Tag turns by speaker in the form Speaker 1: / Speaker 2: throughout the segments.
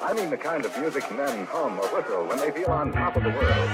Speaker 1: I mean the kind of music men hum or whistle when they feel on top of the world.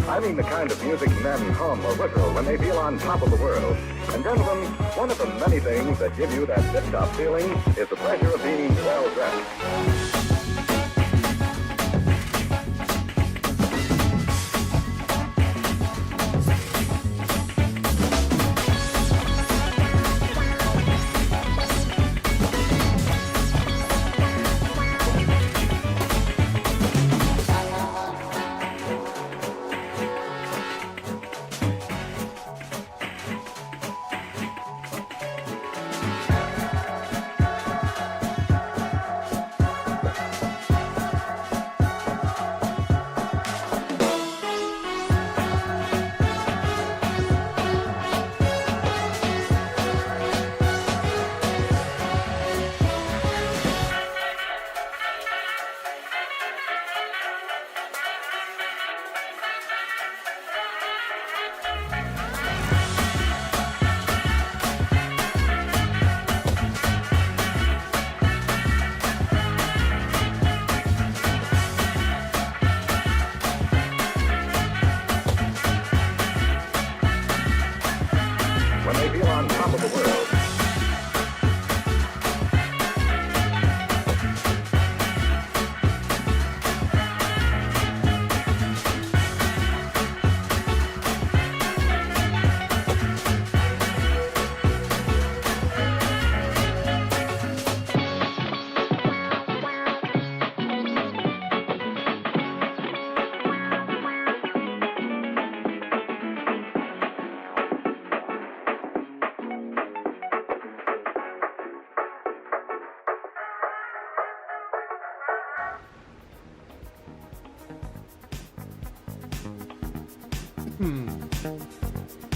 Speaker 1: I mean the kind of music men hum or whistle when they feel on top of the world. And gentlemen, one of the many things that give you that tip-top feeling is the pleasure of being well-dressed.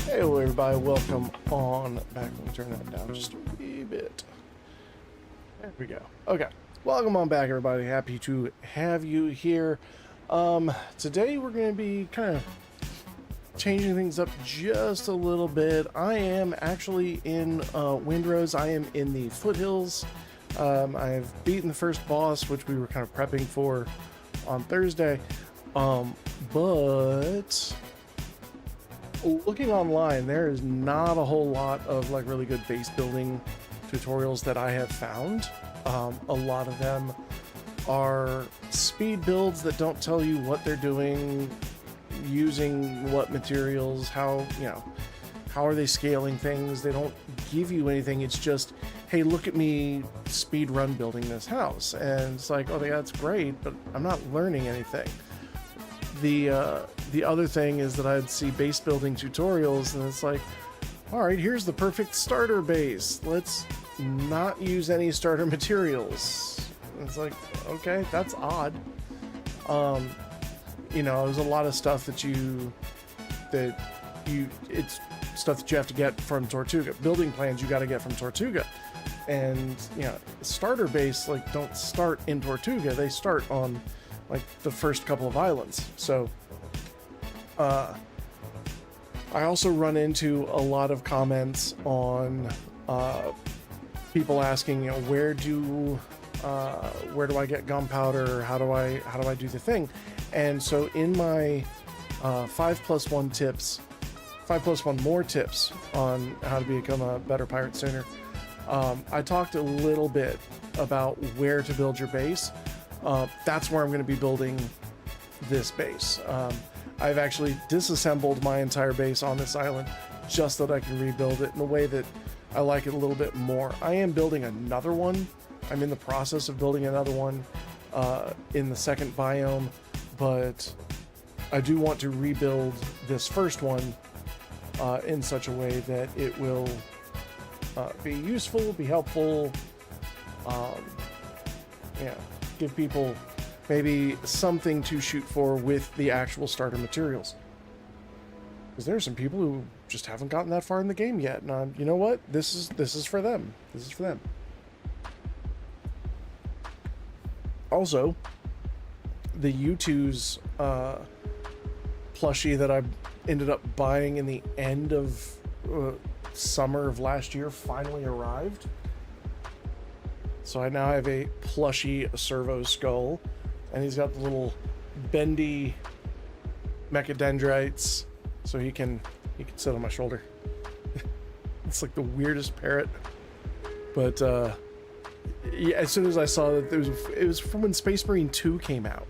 Speaker 2: Hello everybody, welcome on back. Let me turn that down just a wee bit. There we go. Okay, welcome on back everybody. Happy to have you here. Today we're going to be kind of changing things up just a little bit. I am actually in Windrose. I am in the foothills. I've beaten the first boss, which we were kind of prepping for on Thursday. But looking online, there is not a whole lot of like really good base building tutorials that I have found. A lot of them are speed builds that don't tell you what they're doing, using what materials, how are they scaling things. They don't give you anything. It's just, hey, look at me speed run building this house. And it's like, oh, that's great, but I'm not learning anything. The other thing is that I'd see base building tutorials and it's like, all right, here's the perfect starter base. Let's not use any starter materials. It's like, okay, that's odd. There's a lot of stuff that it's stuff that you have to get from Tortuga. Building plans you got to get from Tortuga. And, you know, starter base, like, don't start in Tortuga. They start on, like, the first couple of islands. So, I also run into a lot of comments on, people asking, you know, where do I get gunpowder? How do I do the thing? And so in my 5+1 more tips on how to become a better pirate sooner, I talked a little bit about where to build your base. That's where I'm going to be building this base. I've actually disassembled my entire base on this island just so that I can rebuild it in a way that I like it a little bit more. I am building another one. I'm in the process of building another one in the second biome, but I do want to rebuild this first one in such a way that it will be useful, be helpful, yeah, give people maybe something to shoot for with the actual starter materials. Because there are some people who just haven't gotten that far in the game yet, and you know what? This is for them. This is for them. Also, the U2's plushie that I ended up buying in the end of summer of last year finally arrived. So I now have a plushie servo skull, and he's got the little bendy mechadendrites, so he can sit on my shoulder. It's like the weirdest parrot, but yeah, as soon as I saw that it was from when Space Marine 2 came out,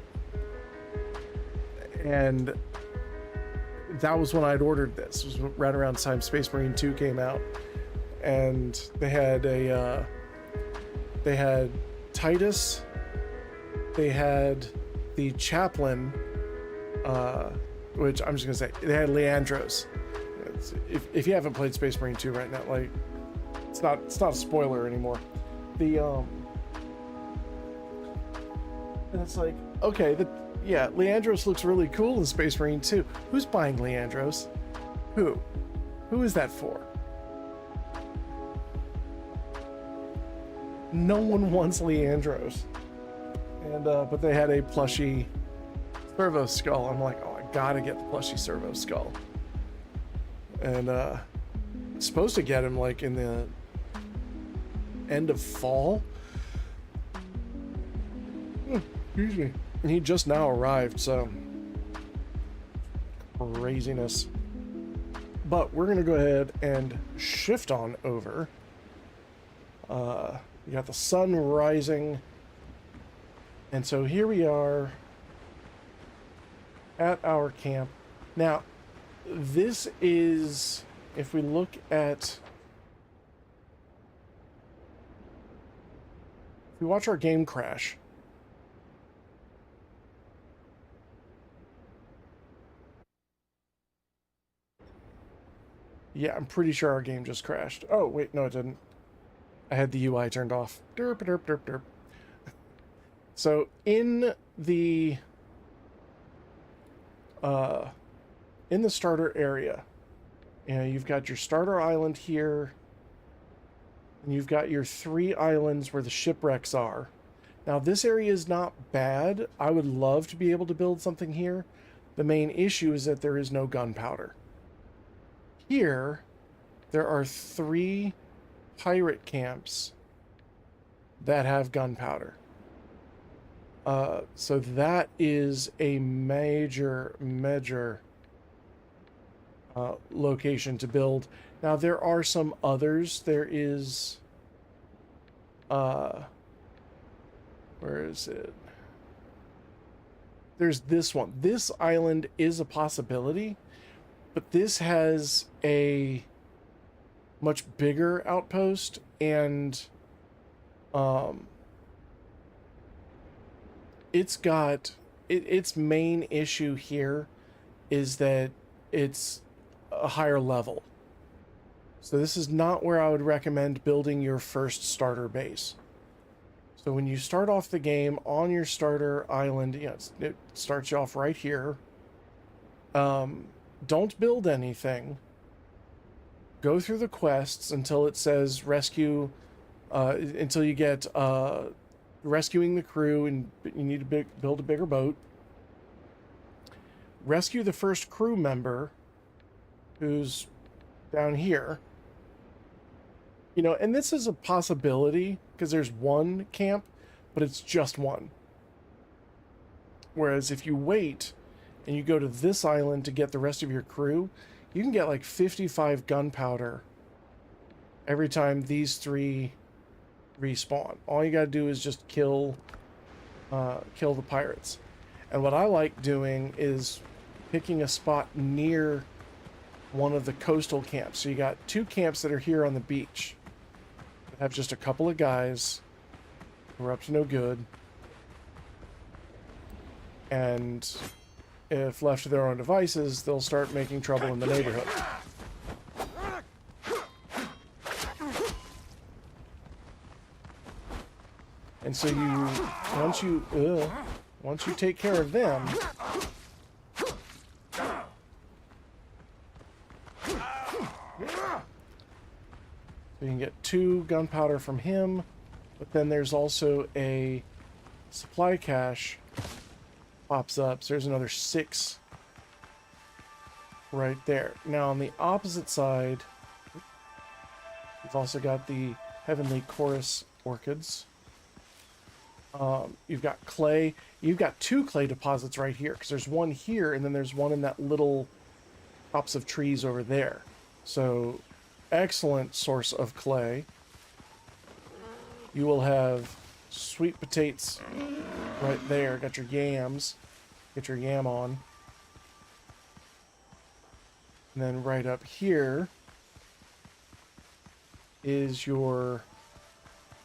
Speaker 2: and that was when I'd ordered this. It was right around the time Space Marine 2 came out, and they had Titus, they had the chaplain, which I'm just gonna say they had Leandros. If you haven't played Space Marine 2 right now, like, it's not a spoiler anymore. And it's like, okay, yeah, Leandros looks really cool in Space Marine 2. Who's buying Leandros? Who is that for? No one wants Leandros. And but they had a plushie servo skull. I'm like, oh, I gotta get the plushie servo skull. And supposed to get him like in the end of fall. Excuse me. And he just now arrived, so craziness. But we're gonna go ahead and shift on over. You got the sun rising, and so here we are at our camp. Now, this is, if we look at, if we watch our game crash, yeah, I'm pretty sure our game just crashed. Oh, wait, no, it didn't. I had the UI turned off. Derp, derp, derp, derp. So in the starter area, you know, you've got your starter island here, and you've got your 3 islands where the shipwrecks are. Now, this area is not bad. I would love to be able to build something here. The main issue is that there is no gunpowder. Here, there are 3 pirate camps that have gunpowder. So that is a major location to build. Now, there are some others. There is, where is it? There's this one. This island is a possibility, but this has a much bigger outpost, and it's got its main issue here is that it's a higher level. So this is not where I would recommend building your first starter base. So when you start off the game on your starter island, you know, it starts you off right here. don't build anything. Go through the quests until it says rescue, until you get rescuing the crew, and you need to build a bigger boat. Rescue the first crew member, who's down here. You know, and this is a possibility because there's one camp, but it's just one. Whereas if you wait and you go to this island to get the rest of your crew, you can get like 55 gunpowder every time these three respawn. All you gotta do is just kill the pirates. And what I like doing is picking a spot near one of the coastal camps. So you got two camps that are here on the beach that have just a couple of guys who are up to no good. And if left to their own devices, they'll start making trouble in the neighborhood. And so once you take care of them, you can get 2 gunpowder from him, but then there's also a supply cache pops up. So there's another 6 right there. Now on the opposite side, you've also got the Heavenly Chorus orchids. You've got clay. You've got 2 clay deposits right here, because there's one here and then there's one in that little tops of trees over there. So excellent source of clay. You will have sweet potatoes right there. Got your yams. Get your yam on. And then right up here is your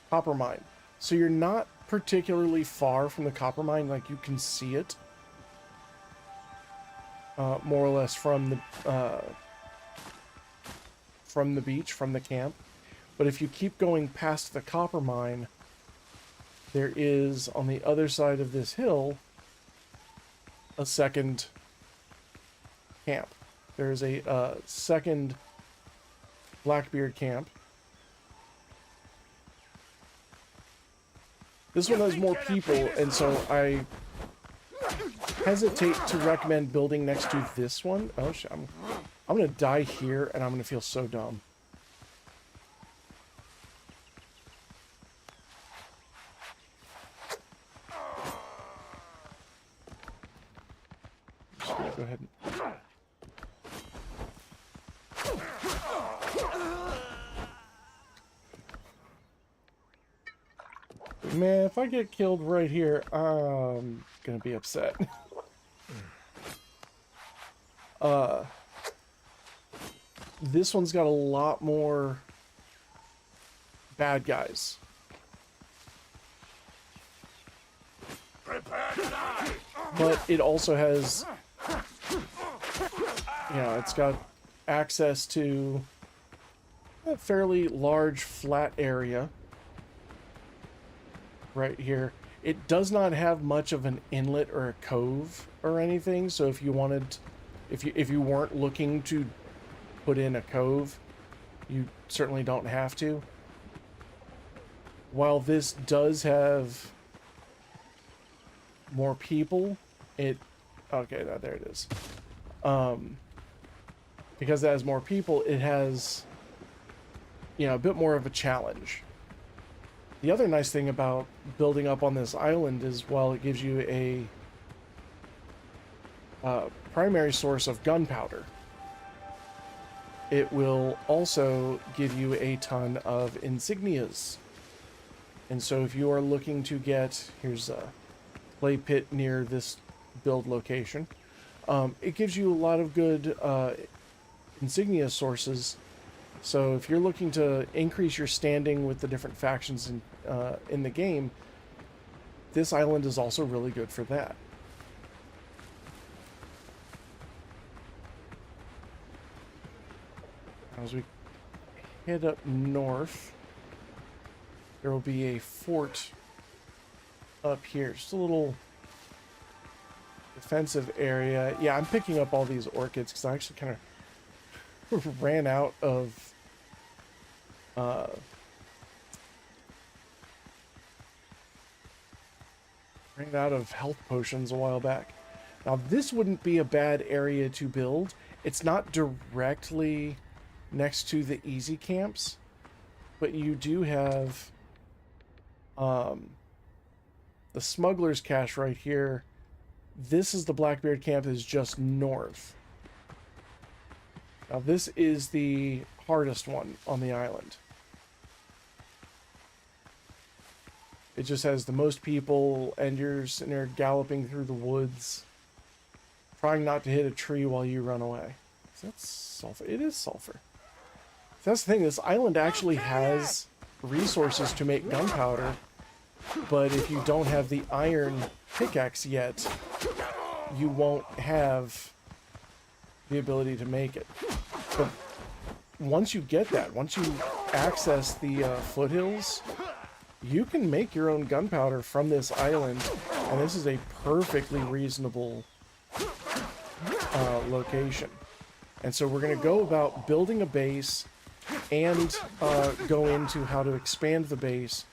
Speaker 2: copper mine. So you're not particularly far from the copper mine. Like, you can see it more or less from the beach, from the camp. But if you keep going past the copper mine, there is on the other side of this hill a second camp. There's a second Blackbeard camp. This one has more people, and so I hesitate to recommend building next to this one. Oh shit, I'm gonna die here, and I'm gonna feel so dumb. Just gonna go ahead and... Man, if I get killed right here, I'm gonna be upset. This one's got a lot more bad guys. But it also has, you know, it's got access to a fairly large flat area right here. It does not have much of an inlet or a cove or anything, so if you wanted, if you weren't looking to put in a cove, you certainly don't have to. While this does have more people, it... Okay, there it is. Because it has more people, it has, you know, a bit more of a challenge. The other nice thing about building up on this island is, while it gives you a primary source of gunpowder, it will also give you a ton of insignias. And so if you are looking to get... Here's a clay pit near this build location. It gives you a lot of good insignia sources. So if you're looking to increase your standing with the different factions in the game, this island is also really good for that. As we head up north, there will be a fort up here. Just a little defensive area. Yeah, I'm picking up all these orchids because I actually kind of ran out of health potions a while back. Now this wouldn't be a bad area to build. It's not directly next to the easy camps, but you do have the smuggler's cache right here. This is the Blackbeard camp that is just north. Now this is the hardest one on the island. It just has the most people, and you're sitting there galloping through the woods, trying not to hit a tree while you run away. So that's sulfur. It is sulfur. That's the thing. This island actually has resources to make gunpowder, but if you don't have the iron pickaxe yet, you won't have the ability to make it. But once you get that, once you access the foothills, you can make your own gunpowder from this island, and this is a perfectly reasonable location. And so we're going to go about building a base and go into how to expand the base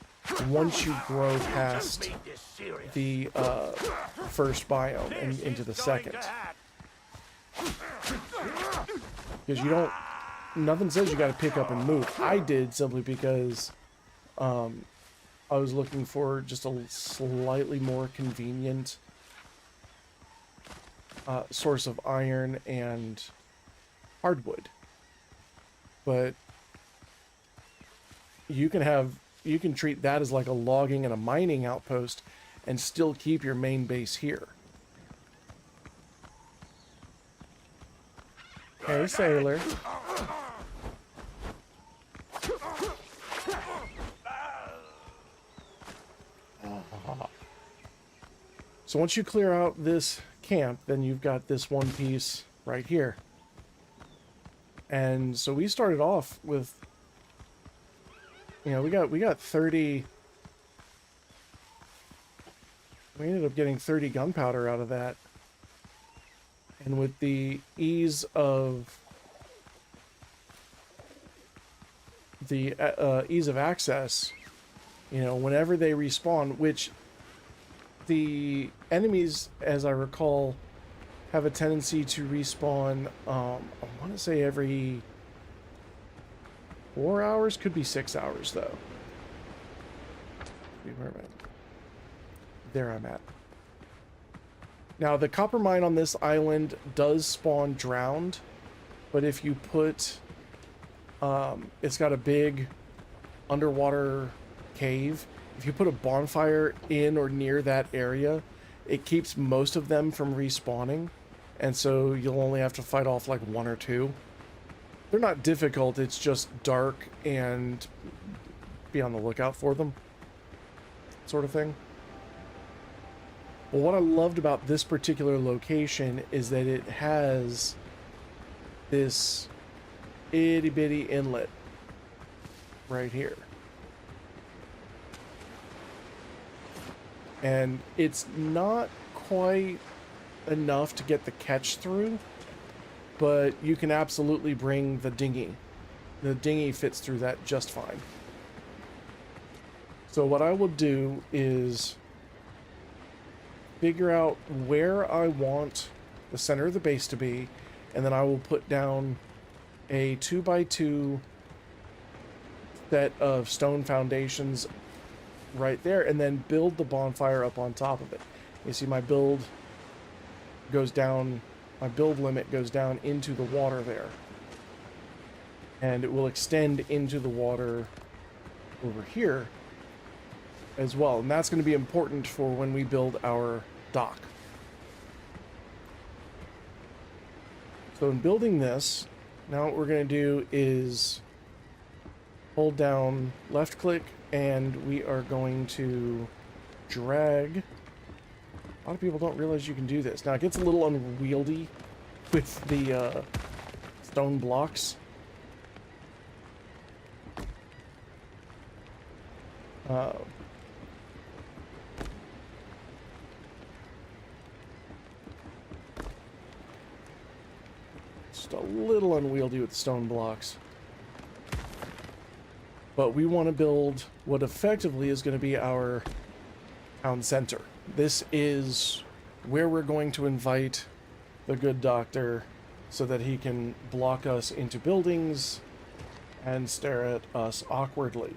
Speaker 2: once you grow past the first biome and into the second. Because you don't, nothing says you got to pick up and move. I did simply because I was looking for just a slightly more convenient source of iron and hardwood. But you can treat that as like a logging and a mining outpost and still keep your main base here. Hey, sailor. So once you clear out this camp, then you've got this one piece right here. And so we started off with, you know, we got 30. We ended up getting 30 gunpowder out of that. And with the ease of access, you know, whenever they respawn, which the enemies, as I recall, have a tendency to respawn, I want to say every 4 hours, could be 6 hours though. Where am I? There I'm at. Now the copper mine on this island does spawn drowned, but if you put, it's got a big underwater cave. If you put a bonfire in or near that area, it keeps most of them from respawning, and so you'll only have to fight off like 1 or 2. They're not difficult, it's just dark and be on the lookout for them, sort of thing. But what I loved about this particular location is that it has this itty bitty inlet right here. And it's not quite enough to get the catch through, but you can absolutely bring the dinghy. The dinghy fits through that just fine. So what I will do is figure out where I want the center of the base to be, and then I will put down a 2x2 set of stone foundations right there, and then build the bonfire up on top of it. You see my build goes down, my build limit goes down into the water there, and it will extend into the water over here as well, and that's going to be important for when we build our dock. So in building this, now what we're going to do is hold down left click, and we are going to drag. A lot of people don't realize you can do this. Now it gets a little unwieldy with the stone blocks. just a little unwieldy with the stone blocks. But we want to build what effectively is going to be our town center. This is where we're going to invite the good doctor so that he can block us into buildings and stare at us awkwardly.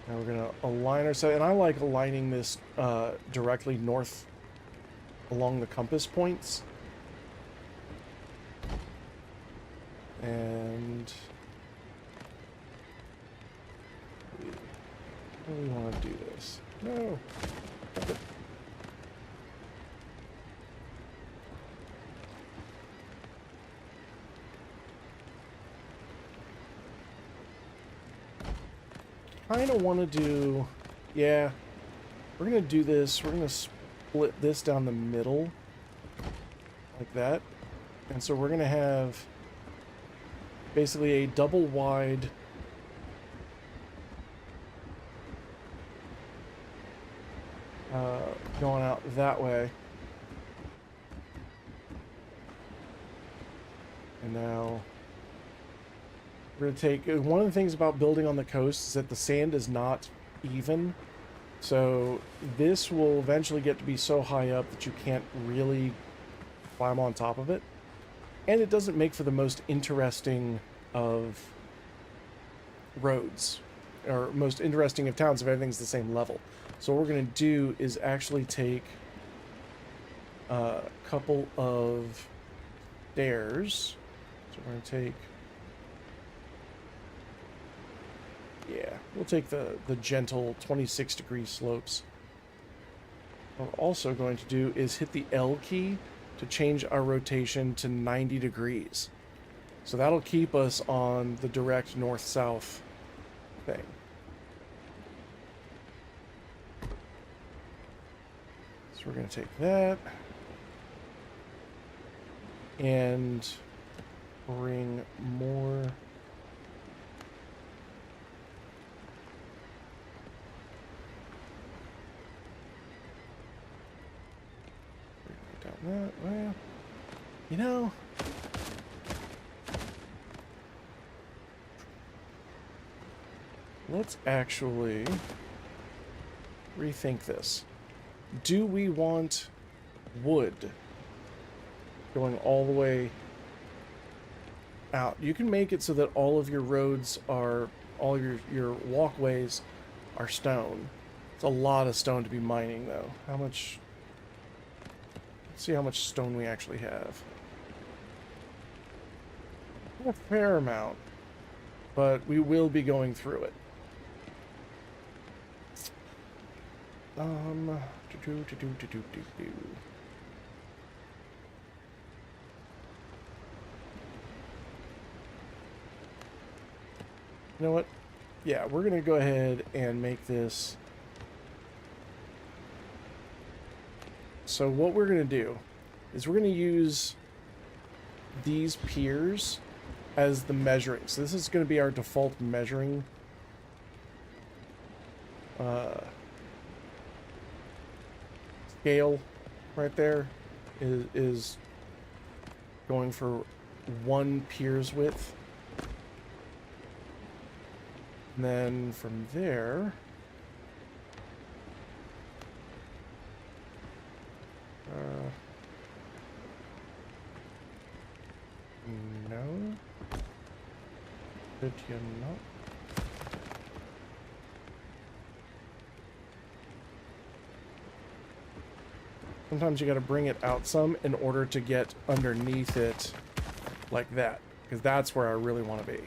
Speaker 2: Now we're going to align ourselves, and I like aligning this directly north along the compass points. And how do we want to do this? No. Okay. Kind of want to do, yeah, we're going to do this. We're going to split this down the middle like that. And so we're going to have basically a double wide going out that way. And now we're going to take, one of the things about building on the coast is that the sand is not even. So this will eventually get to be so high up that you can't really climb on top of it. And it doesn't make for the most interesting of roads, or most interesting of towns if everything's the same level. So what we're going to do is actually take a couple of stairs. So we're going to take, yeah, we'll take the gentle 26-degree slopes. What we're also going to do is hit the L key to change our rotation to 90 degrees. So that'll keep us on the direct north-south thing. So we're going to take that and bring more. Down that, well, you know, let's actually rethink this. Do we want wood going all the way out? You can make it so that all of your roads are, all your walkways are stone. It's a lot of stone to be mining, though. How much? Let's see how much stone we actually have. A fair amount, but we will be going through it. You know what? Yeah, we're gonna go ahead and make this. So what we're gonna do is we're gonna use these piers as the measuring. So this is gonna be our default measuring scale right there is going for 1 pier's width. And then from there, no, did you not? Sometimes you got to bring it out some in order to get underneath it like that, because that's where I really want to be.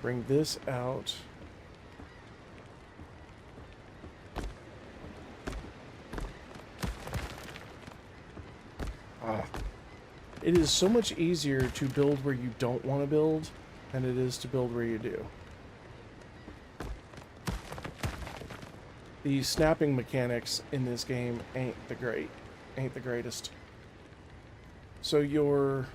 Speaker 2: Bring this out. It is so much easier to build where you don't want to build than it is to build where you do. The snapping mechanics in this game ain't the greatest. So you're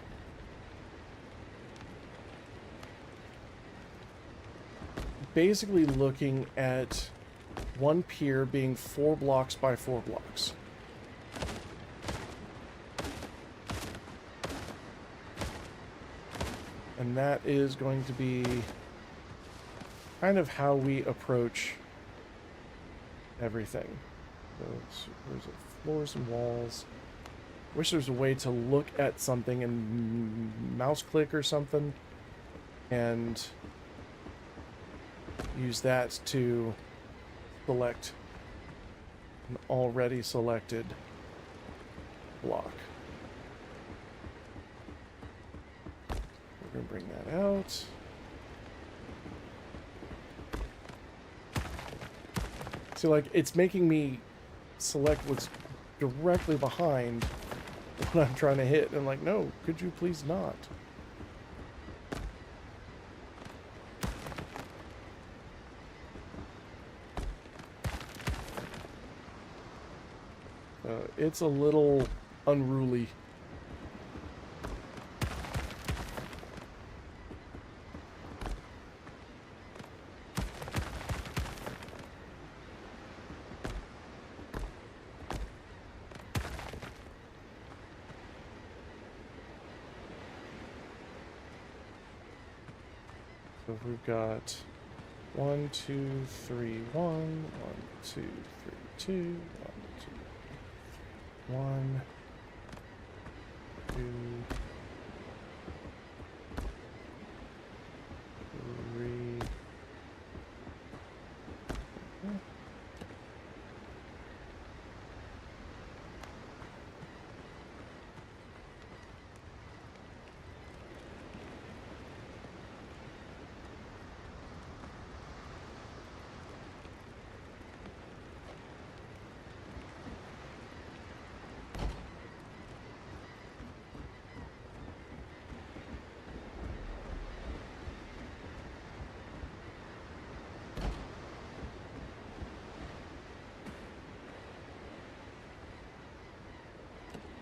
Speaker 2: basically looking at one pier being 4 blocks by 4 blocks. And that is going to be kind of how we approach everything. So there's floors and walls. Wish there's a way to look at something and mouse click or something and use that to select an already selected block. We're going to bring that out. So, like, it's making me select what's directly behind what I'm trying to hit. And I'm like, no, could you please not? It's a little unruly. So we've got 1, 2, 3, 1, 1, 2, 3, 2, 1, 2, 3.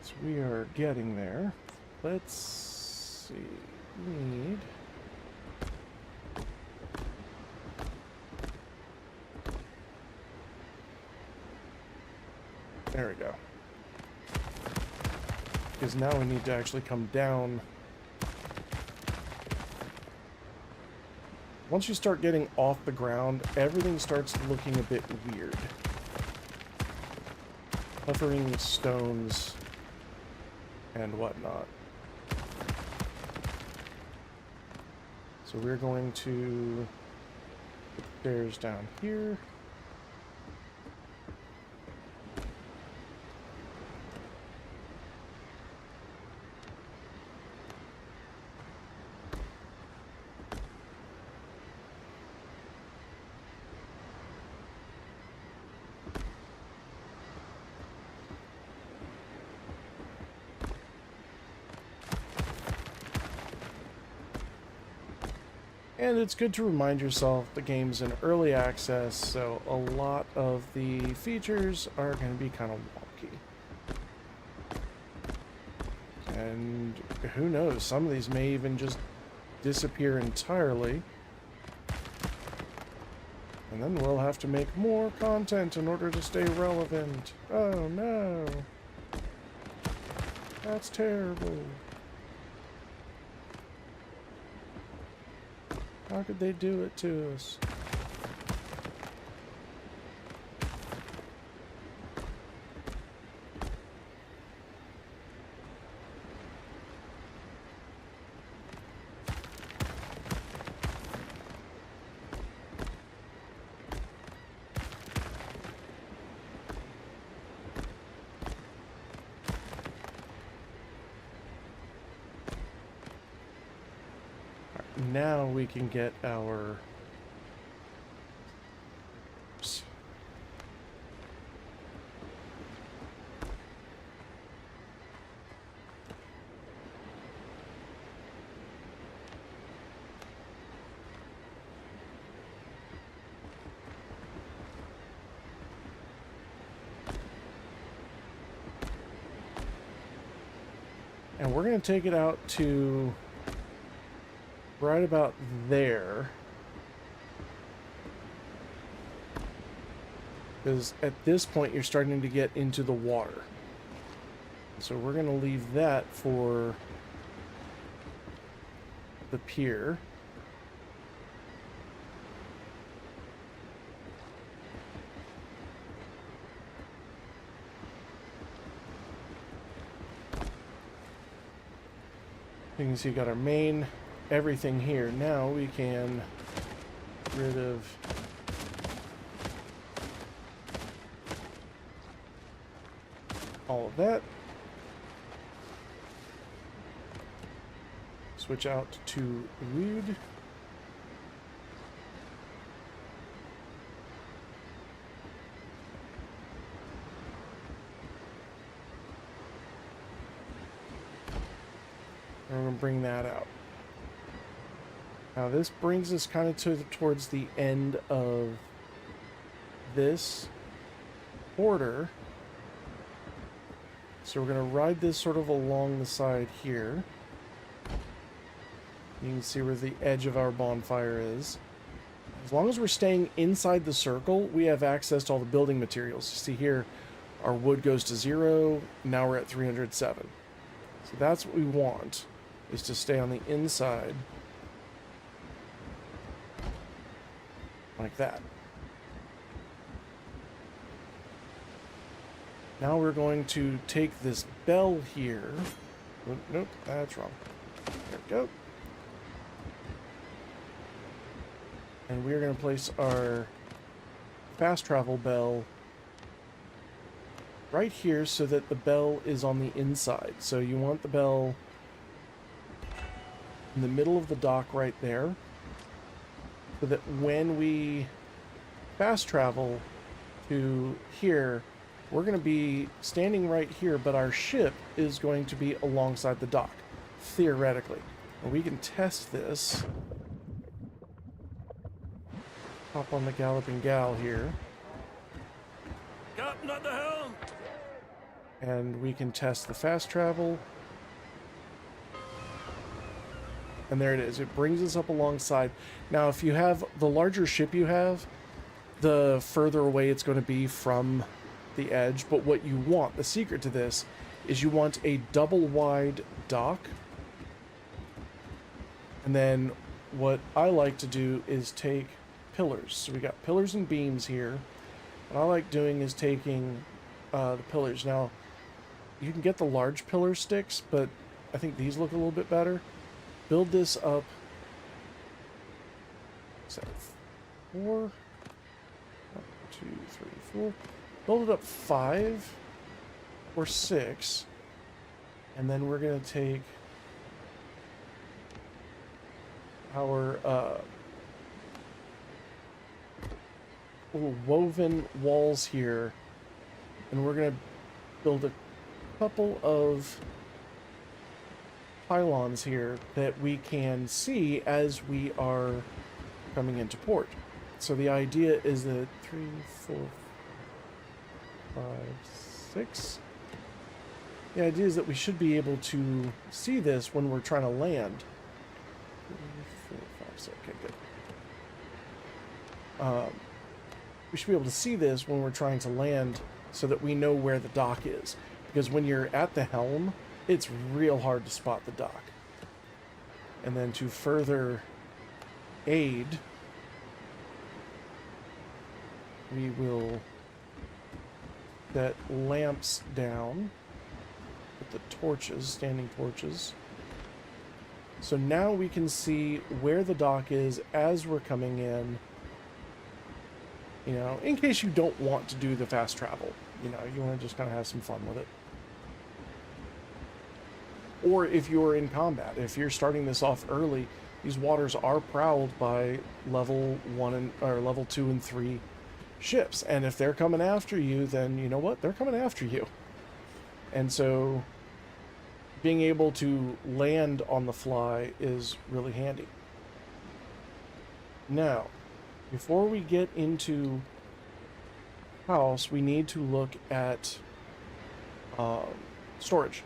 Speaker 2: So we are getting there. Let's see. We need... There we go. Because now we need to actually come down. Once you start getting off the ground, everything starts looking a bit weird. Hovering stones and whatnot. So we're going to put the stairs down here. And it's good to remind yourself the game's in early access, so a lot of the features are going to be kind of wonky. And who knows, some of these may even just disappear entirely. And then we'll have to make more content in order to stay relevant. Oh no. That's terrible. How could they do it to us? Now we can get our... Oops. And we're going to take it out to right about there. Because at this point, you're starting to get into the water. So we're going to leave that for the pier. You can see we got our main, everything here. Now we can get rid of all of that. Switch out to wood. And we're going to bring that out. Now this brings us kind of towards the end of this border. So we're going to ride this sort of along the side here. You can see where the edge of our bonfire is. As long as we're staying inside the circle, we have access to all the building materials. You see here, our wood goes to 0. Now we're at 307. So that's what we want, is to stay on the inside. Like that. Now we're going to take this bell here. Oh, nope, that's wrong. There we go. And we're going to place our fast travel bell right here so that the bell is on the inside. So you want the bell in the middle of the dock right there, so that when we fast travel to here, we're going to be standing right here, but our ship is going to be alongside the dock, theoretically. And we can test this. Hop on the Galloping Gal here.
Speaker 3: Captain at the helm!
Speaker 2: And we can test the fast travel. And there it is. It brings us up alongside. Now, if you have the larger ship you have, the further away it's going to be from the edge. But what you want, the secret to this, is you want a double wide dock. And then what I like to do is take pillars. So we got pillars and beams here. What I like doing is taking the pillars. Now, you can get the large pillar sticks, but I think these look a little bit better. Build this up. Is that 4? 1, 2, 3, 4. Build it up 5 or 6. And then we're going to take our little woven walls here, and we're going to build a couple of pylons here that we can see as we are coming into port. So the idea is that 3, 4, 5, 6. The idea is that we should be able to see this when we're trying to land. 3, 4, 5, 6. Okay, good. We should be able to see this when we're trying to land so that we know where the dock is. Because when you're at the helm, it's real hard to spot the dock. And then to further aid, we will set lamps down with the torches, standing torches. So now we can see where the dock is as we're coming in. You know, in case you don't want to do the fast travel, you know, you want to just kind of have some fun with it. Or if you're in combat, if you're starting this off early, these waters are prowled by level 1 or level 2 and 3 ships. And if they're coming after you, then you know what? They're coming after you. And so being able to land on the fly is really handy. Now, before we get into house, we need to look at storage.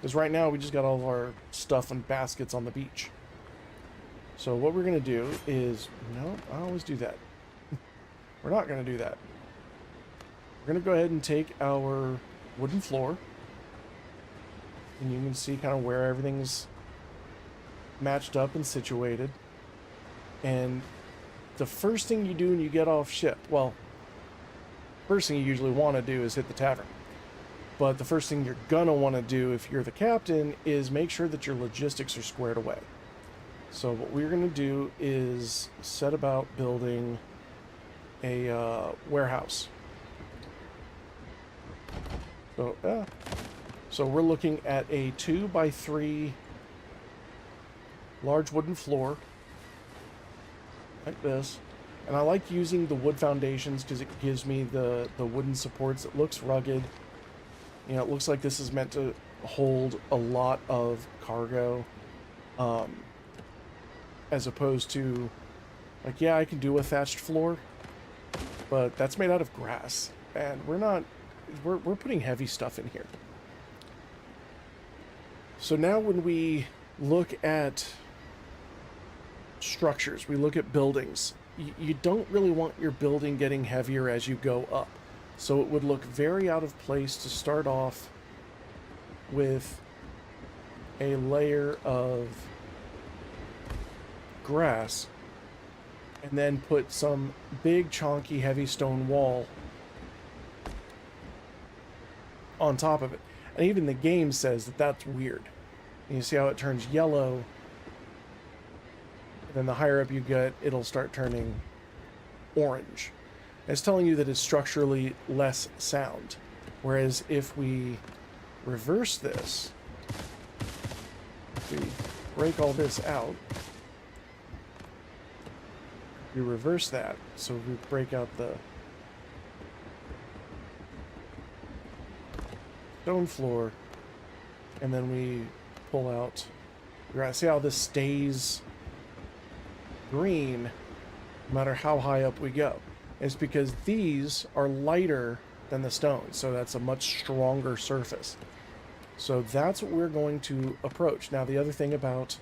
Speaker 2: Because right now we just got all of our stuff in baskets on the beach. So what we're going to do is... No, I always do that. We're not going to do that. We're going to go ahead and take our wooden floor. And you can see kind of where everything's matched up and situated. And the first thing you do when you get off ship... Well, first thing you usually want to do is hit the tavern. But the first thing you're gonna want to do if you're the captain is make sure that your logistics are squared away. So what we're gonna do is set about building a warehouse. So we're looking at a 2x3 large wooden floor like this. And I like using the wood foundations because it gives me the wooden supports. It looks rugged. You know, it looks like this is meant to hold a lot of cargo, as opposed to, like, yeah, I can do a thatched floor, but that's made out of grass, and we're putting heavy stuff in here. So now when we look at structures, we look at buildings, you don't really want your building getting heavier as you go up. So it would look very out of place to start off with a layer of grass and then put some big, chonky, heavy stone wall on top of it. And even the game says that that's weird. And you see how it turns yellow. And then the higher up you get, it'll start turning orange. It's telling you that it's structurally less sound. Whereas if we reverse this, if we break all this out, we reverse that, so we break out the stone floor, and then we pull out grass. See how this stays green no matter how high up we go. It's because these are lighter than the stone, so that's a much stronger surface. So that's what we're going to approach. Now, the other thing about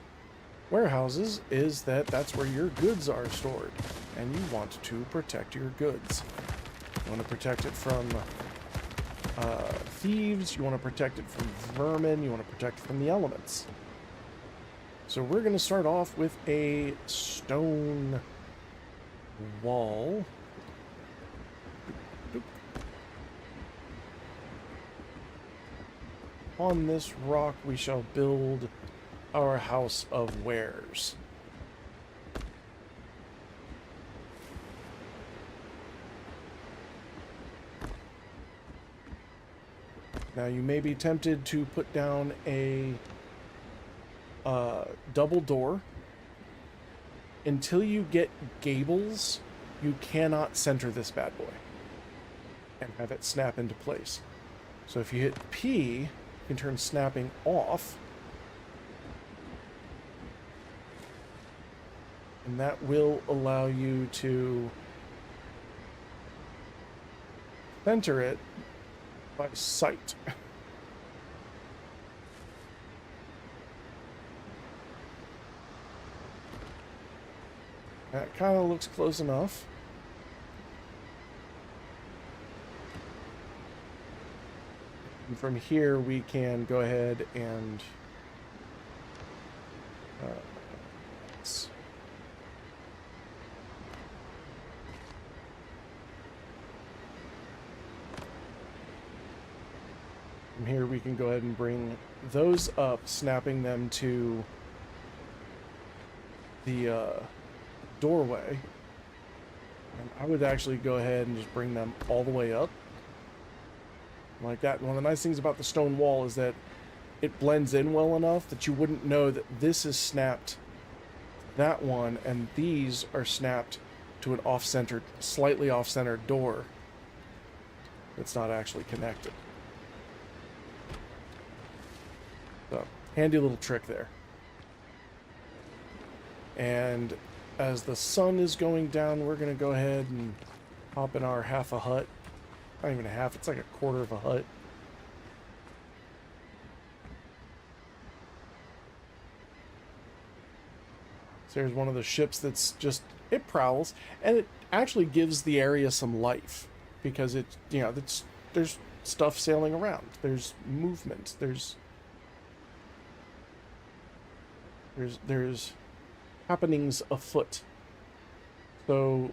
Speaker 2: warehouses is that that's where your goods are stored, and you want to protect your goods. You want to protect it from thieves, you want to protect it from vermin, you want to protect it from the elements. So we're going to start off with a stone wall. On this rock we shall build our house of wares. Now you may be tempted to put down a double door. Until you get gables, you cannot center this bad boy and have it snap into place. So if you hit P, you can turn snapping off, and that will allow you to center it by sight. That kind of looks close enough. And from here we can go ahead and from here we can go ahead and bring those up, snapping them to the doorway. And I would actually go ahead and just bring them all the way up like that. One of the nice things about the stone wall is that it blends in well enough that you wouldn't know that this is snapped that one and these are snapped to an off-centered, slightly off-centered door that's not actually connected. So, handy little trick there. And as the sun is going down, we're going to go ahead and hop in our half a hut. Not even a half, it's like a quarter of a hut. There's one of the ships that's just, it prowls, and it actually gives the area some life, because it, you know, there's stuff sailing around, there's movement, there's happenings afoot. So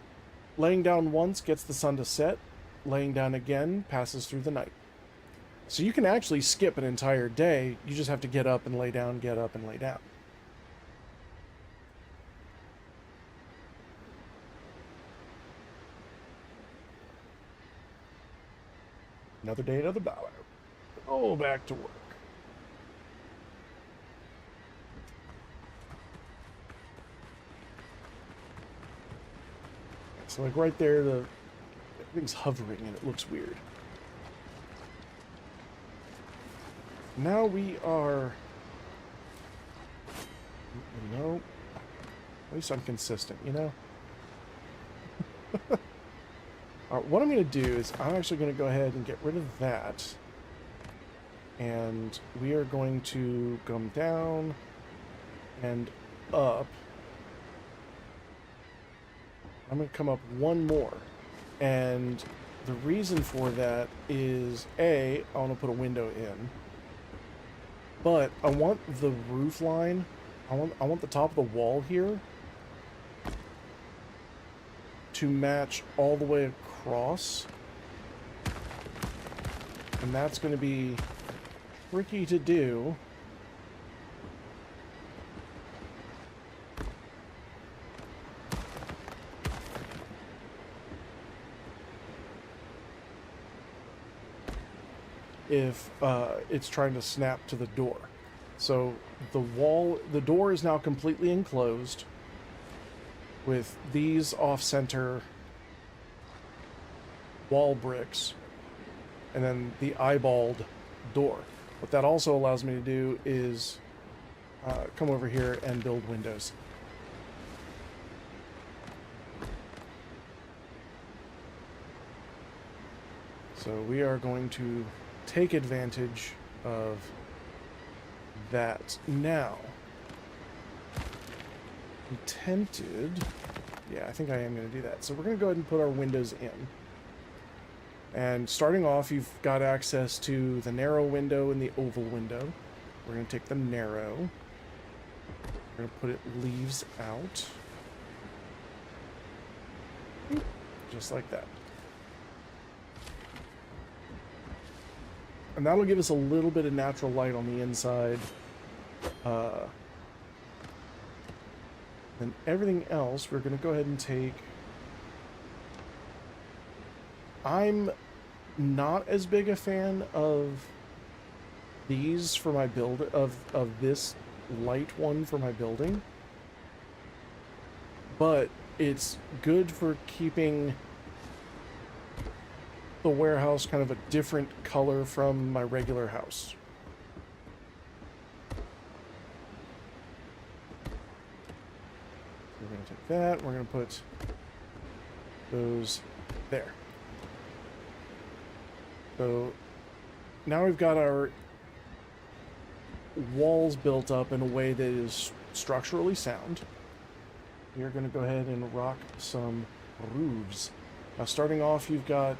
Speaker 2: laying down once gets the sun to set, laying down again passes through the night. So you can actually skip an entire day, you just have to get up and lay down, get up and lay down. Another day, another dollar. Oh, back to work. So like right there, everything's hovering and it looks weird. Now we are, no, at least I'm consistent, you know? What I'm going to do is I'm actually going to go ahead and get rid of that. And we are going to come down and up. I'm going to come up one more. And the reason for that is, I want to put a window in. But I want the roof line, I want the top of the wall here to match all the way across. And that's going to be tricky to do. If it's trying to snap to the door. So the door is now completely enclosed with these off-center wall bricks and then the eyeballed door. What that also allows me to do is come over here and build windows. So we are going to take advantage of that now. I'm tempted. Yeah, I think I am going to do that. So we're going to go ahead and put our windows in. And starting off, you've got access to the narrow window and the oval window. We're going to take the narrow. We're going to put it leaves out. Just like that. And that'll give us a little bit of natural light on the inside. Then everything else, we're going to go ahead and take... I'm not as big a fan of these for my build, of this light one for my building. But it's good for keeping the warehouse kind of a different color from my regular house. We're going to take that, we're going to put those there. So now we've got our walls built up in a way that is structurally sound. We're going to go ahead and rock some roofs. Now starting off, you've got...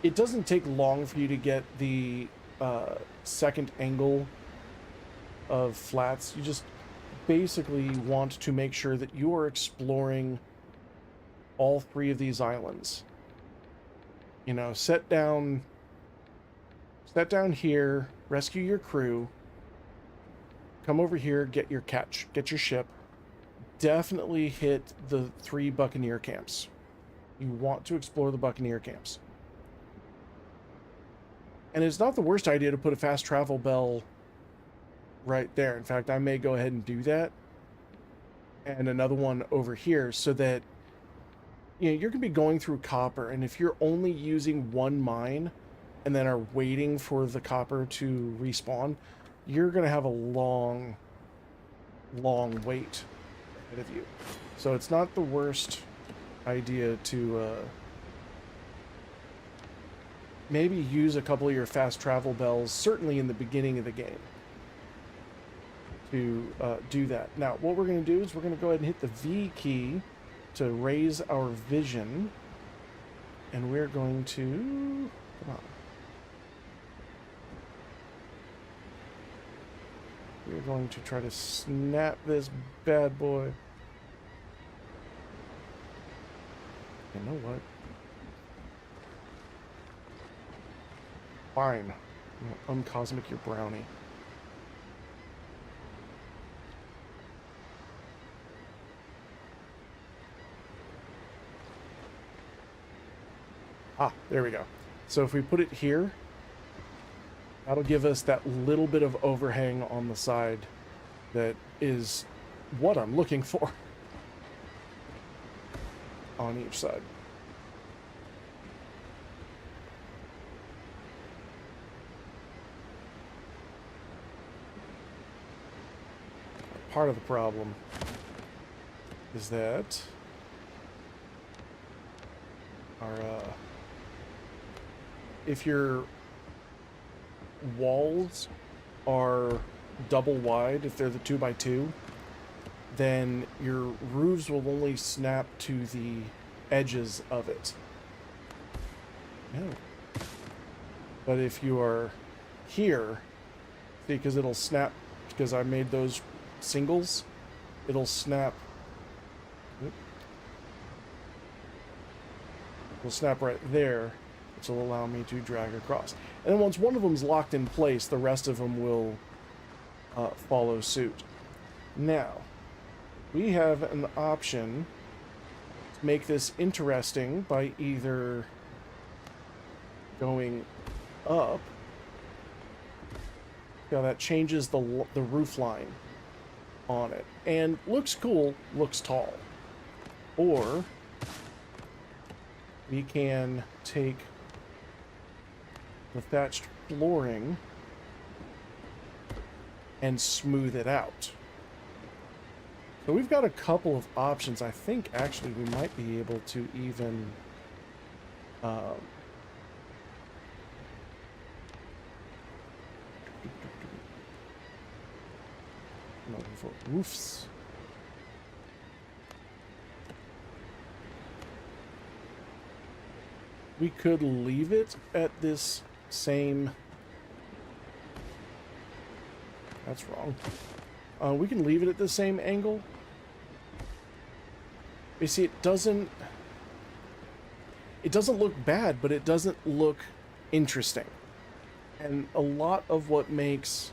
Speaker 2: It doesn't take long for you to get the second angle of flats. You just basically want to make sure that you are exploring all three of these islands. You know, set down here, rescue your crew, come over here, get your catch, get your ship. Definitely hit the 3 Buccaneer camps. You want to explore the Buccaneer camps. And it's not the worst idea to put a fast travel bell right there. In fact, I may go ahead and do that. And another one over here so that, you know, you're going to be going through copper. And if you're only using one mine and then are waiting for the copper to respawn, you're going to have a long, long wait ahead of you. So it's not the worst idea to... maybe use a couple of your fast travel bells, certainly in the beginning of the game. to do that. Now, what we're going to do is we're going to go ahead and hit the V key to raise our vision. And we're going to... Come on. We're going to try to snap this bad boy. You know what? Fine. I'm gonna uncosmic your brownie. Ah, there we go. So if we put it here, that'll give us that little bit of overhang on the side that is what I'm looking for on each side. Part of the problem is that our if your walls are double wide, if they're the 2x2, then your roofs will only snap to the edges of it. No. But if you are here, see, because it'll snap, because I made those singles, it'll snap. It'll snap right there, which will allow me to drag across. And then once one of them's locked in place, the rest of them will follow suit. Now, we have an option to make this interesting by either going up. Now that changes the roof line on it, and looks cool, looks tall. Or we can take the thatched flooring and smooth it out. So we've got a couple of options. I think actually we might be able to even for roofs. We could leave it at this same... That's wrong. We can leave it at the same angle. You see, it doesn't look bad, but it doesn't look interesting. And a lot of what makes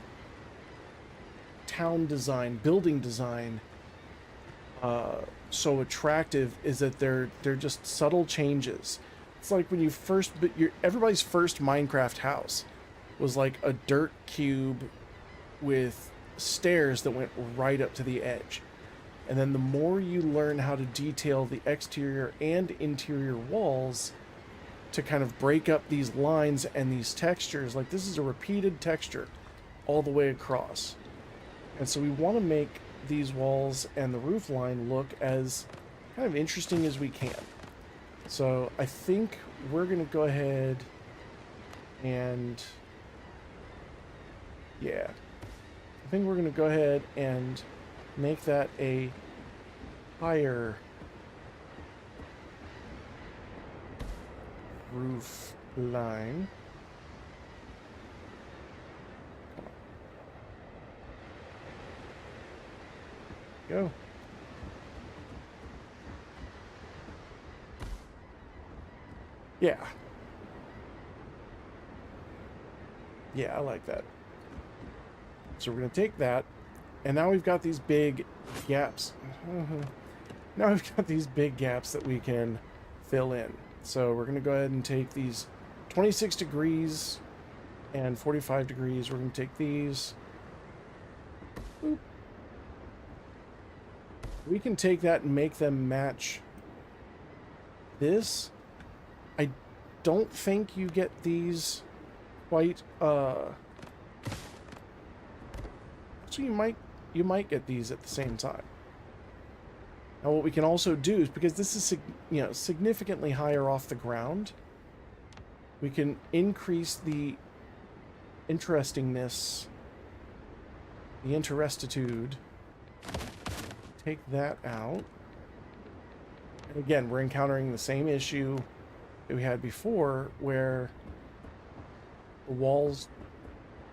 Speaker 2: town design, building design, so attractive is that they're just subtle changes. It's like when you first, everybody's first Minecraft house was like a dirt cube with stairs that went right up to the edge. And then the more you learn how to detail the exterior and interior walls to kind of break up these lines and these textures, like this is a repeated texture all the way across. And so we want to make these walls and the roof line look as kind of interesting as we can. So I think we're going to go ahead and, yeah, I think we're going to go ahead and make that a higher roof line. Go. Yeah. Yeah, I like that. So we're going to take that, and now we've got these big gaps. Now we've got these big gaps that we can fill in. So we're going to go ahead and take these 26 degrees and 45 degrees. We're going to take these. Boop. We can take that and make them match this. I don't think you get these quite, so you might get these at the same time. Now what we can also do is, because this is, you know, significantly higher off the ground, we can increase the interestingness the interrestitude. Take that out. And again, we're encountering the same issue that we had before, where the walls,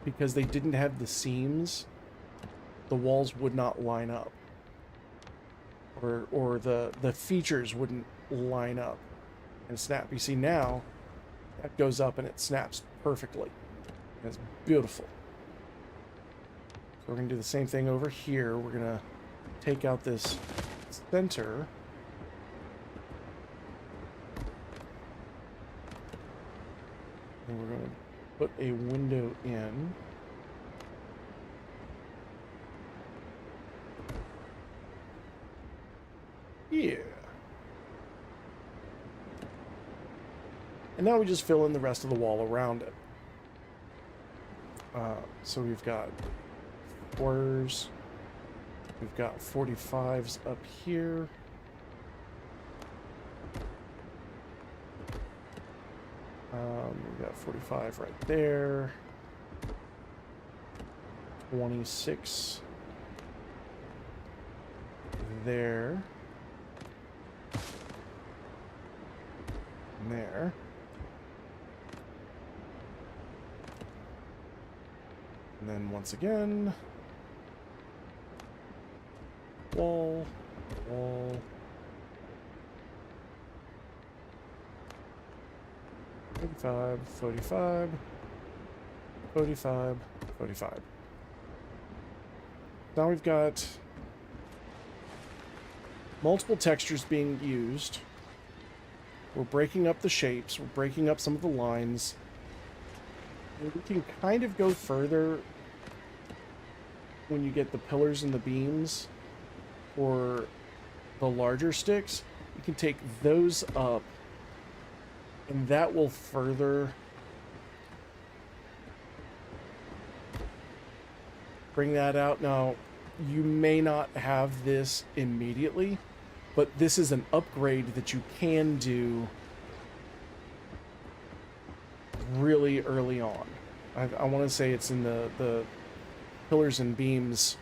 Speaker 2: because they didn't have the seams, the walls would not line up. Or the features wouldn't line up and snap. You see now, that goes up and it snaps perfectly. It's beautiful. So we're going to do the same thing over here. We're going to take out this center. And we're going to put a window in. Yeah. And now we just fill in the rest of the wall around it. So we've got quarters. We've got 45s up here. We've got 45 right there. 26 there. And there. And then once again, wall, wall. 45, 45, 45, 45. Now we've got multiple textures being used. We're breaking up the shapes. We're breaking up some of the lines. And we can kind of go further when you get the pillars and the beams or the larger sticks. You can take those up, and that will further bring that out. Now, you may not have this immediately, but this is an upgrade that you can do really early on. I want to say it's in the pillars and beams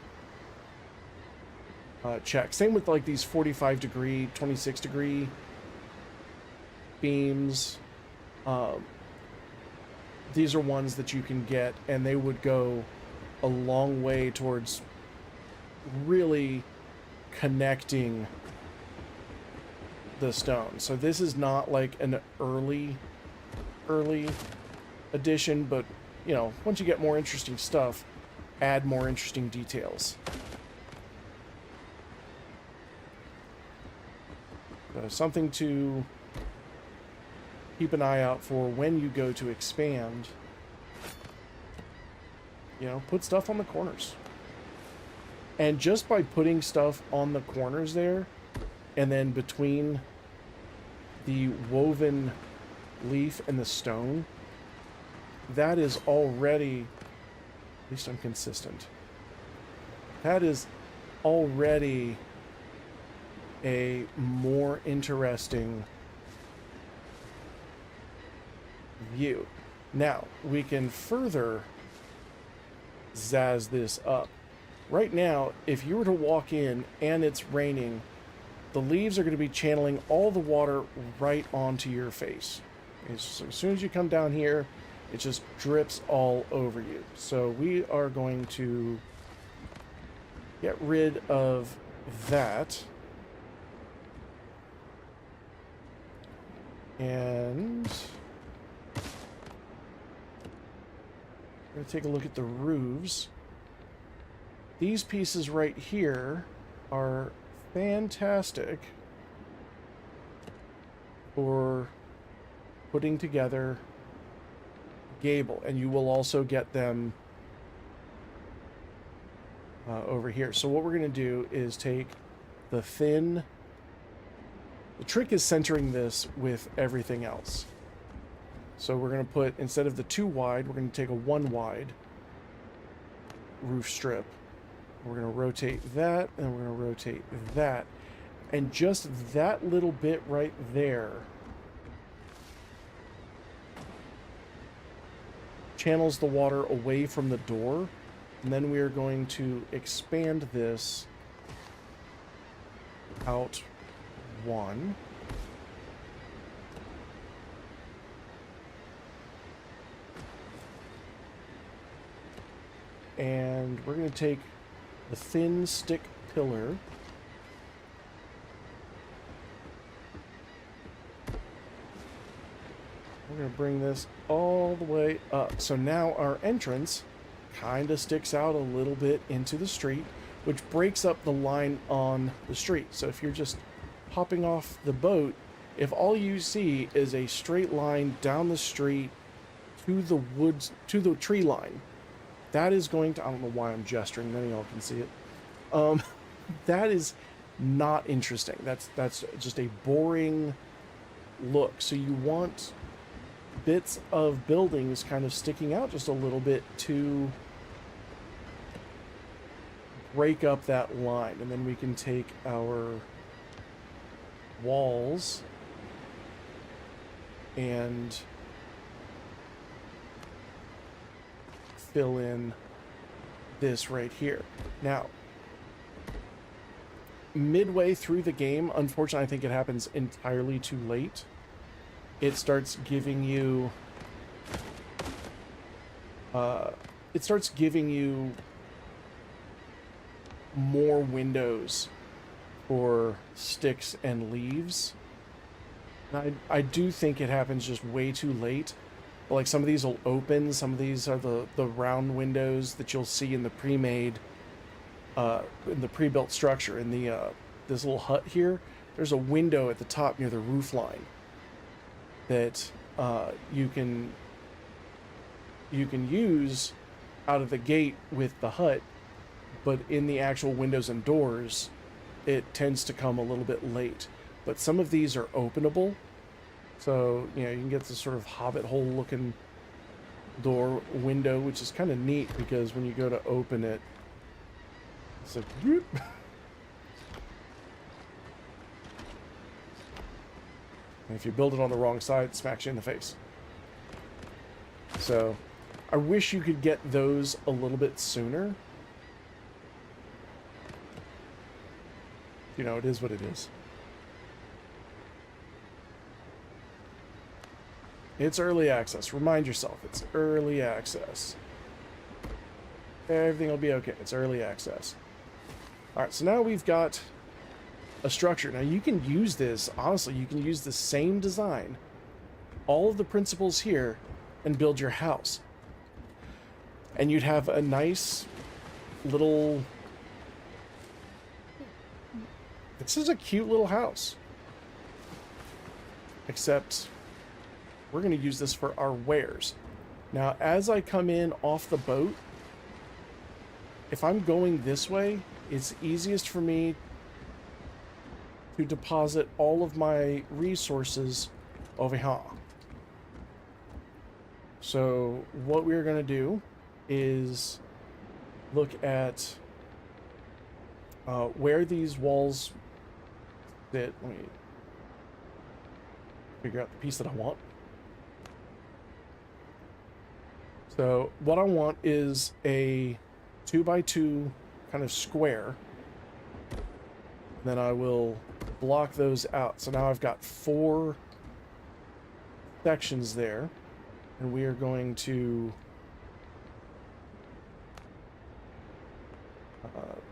Speaker 2: check. Same with like these 45 degree, 26 degree beams. These are ones that you can get, and they would go a long way towards really connecting the stone. So this is not like an early addition, but you know, once you get more interesting stuff, add more interesting details. So something to keep an eye out for when you go to expand. You know, put stuff on the corners. And just by putting stuff on the corners there, and then between the woven leaf and the stone, that is already, at least I'm consistent, that is already a more interesting view. Now, we can further zazz this up. Right now, if you were to walk in and it's raining, the leaves are going to be channeling all the water right onto your face. As soon as you come down here, it just drips all over you. So we are going to get rid of that. And we're going to take a look at the roofs. These pieces right here are fantastic for putting together gable, and you will also get them over here. So what we're going to do is take the thin, the trick is centering this with everything else. So we're going to put, instead of the 2 wide, we're going to take a 1 wide roof strip. We're going to rotate that, and we're going to rotate that. And just that little bit right there channels the water away from the door And then we are going to expand this out one. And we're going to take the thin stick pillar. We're going to bring this all the way up. So now our entrance kind of sticks out a little bit into the street, which breaks up the line on the street. So if you're just hopping off the boat, if all you see is a straight line down the street to the woods, to the tree line, that is going to, I don't know why I'm gesturing, none of y'all can see it. That is not interesting. That's just a boring look. So you want bits of buildings kind of sticking out just a little bit to break up that line. And then we can take our walls and fill in this right here. Now, midway through the game, unfortunately, I think it happens entirely too late. It starts giving you more windows for sticks and leaves. And I do think it happens just way too late. Like, some of these will open, some of these are the round windows that you'll see in the pre-made, in the pre-built structure. In the this little hut here, there's a window at the top near the roof line that you can use out of the gate with the hut, but in the actual windows and doors, it tends to come a little bit late. But some of these are openable. So, you know, you can get this sort of hobbit hole looking door window, which is kind of neat because when you go to open it, it's like, whoop. And if you build it on the wrong side, it smacks you in the face. So, I wish you could get those a little bit sooner. You know, it is what it is. It's early access. Remind yourself, it's early access. Everything will be okay. It's early access. Alright, so now we've got a structure. Now you can use this, honestly, you can use the same design, all of the principles here, and build your house. And you'd have a nice little... This is a cute little house. Except... we're going to use this for our wares. Now, as I come in off the boat, if I'm going this way, it's easiest for me to deposit all of my resources over here. So what we're going to do is look at where these walls fit. Let me figure out the piece that I want. So what I want is a 2x2 kind of square. Then I will block those out. So now I've got 4 sections there. And we are going to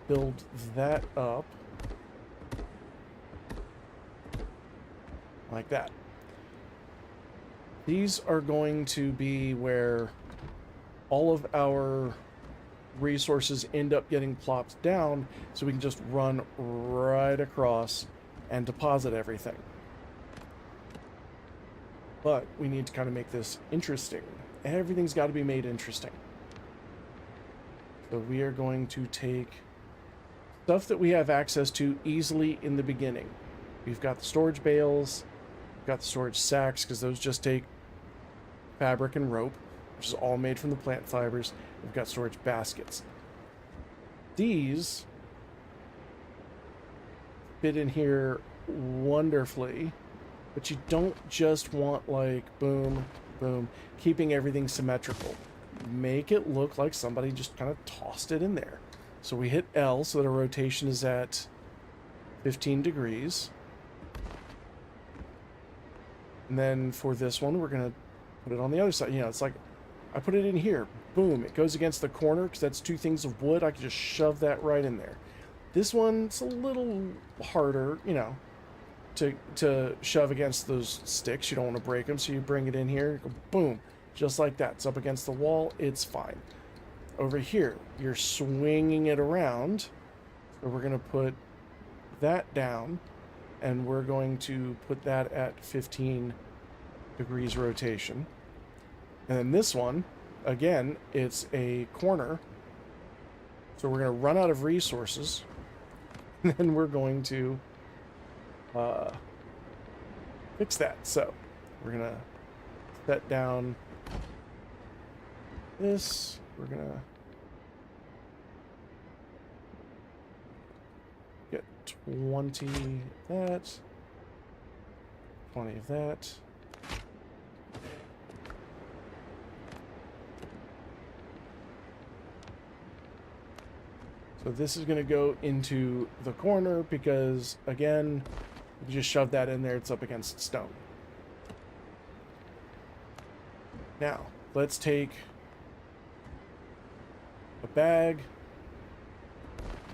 Speaker 2: build that up like that. These are going to be where all of our resources end up getting plopped down, so we can just run right across and deposit everything. But we need to kind of make this interesting. Everything's got to be made interesting. So we are going to take stuff that we have access to easily in the beginning. We've got the storage bales, we've got the storage sacks, because those just take fabric and rope, which is all made from the plant fibers. We've got storage baskets. These fit in here wonderfully, but you don't just want like boom, boom, keeping everything symmetrical. make it look like somebody just kind of tossed it in there. So we hit L so that our rotation is at 15 degrees. And then for this one, we're going to put it on the other side. You know, it's like I put it in here. Boom. It goes against the corner because that's two things of wood. I can just shove that right in there. This one's a little harder, you know, to shove against those sticks. You don't want to break them, so you bring it in here. Go boom. Just like that. It's up against the wall. It's fine. Over here, you're swinging it around. So we're going to put that down, and we're going to put that at 15 degrees rotation. And then this one, again, it's a corner. So we're going to run out of resources. And then we're going to fix that. So we're going to set down this. We're going to get 20 of that, 20 of that. So this is going to go into the corner because, again, you just shove that in there, it's up against stone. Now, let's take a bag.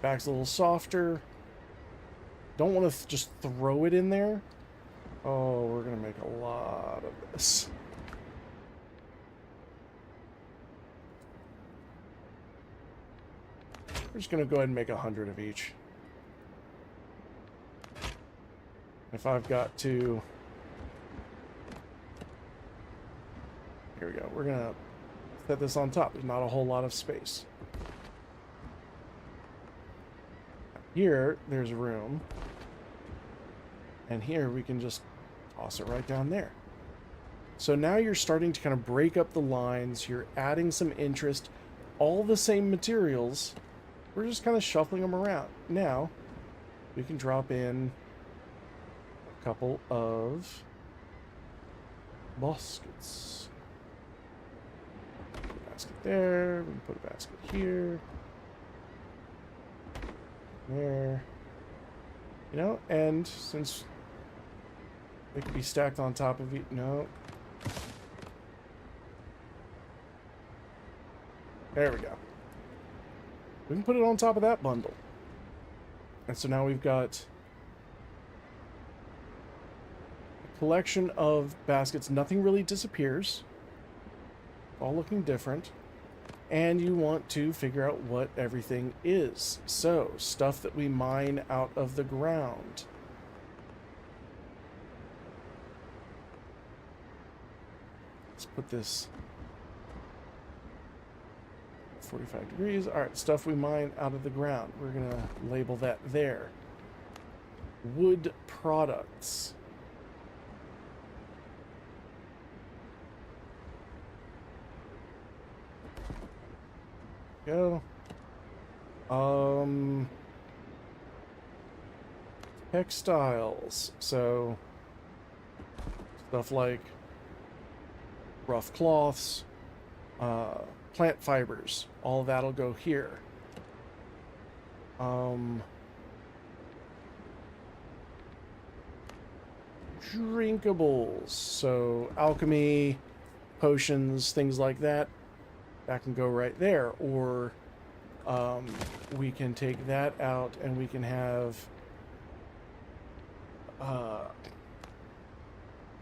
Speaker 2: Bag's a little softer. Don't want to just throw it in there. Oh, we're going to make a lot of this. We're just going to go ahead and make 100 of each. If I've got to... Here we go. We're going to set this on top. There's not a whole lot of space. Here, there's room. And here, we can just toss it right down there. So now you're starting to kind of break up the lines. You're adding some interest. All the same materials. We're just kind of shuffling them around. Now, we can drop in a couple of baskets. Put a basket there. We can put a basket here. There. You know, and since they could be stacked on top of each... No. There we go. We can put it on top of that bundle. And so now we've got a collection of baskets. Nothing really disappears. All looking different. And you want to figure out what everything is. So, stuff that we mine out of the ground. Let's put this 45 degrees. All right, stuff we mine out of the ground. We're going to label that there. Wood products. Go. Textiles. So, stuff like rough cloths, plant fibers, all that'll go here. Drinkables, so alchemy, potions, things like that, that can go right there. Or we can take that out and we can have,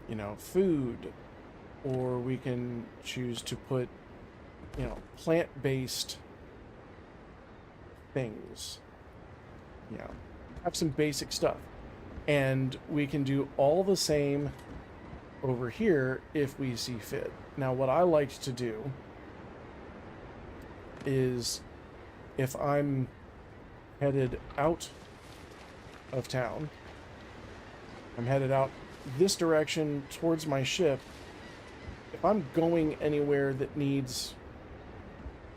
Speaker 2: you know, food, or we can choose to put, you know, plant-based things. You know, have some basic stuff. And we can do all the same over here if we see fit. Now, what I like to do is, if I'm headed out of town, I'm headed out this direction towards my ship, if I'm going anywhere that needs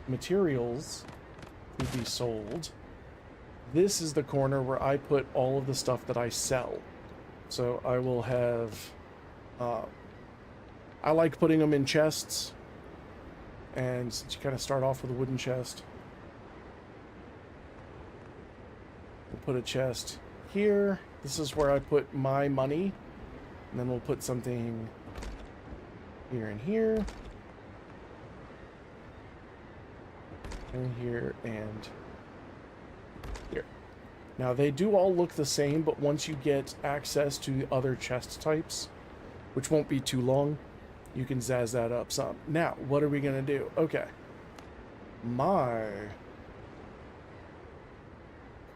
Speaker 2: materials to be sold, this is the corner where I put all of the stuff that I sell. So I will have, I like putting them in chests, And since you kind of start off with a wooden chest, we'll put a chest here. This is where I put my money. And then we'll put something here and here. And here and here. Now they do all look the same, but once you get access to other chest types, which won't be too long, you can zazz that up some. Now, what are we gonna do? Okay. My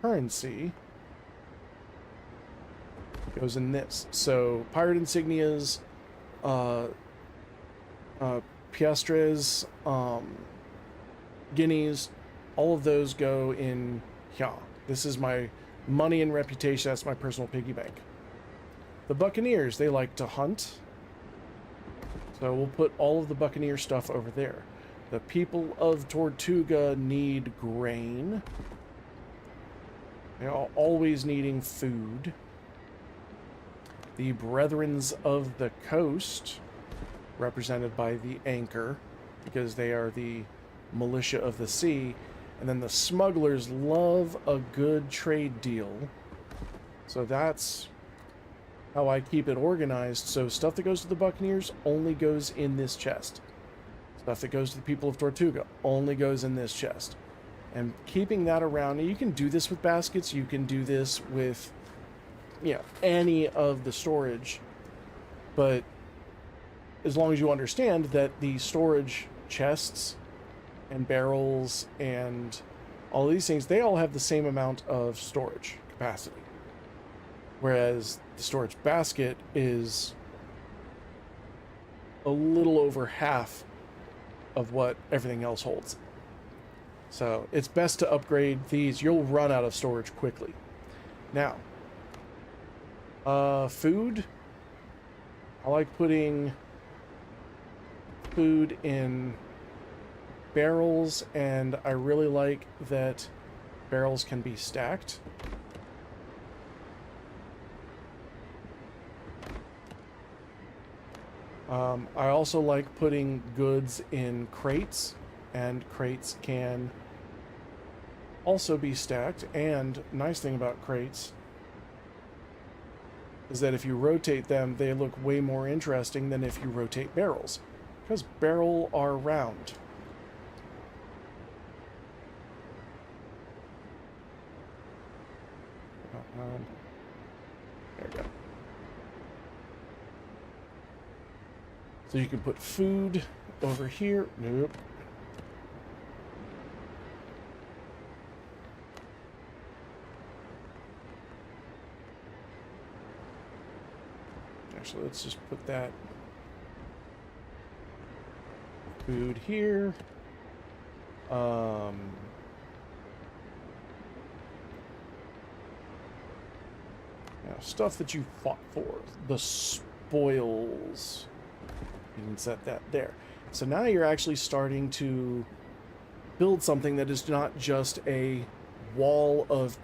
Speaker 2: currency goes in this. So pirate insignias, piastres, guineas, all of those go in here. This is my money and reputation. That's my personal piggy bank. The Buccaneers, they like to hunt. So we'll put all of the Buccaneer stuff over there. The people of Tortuga need grain. They are always needing food. The Brethrens of the Coast, represented by the Anchor, because they are the militia of the sea. And then the smugglers love a good trade deal. So that's how I keep it organized. So stuff that goes to the Buccaneers only goes in this chest. Stuff that goes to the people of Tortuga only goes in this chest. And keeping that around, you can do this with baskets, you can do this with, you know, any of the storage. But as long as you understand that the storage chests and barrels and all these things, they all have the same amount of storage capacity. Whereas the storage basket is a little over half of what everything else holds. So it's best to upgrade these. You'll run out of storage quickly. Now, food. I like putting food in barrels, and I really like that barrels can be stacked. I also like putting goods in crates, and crates can also be stacked. And nice thing about crates is that if you rotate them, they look way more interesting than if you rotate barrels, because barrel are round. There we go. So you can put food over here. Nope. Actually, let's just put that food here. Now, stuff that you fought for. The spoils. You can set that there. So now you're actually starting to build something that is not just a wall of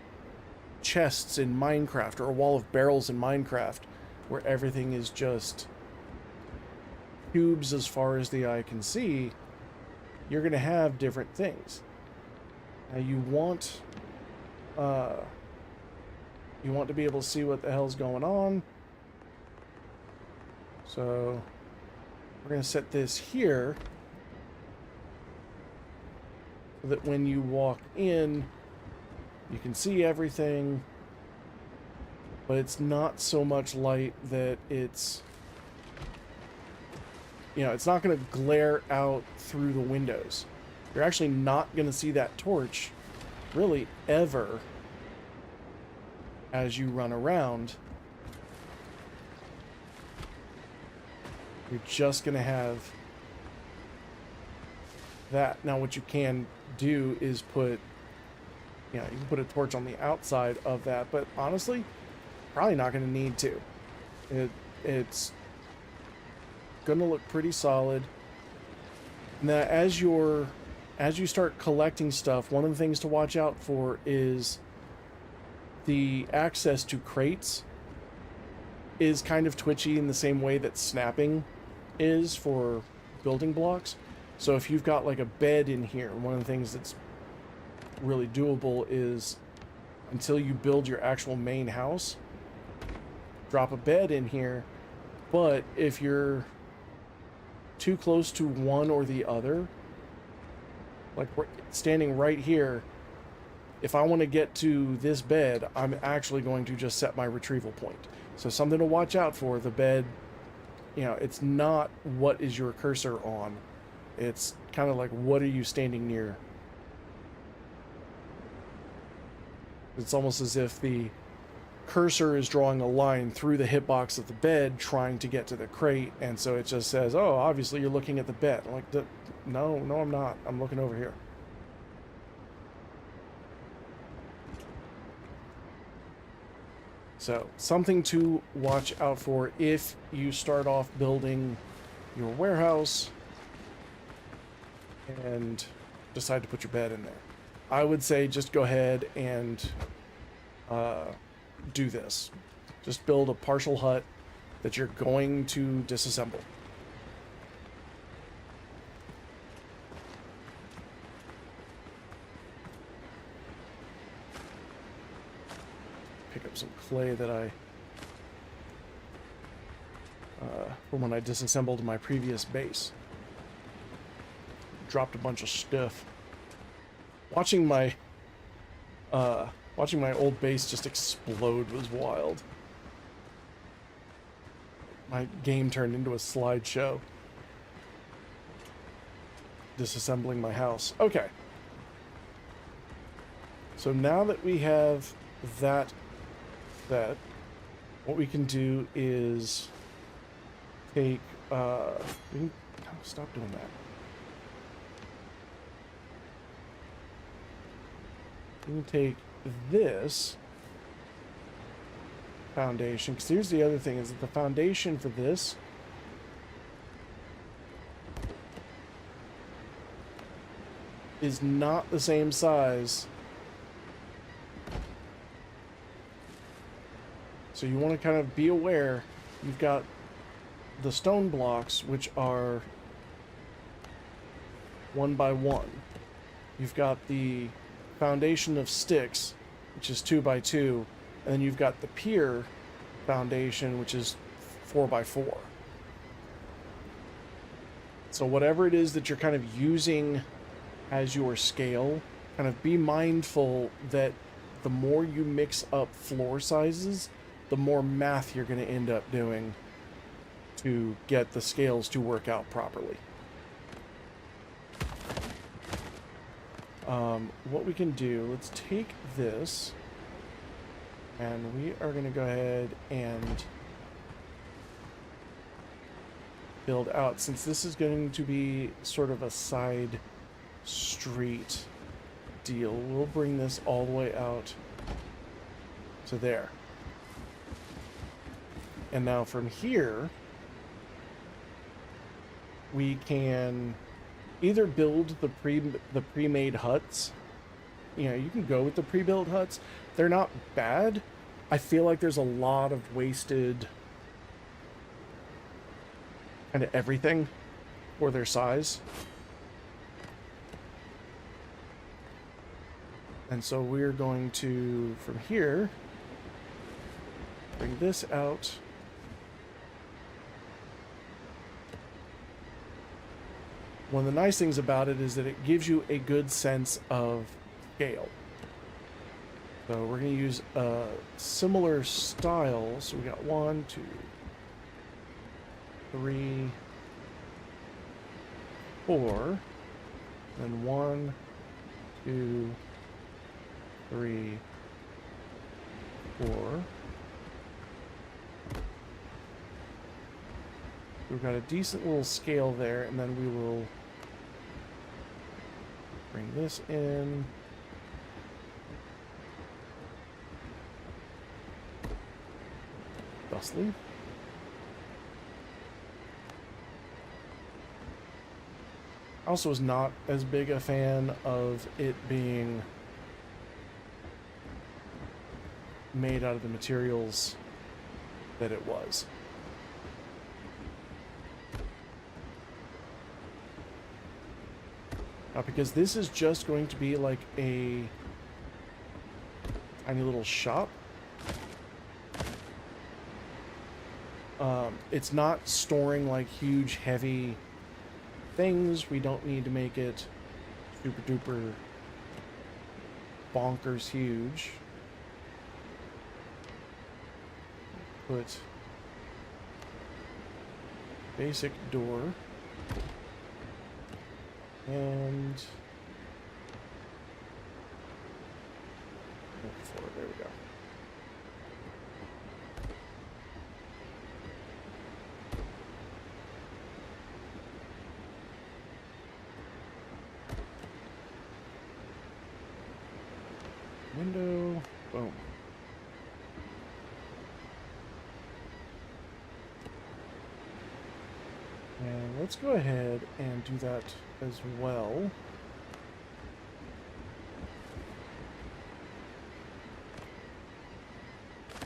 Speaker 2: chests in Minecraft, or a wall of barrels in Minecraft, where everything is just cubes as far as the eye can see. You're going to have different things. Now you want to be able to see what the hell's going on. So we're going to set this here so that when you walk in, you can see everything, but it's not so much light that it's, you know, it's not going to glare out through the windows. You're actually not going to see that torch really ever as you run around. You're just going to have that. Now what you can do is put, you know, you can put a torch on the outside of that, but honestly, probably not going to need to. It's going to look pretty solid. Now as you start collecting stuff, one of the things to watch out for is the access to crates is kind of twitchy in the same way that snapping is for building blocks. So if you've got like a bed in here, one of the things that's really doable is until you build your actual main house, drop a bed in here. But if you're too close to one or the other, like we're standing right here, if I want to get to this bed, I'm actually going to just set my retrieval point. So something to watch out for. The bed, you know, it's not what is your cursor on. It's kind of like, what are you standing near? It's almost as if the cursor is drawing a line through the hitbox of the bed trying to get to the crate, and so it just says, oh, obviously you're looking at the bed. I'm like, no, I'm not. I'm looking over here. So, something to watch out for if you start off building your warehouse and decide to put your bed in there. I would say just go ahead and do this. Just build a partial hut that you're going to disassemble. Pick up some clay that I from when I disassembled my previous base. Dropped a bunch of stuff. Watching my old base just explode was wild. My game turned into a slideshow. Disassembling my house. Okay. So now that we have that set, what we can do is take, we can, stop doing that. We can take this foundation, because here's the other thing, is that the foundation for this is not the same size. So you want to kind of be aware. You've got the stone blocks, which are 1 by 1. You've got the foundation of sticks, which is 2 by 2, and then you've got the pier foundation, which is 4 by 4. So whatever it is that you're kind of using as your scale, kind of be mindful that the more you mix up floor sizes, the more math you're going to end up doing to get the scales to work out properly. What we can do, let's take this, and we are going to go ahead and build out, since this is going to be sort of a side street deal. We'll bring this all the way out to there. And now from here, we can either build the pre-made huts. You know, you can go with the pre-built huts. They're not bad. I feel like there's a lot of wasted kind of everything for their size. And so we're going to, from here, bring this out. One of the nice things about it is that it gives you a good sense of scale. So we're going to use a similar style. So we got 1, 2, 3, 4, then 1, 2, 3, 4. We've got a decent little scale there, and then we will bring this in. Thusly. I also was not as big a fan of it being made out of the materials that it was. Because this is just going to be like a tiny little shop. It's not storing like huge, heavy things. We don't need to make it super duper bonkers huge. Put basic door and floor. There we go. Window, boom. And let's go ahead and do that as well.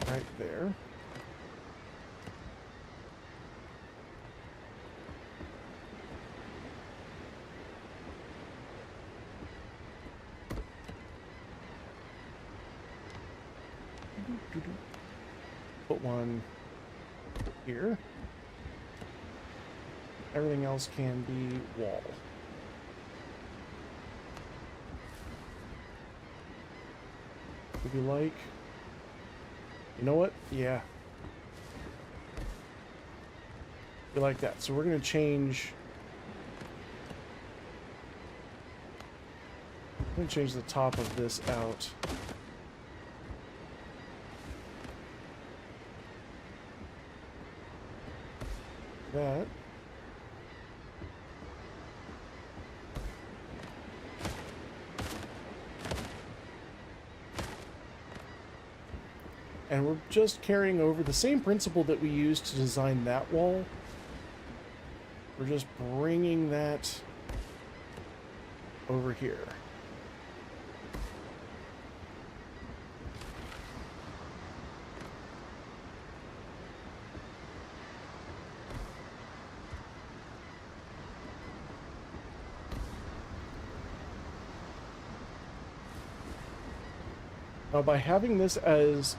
Speaker 2: Right there. Put one here. Everything else can be wall. Would you like? You know what? Yeah. We like that. So we're going to change. I'm going to change the top of this out. That. And we're just carrying over the same principle that we used to design that wall. We're just bringing that over here. Now, by having this as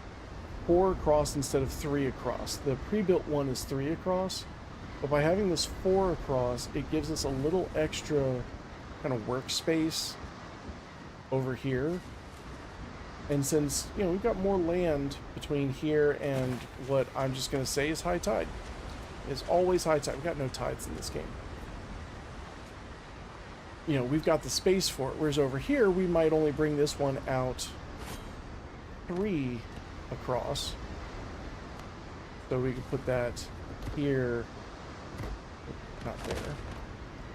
Speaker 2: 4 across instead of 3 across, the pre-built one is 3 across, but by having this 4 across, it gives us a little extra kind of workspace over here. And since, you know, we've got more land between here and what I'm just going to say is high tide. It's always high tide. We've got no tides in this game. You know, we've got the space for it, whereas over here, we might only bring this one out 3 across. So we could put that here, not there.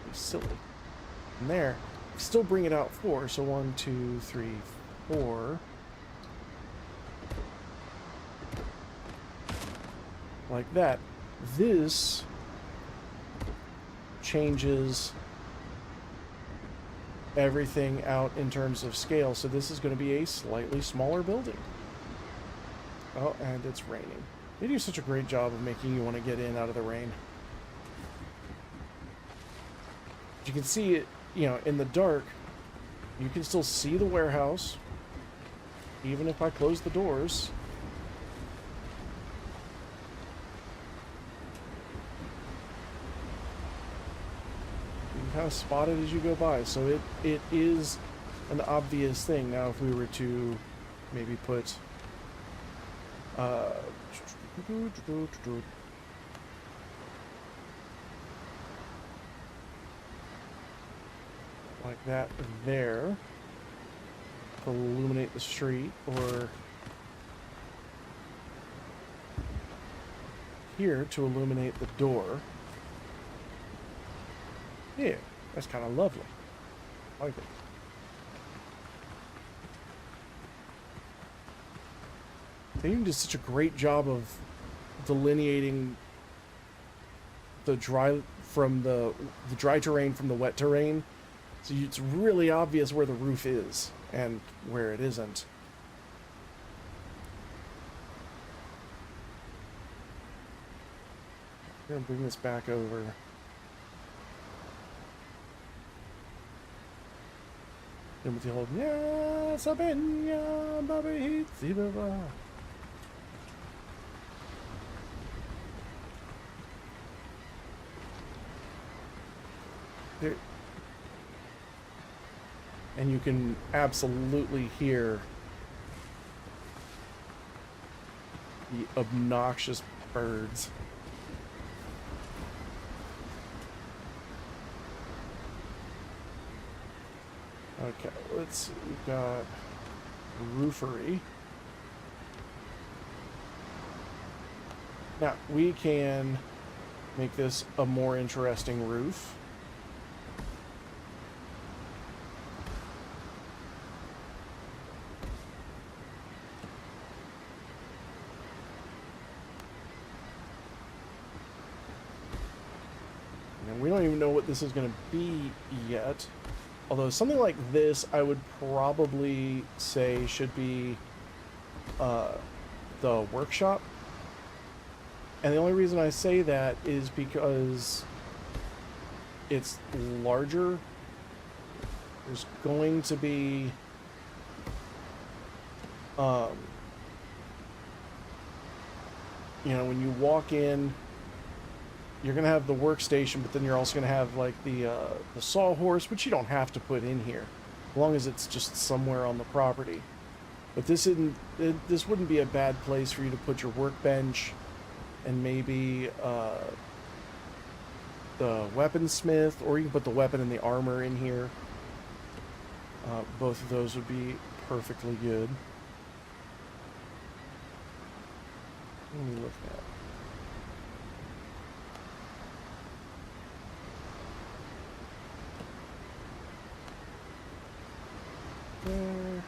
Speaker 2: It's silly. And there, still bring it out 4. So 1, 2, 3, 4. Like that. This changes everything out in terms of scale. So this is going to be a slightly smaller building. Oh, and it's raining. They do such a great job of making you want to get in out of the rain. You can see it, you know, in the dark. You can still see the warehouse, even if I close the doors. You can kind of spot it as you go by. So it is an obvious thing. Now, if we were to maybe put like that there to illuminate the street, or here to illuminate the door. Yeah, that's kind of lovely. I like it. They even did such a great job of delineating the dry from the dry terrain from the wet terrain. So it's really obvious where the roof is and where it isn't. I'm going to bring this back over. And with the whole yeah, sabenya, baby, zibaba. There, and you can absolutely hear the obnoxious birds. Okay, let's see. We've got roofery. Now, we can make this a more interesting roof. And we don't even know what this is going to be yet. Although something like this, I would probably say should be the workshop. And the only reason I say that is because it's larger. There's going to be you know, when you walk in, you're going to have the workstation, but then you're also going to have like the sawhorse, which you don't have to put in here, as long as it's just somewhere on the property. But this wouldn't be a bad place for you to put your workbench, and maybe the weaponsmith, or you can put the weapon and the armor in here. Both of those would be perfectly good. What are we looking at? There.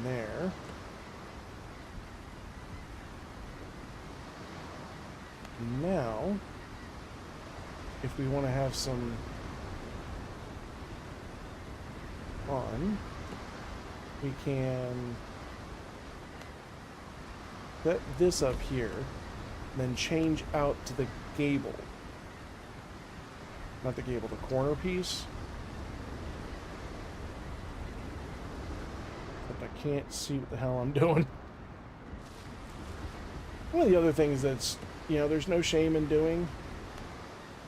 Speaker 2: There. Now, if we want to have some fun, we can set this up here, and then change out to the gable. Not the gable, the corner piece. But I can't see what the hell I'm doing. One of the other things that's, you know, there's no shame in doing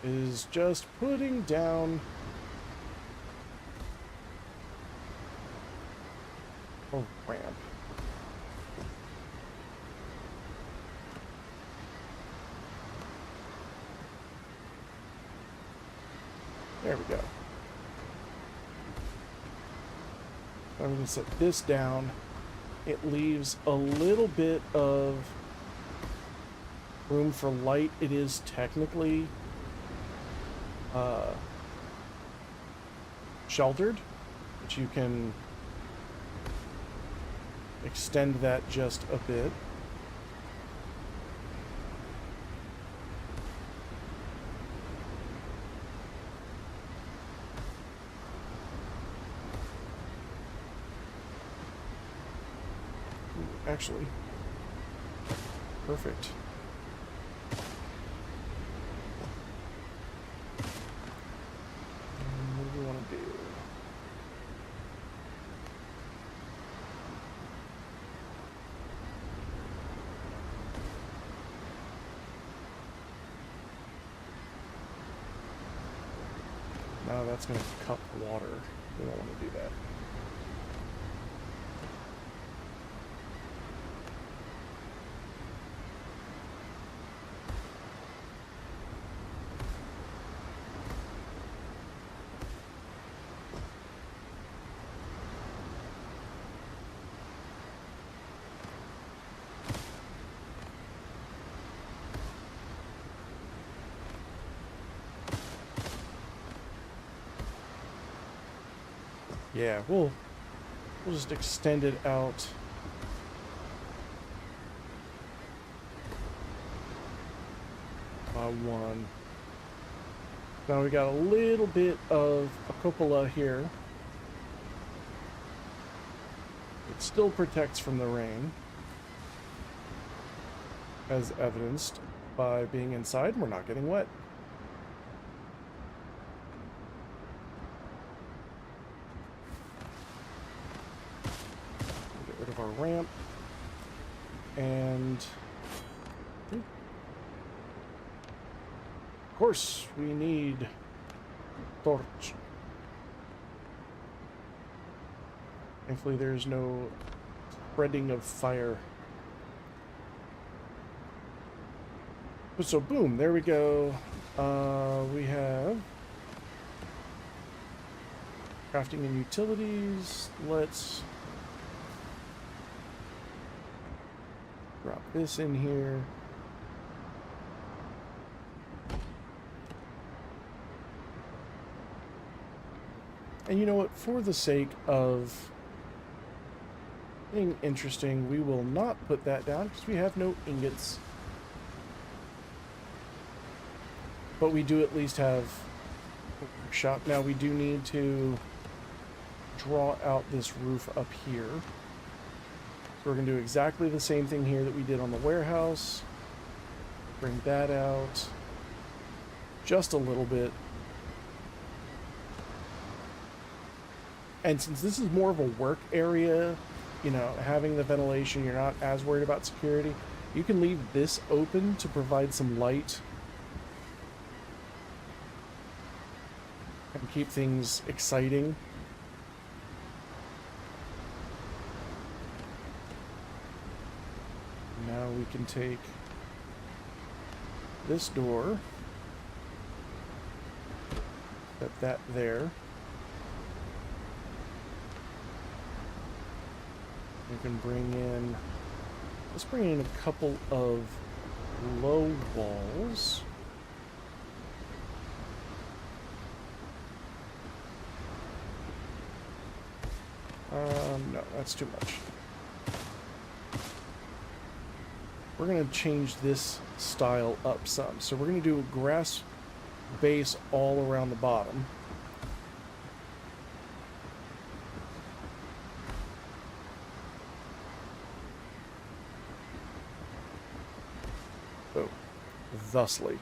Speaker 2: is just putting down a ramp. There we go. I'm going to set this down. It leaves a little bit of room for light. It is technically sheltered, but you can extend that just a bit. Actually, perfect. What do we want to do? Now that's going to cup water. We don't want to do that. Yeah, we'll just extend it out. By one. Now we got a little bit of a cupola here. It still protects from the rain. as evidenced by being inside and we're not getting wet. Get rid of our ramp. And of course we need torch. Thankfully there's no spreading of fire. So boom, there we go. We have crafting and utilities. Let's drop this in here. And you know what, for the sake of being interesting, we will not put that down because we have no ingots. But we do at least have a workshop. Now we do need to draw out this roof up here. So we're going to do exactly the same thing here that we did on the warehouse. Bring that out just a little bit. And since this is more of a work area, you know, having the ventilation, you're not as worried about security. You can leave this open to provide some light and keep things exciting. Now we can take this door, put that there. We can bring in, let's bring in a couple of low walls. No, that's too much. We're going to change this style up some. So we're going to do a grass base all around the bottom. So, thusly.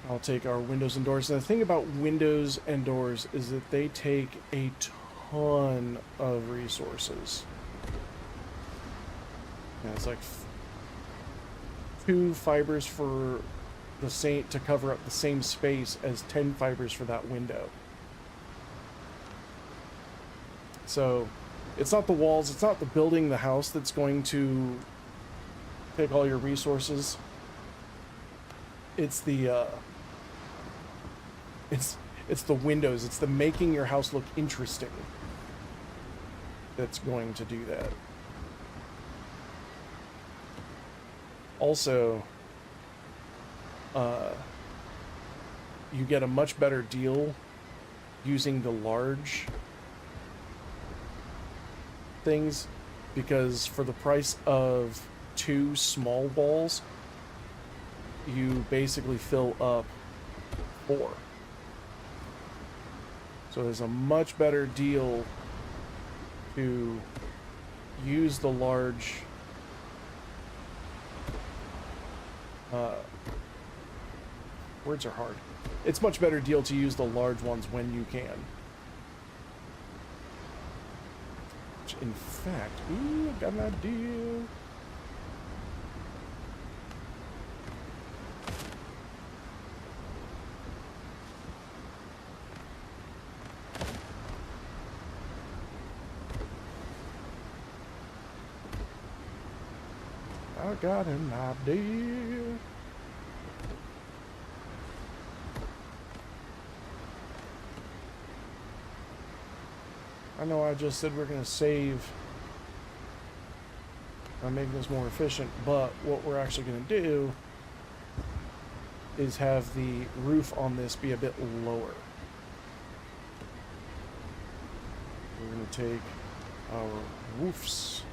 Speaker 2: I'll take our windows and doors. And the thing about windows and doors is that they take a ton of resources. Yeah, it's like 2 fibers for the same to cover up the same space as 10 fibers for that window. So it's not the walls, it's not the building, the house that's going to take all your resources. It's the it's the windows, it's the making your house look interesting that's going to do that. Also, you get a much better deal using the large things, because for the price of 2 small balls, you basically fill up 4. So there's a much better deal to use the large words are hard. It's much better deal to use the large ones when you can. Which, in fact, ooh, I've got an idea. I got an idea. I know I just said we're going to save by making this more efficient, but what we're actually going to do is have the roof on this be a bit lower. We're going to take our roofs.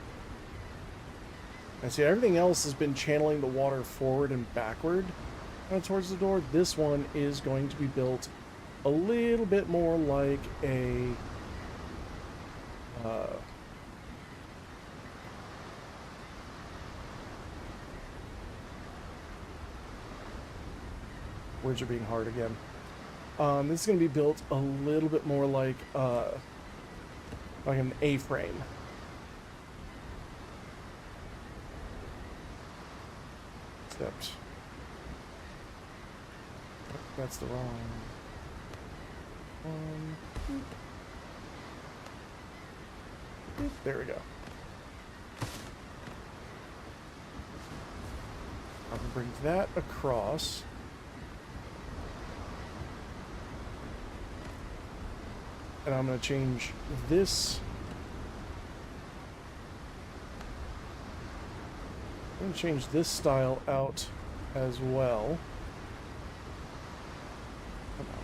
Speaker 2: And see, everything else has been channeling the water forward and backward towards the door. This one is going to be built a little bit more like a Words are being hard again. This is going to be built a little bit more like an A-frame. Except that's the wrong one. There we go. I'm going to bring that across. And I'm going to change this. I'm going to change this style out as well. Come on.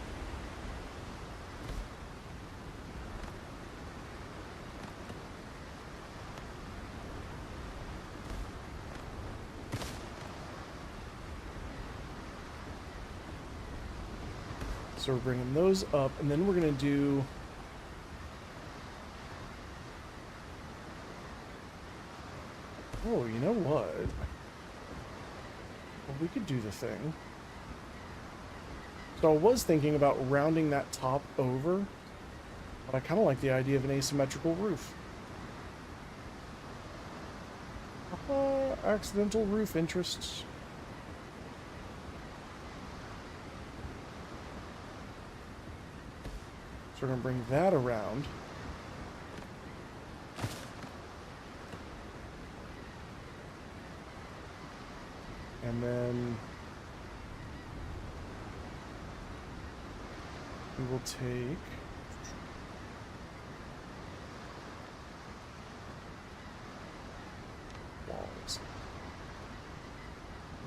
Speaker 2: So we're bringing those up, and then we're going to do... Oh, you know what? Well, we could do the thing. So I was thinking about rounding that top over, but I kind of like the idea of an asymmetrical roof. Accidental roof interests. So we're going to bring that around. And then we will take walls.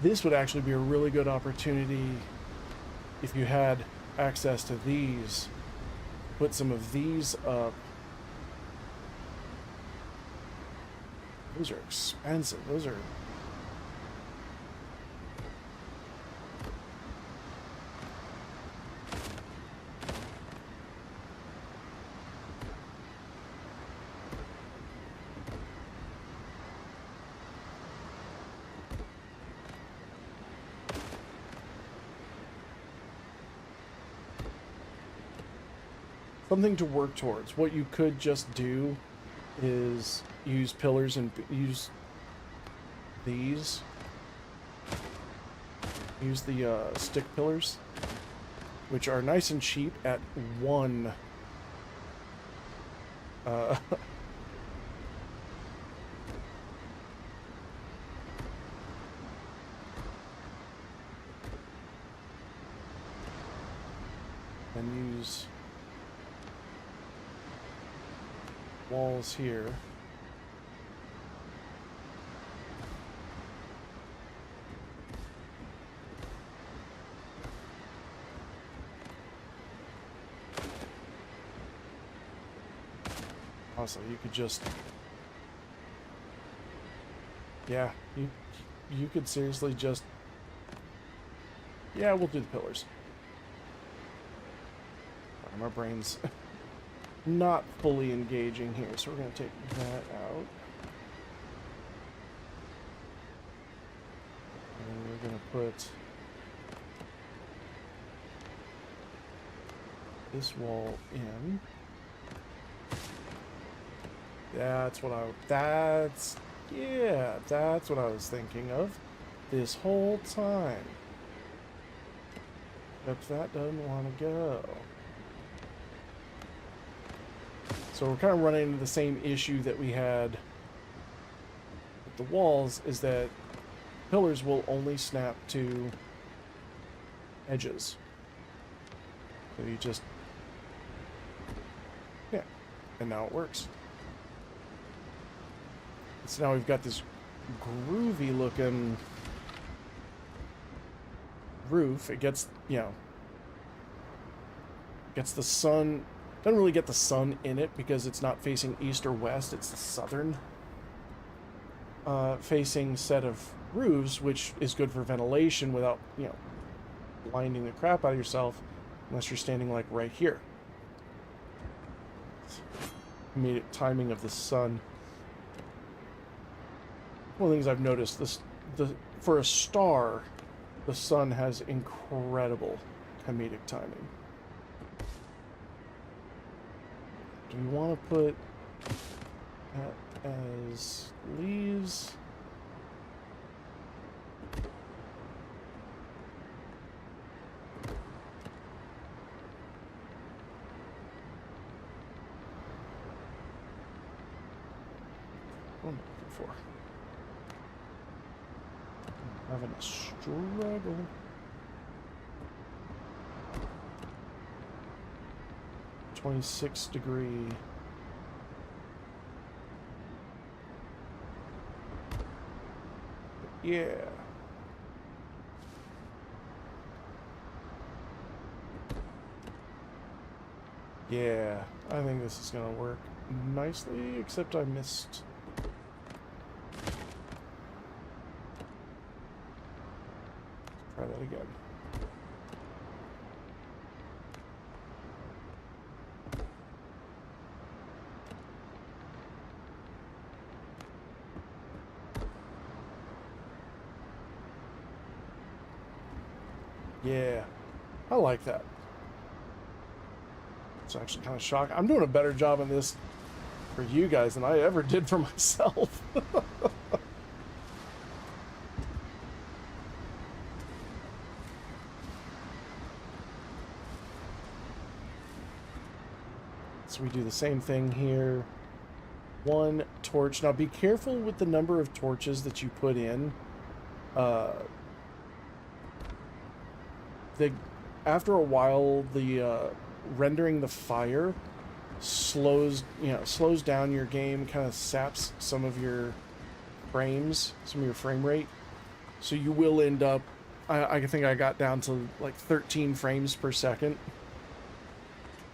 Speaker 2: This would actually be a really good opportunity if you had access to these. Put some of these up. Those are expensive. Those are... something to work towards. What you could just do is use pillars and use these. Use the stick pillars, which are nice and cheap at one. And use walls here. Also, you could just... Yeah, you could seriously just... Yeah, we'll do the pillars. My brain's not fully engaging here, so we're going to take that out. And we're going to put this wall in. That's what that's what I was thinking of this whole time. Except that doesn't want to go. So we're kind of running into the same issue that we had with the walls, is that pillars will only snap to edges. So you just... Yeah, and now it works. So now we've got this groovy looking roof. It gets, you know, gets the sun... Doesn't really get the sun in it because it's not facing east or west. It's the southern facing set of roofs, which is good for ventilation without, you know, blinding the crap out of yourself unless you're standing like right here. Immediate timing of the sun. One of the things I've noticed, for a star, the sun has incredible comedic timing. Do we want to put that as leaves? What am I looking for? I'm having a struggle. -26-degree. Yeah. Yeah, I think this is gonna work nicely, except I missed. Try that again. Yeah, I like that. It's actually kind of shocking. I'm doing a better job on this for you guys than I ever did for myself. So we do the same thing here. One torch. Now be careful with the number of torches that you put in. After a while, the rendering the fire slows down your game, kind of saps some of your frames, some of your frame rate. So you will end up, I think I got down to like 13 frames per second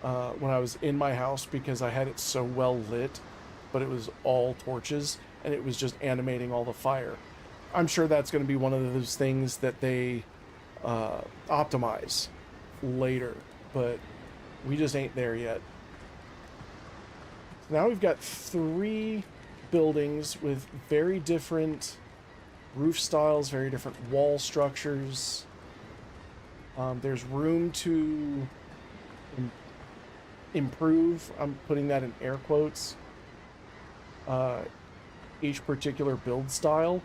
Speaker 2: when I was in my house because I had it so well lit, but it was all torches and it was just animating all the fire. I'm sure that's going to be one of those things that they optimize later, but we just ain't there yet. So now we've got 3 buildings with very different roof styles, very different wall structures. There's room to improve. I'm putting that in air quotes. Each particular build style.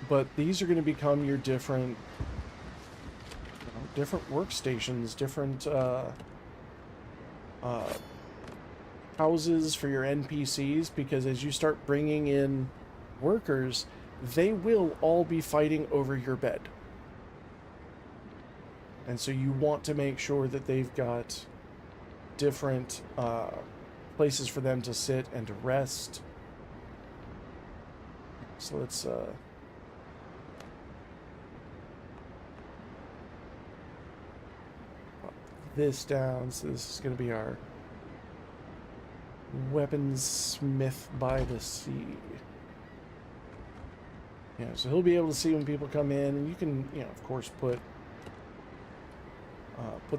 Speaker 2: But these are going to become your different workstations, different houses for your NPCs, because as you start bringing in workers, they will all be fighting over your bed. And so you want to make sure that they've got different places for them to sit and to rest. So let's this down. So this is going to be our weaponsmith by the sea. Yeah, so he'll be able to see when people come in, and you can, of course, put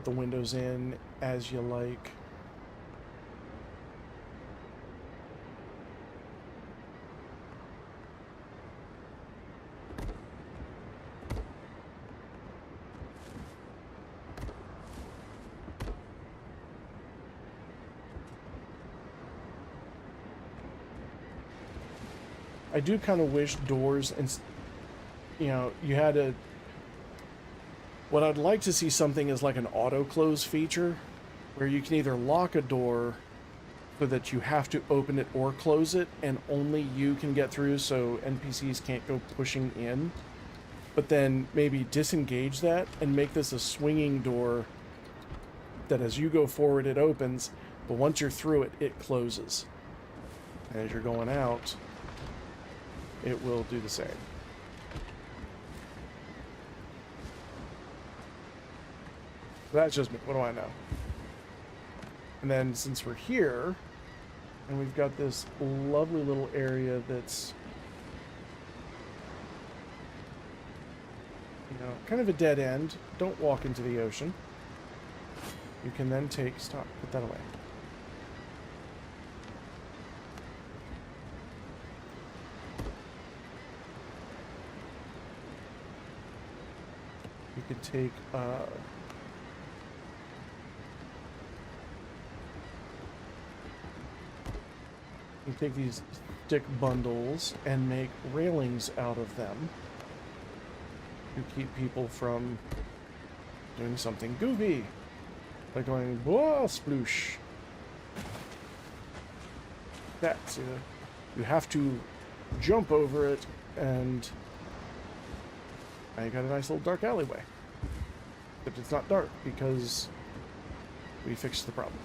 Speaker 2: the windows in as you like. I do kind of wish doors and, you had a... What I'd like to see something is like an auto-close feature, where you can either lock a door so that you have to open it or close it, and only you can get through so NPCs can't go pushing in. But then maybe disengage that and make this a swinging door that as you go forward it opens, but once you're through it, it closes. And as you're going out, it will do the same. That's just me. What do I know? And then since we're here, and we've got this lovely little area that's, kind of a dead end. Don't walk into the ocean. You can then stop, put that away. could take you take these stick bundles and make railings out of them to keep people from doing something goofy, like going whoa sploosh. That's you have to jump over it, and now you got a nice little dark alleyway. But it's not dark because we fixed the problem.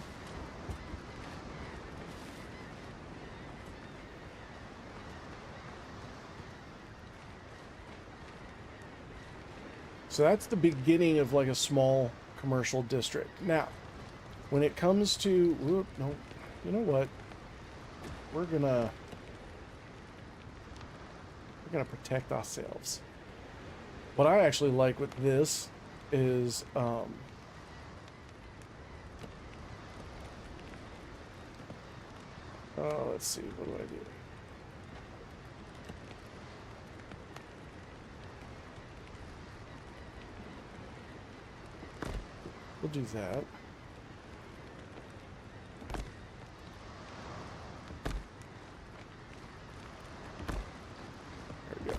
Speaker 2: So that's the beginning of like a small commercial district. Now, when it comes to, whoop, no, you know what? We're gonna protect ourselves. What I actually like with this is let's see, what do I do? We'll do that. There we go.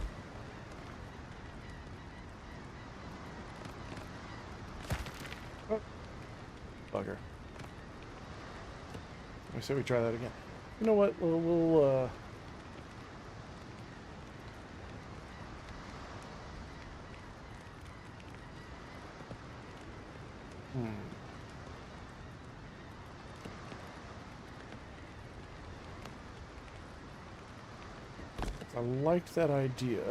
Speaker 2: Oh, bugger. I say we try that again. You know what? We'll I liked that idea.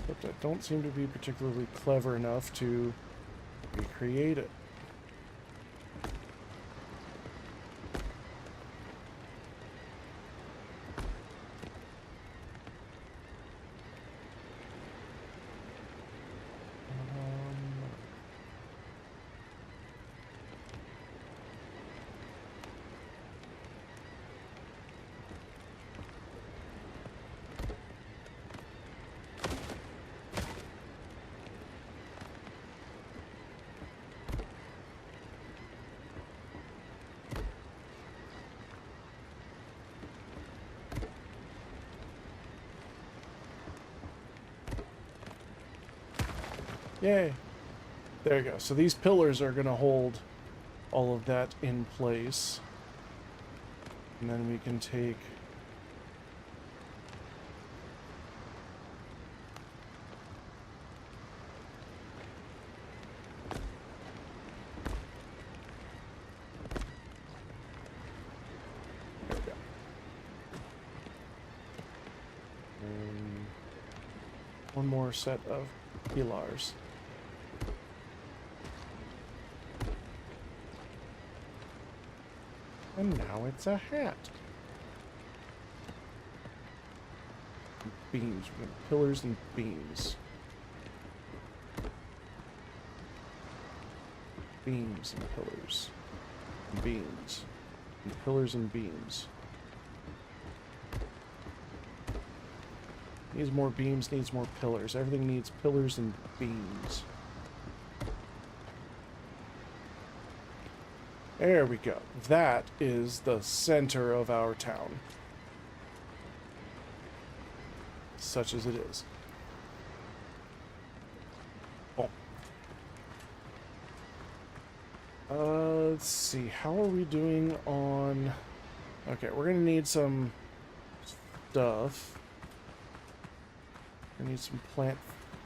Speaker 2: But I don't seem to be particularly clever enough to recreate it. Yay. There you go. So these pillars are going to hold all of that in place. And then we can take... There we go. And one more set of pillars. And now it's a hat. Beams. We're gonna pillars and beams. Beams and pillars. And beams. And pillars and beams. Needs more beams, needs more pillars. Everything needs pillars and beams. There we go. That is the center of our town. Such as it is. Oh. Let's see. How are we doing on... Okay, we're going to need some stuff. We need some plant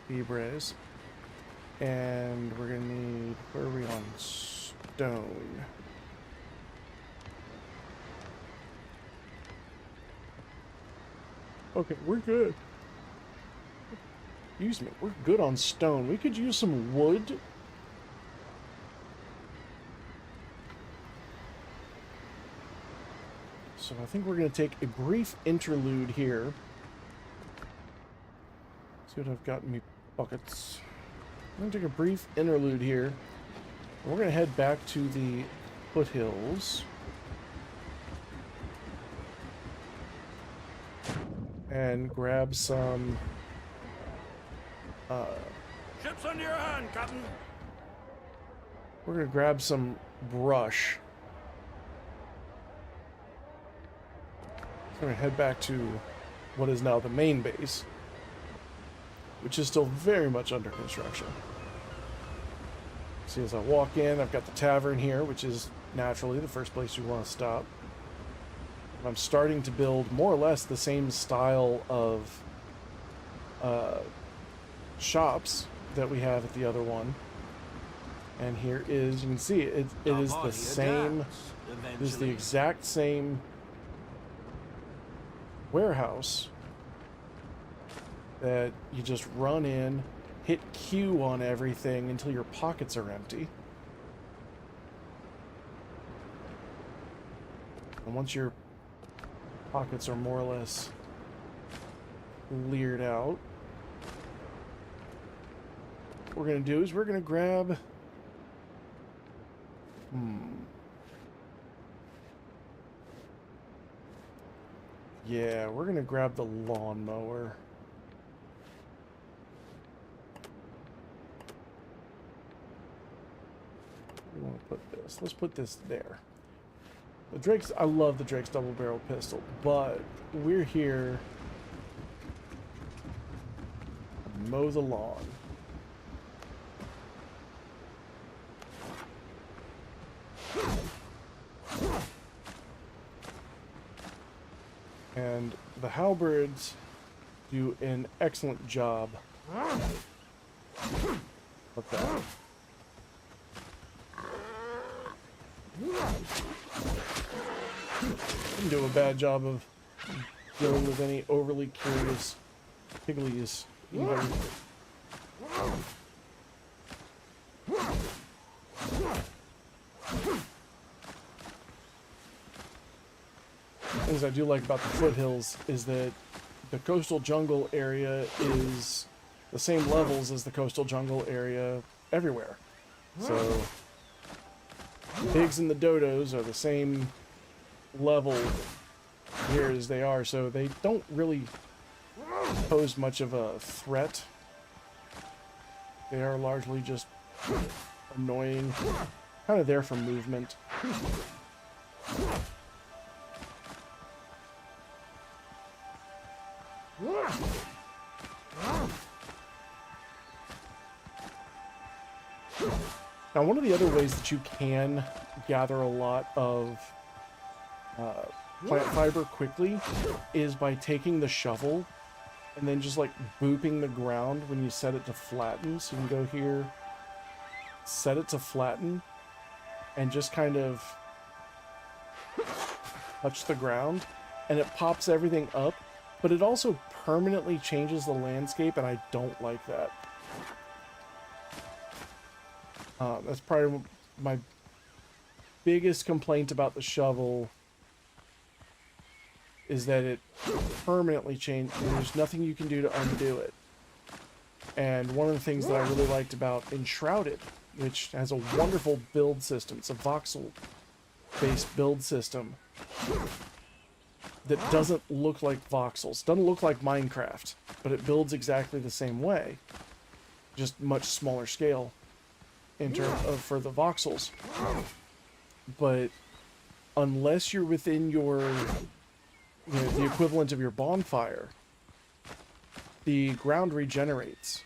Speaker 2: fibres. And we're going to need... Where are we on stone? Okay, we're good. Excuse me, we're good on stone. We could use some wood. So I think we're going to take a brief interlude here. See what I've got in me buckets. I'm going to take a brief interlude here. And we're going to head back to the foothills. And grab some...
Speaker 3: Ships under your hand, Captain.
Speaker 2: We're going to grab some brush. We're going to head back to what is now the main base, which is still very much under construction. See, as I walk in, I've got the tavern here, which is naturally the first place you want to stop. I'm starting to build more or less the same style of shops that we have at the other one. And here is, you can see, it is the same, it is the exact same warehouse that you just run in, hit Q on everything until your pockets are empty. And once your pockets are more or less cleared out, what we're going to do is we're going to grab... Yeah, we're going to grab the lawnmower. We want to put this. Let's put this there. The Drake's... I love the Drake's double-barrel pistol, but we're here to mow the lawn. And the halberds do an excellent job with that. Didn't do a bad job of dealing with any overly curious pigglies either. Things I do like about the foothills is that the coastal jungle area is the same levels as the coastal jungle area everywhere. So pigs and the dodos are the same level here as they are, so they don't really pose much of a threat. They are largely just annoying, kind of there for movement. Now, one of the other ways that you can gather a lot of plant fiber quickly is by taking the shovel and then just like booping the ground when you set it to flatten. So you can go here, set it to flatten, and just kind of touch the ground, and it pops everything up, but it also permanently changes the landscape, and I don't like that. That's probably my biggest complaint about the shovel, is that it permanently changes. There's nothing you can do to undo it. And one of the things that I really liked about Enshrouded, which has a wonderful build system, it's a voxel-based build system that doesn't look like voxels, doesn't look like Minecraft, but it builds exactly the same way, just much smaller scale in terms of for the voxels. But unless you're within your, you know, the equivalent of your bonfire, the ground regenerates.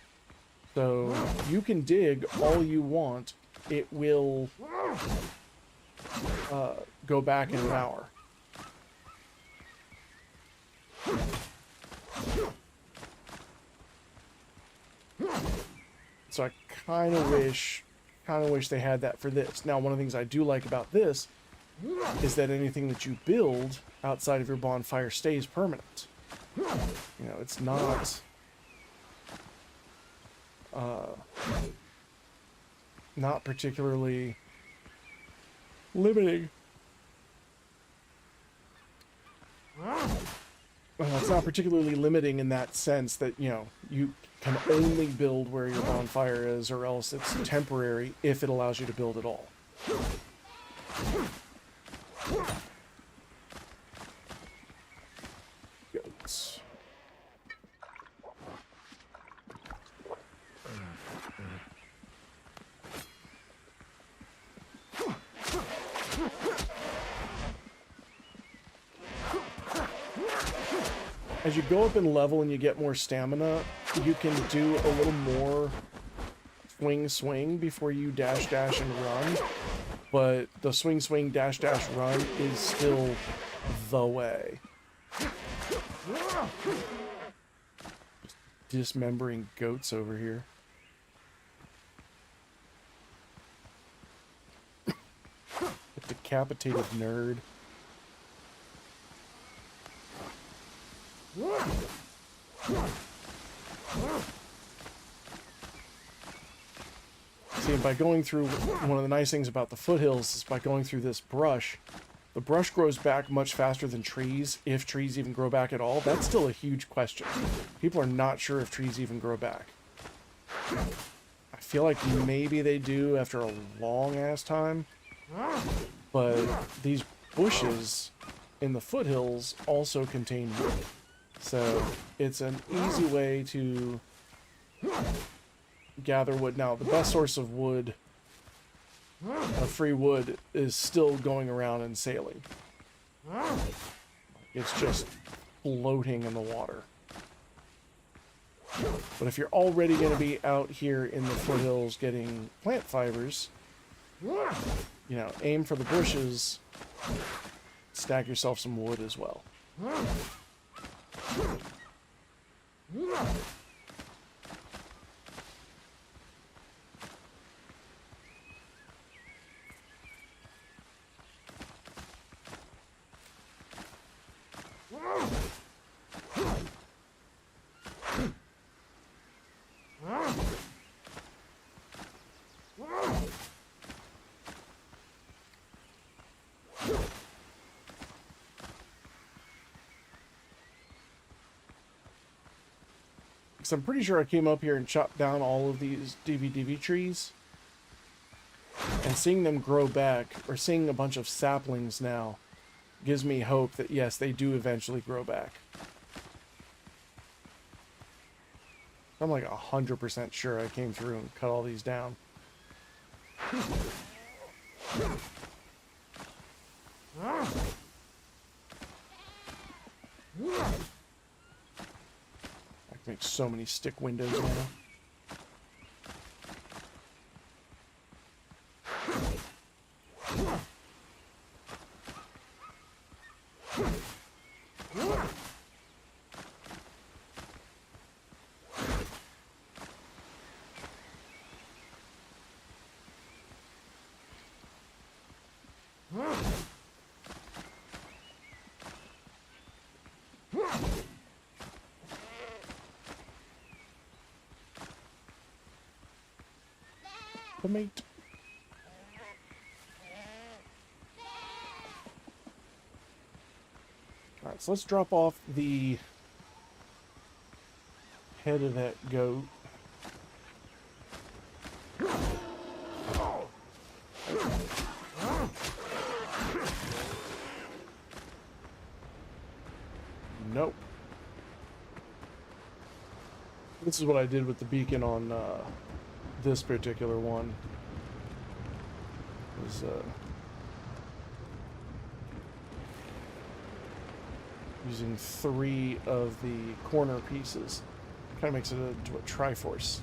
Speaker 2: So you can dig all you want, it will go back in an hour. So I kind of wish they had that for this. Now, one of the things I do like about this is that anything that you build outside of your bonfire stays permanent. You know, it's not not particularly limiting Well, it's not particularly limiting in that sense that, you know, you can only build where your bonfire is, or else it's temporary if it allows you to build at all. Goats. As you go up in level and you get more stamina, you can do a little more swing before you dash and run. But the swing dash run is still the way. Dismembering goats over here. A decapitated nerd. See, by going through, one of the nice things about the foothills is by going through this brush, the brush grows back much faster than trees, if trees even grow back at all. That's still a huge question. People are not sure if trees even grow back. I feel like maybe they do after a long-ass time, but these bushes in the foothills also contain wood. So it's an easy way to gather wood. Now, the best source of wood, of free wood, is still going around and sailing. It's just floating in the water. But if you're already going to be out here in the foothills getting plant fibers, you know, aim for the bushes, stack yourself some wood as well. So I'm pretty sure I came up here and chopped down all of these DV trees. And seeing them grow back, or seeing a bunch of saplings now, gives me hope that, yes, they do eventually grow back. I'm like 100% sure I came through and cut all these down. Make so many stick windows now. The mate. Alright, so let's drop off the head of that goat. Nope. This is what I did with the beacon on this particular one. Was using 3 of the corner pieces. Kind of makes it into a triforce.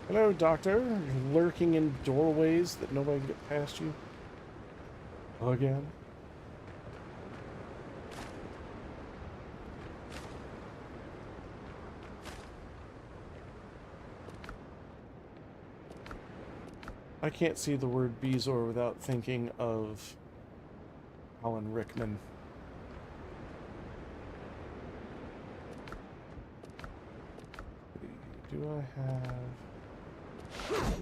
Speaker 2: Hello, Doctor. You're lurking in doorways that nobody can get past you. Again. I can't see the word Bezoar without thinking of Alan Rickman. Do I have...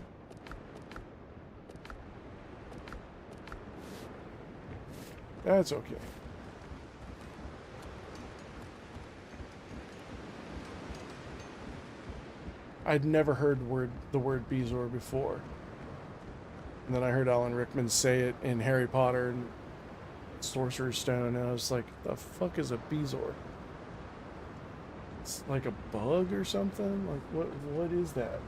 Speaker 2: That's okay. I'd never heard the word Bezoar before. And then I heard Alan Rickman say it in Harry Potter and Sorcerer's Stone, and I was like, the fuck is a Bezoar? It's like a bug or something? Like, what is that?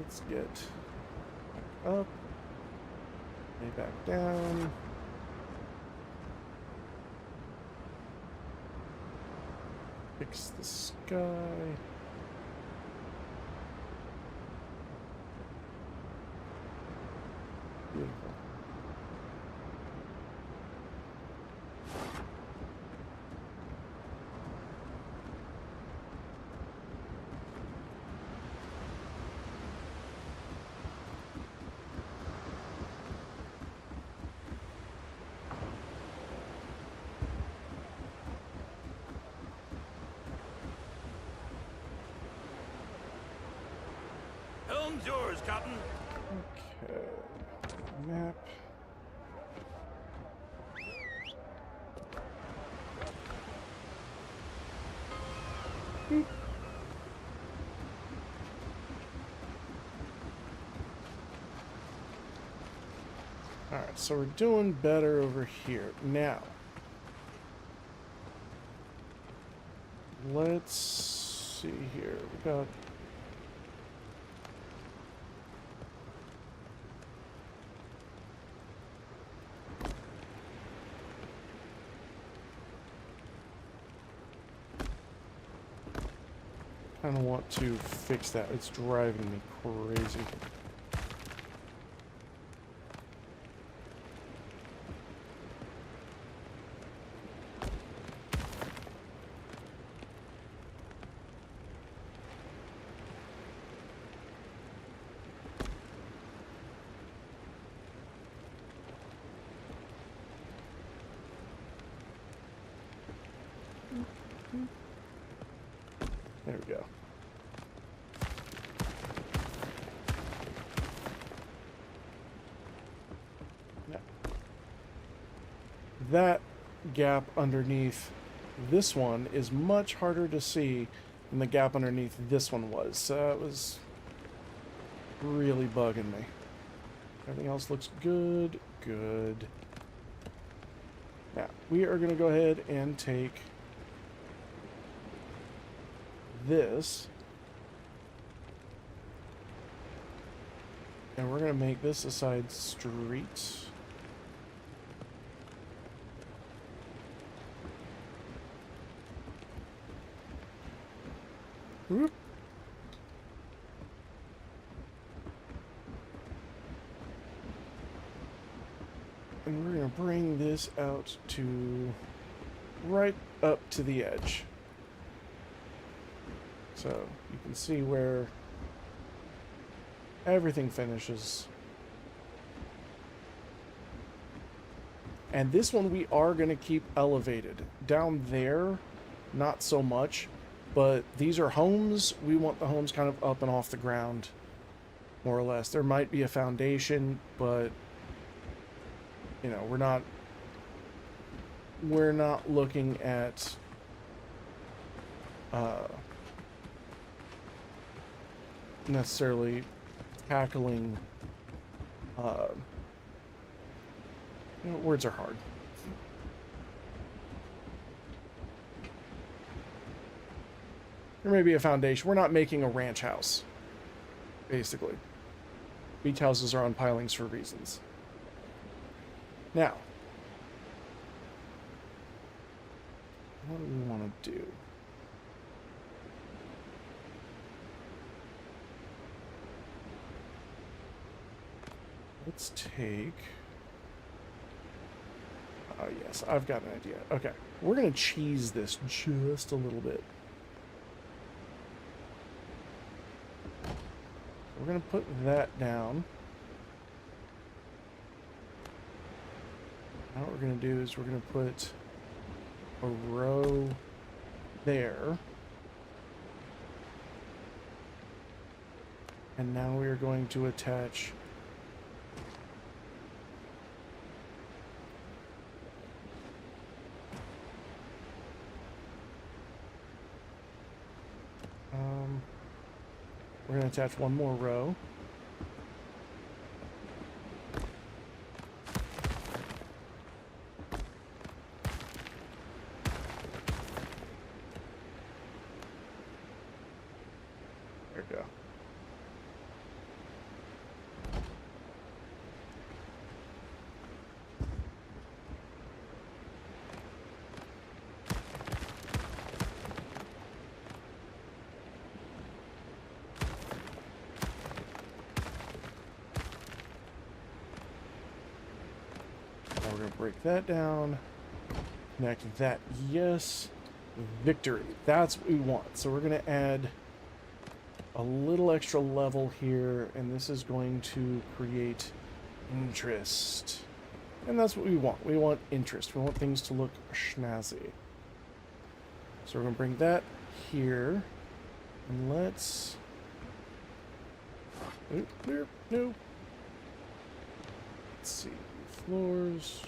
Speaker 2: Let's get back up, lay back down. Fix the sky. Beautiful.
Speaker 3: Helm's yours, Captain.
Speaker 2: Okay. Map. Beep. Alright, so we're doing better over here. Now, let's see here. We got kind of want to fix that. It's driving me crazy. There we go. Now, that gap underneath this one is much harder to see than the gap underneath this one was. So it was really bugging me. Everything else looks good. Good. Now, we are going to go ahead and take this, and we're going to make this a side street. Whoop. And we're going to bring this out to right up to the edge. So you can see where everything finishes. And this one we are going to keep elevated. Down there, not so much. But these are homes. We want the homes kind of up and off the ground, more or less. There might be a foundation, but, you know, we're not looking at necessarily tackling, you know, words are hard. There may be a foundation. We're not making a ranch house, basically. Beach houses are on pilings for reasons. Now, what do we want to do? Let's take Oh, yes, I've got an idea. Okay, we're going to cheese this just a little bit. We're going to put that down. Now what we're going to do is we're going to put a row there. And now we are going to attach we're going to attach one more row. There we go. Now we're going to break that down. Connect that. Yes. Victory. That's what we want. So we're going to add a little extra level here, and this is going to create interest. And that's what we want. We want interest. We want things to look snazzy. So we're going to bring that here. And let's... Nope, nope, nope. Let's see. Floors.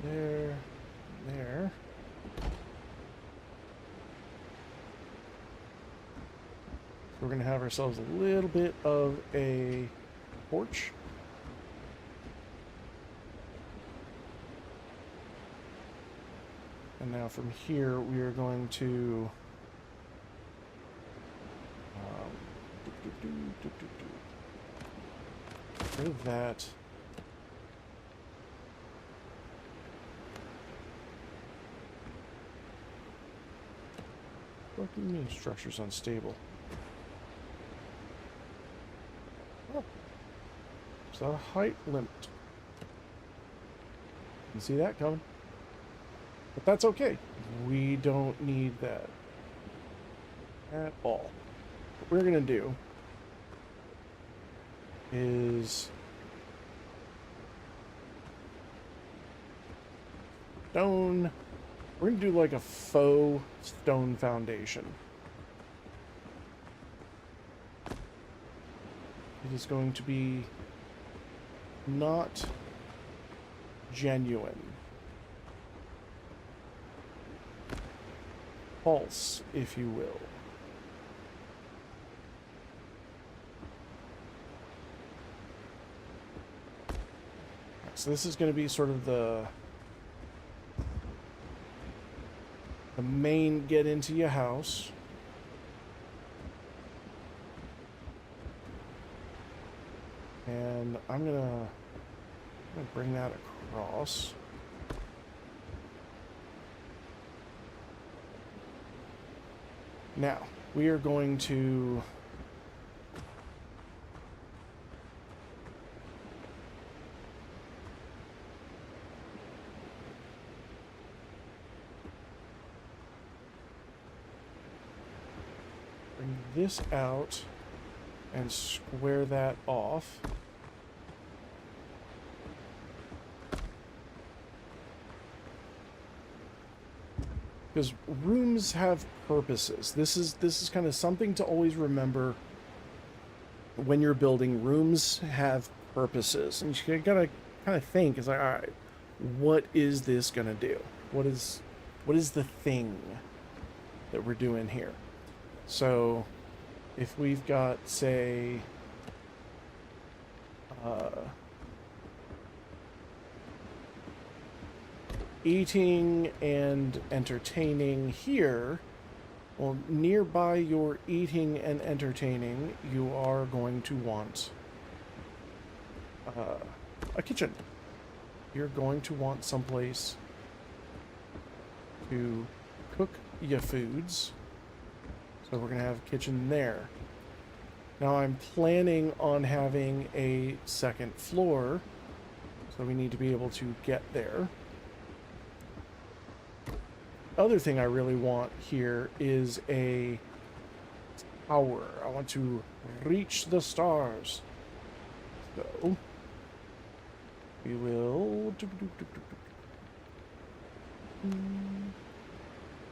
Speaker 2: There. There. We're going to have ourselves a little bit of a porch. And now from here, we are going to get rid of that. What do you mean structure's unstable? Oh, it's a height limit. You see that coming? But that's okay. We don't need that at all. What we're going to do is stone. We're going to do like a faux stone foundation. It is going to be not genuine. False, if you will. So this is going to be sort of the main get into your house. And I'm gonna bring that across. Now, we are going to bring this out and square that off. Because rooms have purposes. This is kind of something to always remember when you're building. Rooms have purposes, and you gotta kind of think. It's like, all right, what is this gonna do? What is the thing that we're doing here? So, if we've got, say, eating and entertaining here, well, nearby your eating and entertaining, you are going to want a kitchen. You're going to want someplace to cook your foods. So we're going to have a kitchen there. Now I'm planning on having a second floor, so we need to be able to get there. Other thing I really want here is a tower. I want to reach the stars. So we will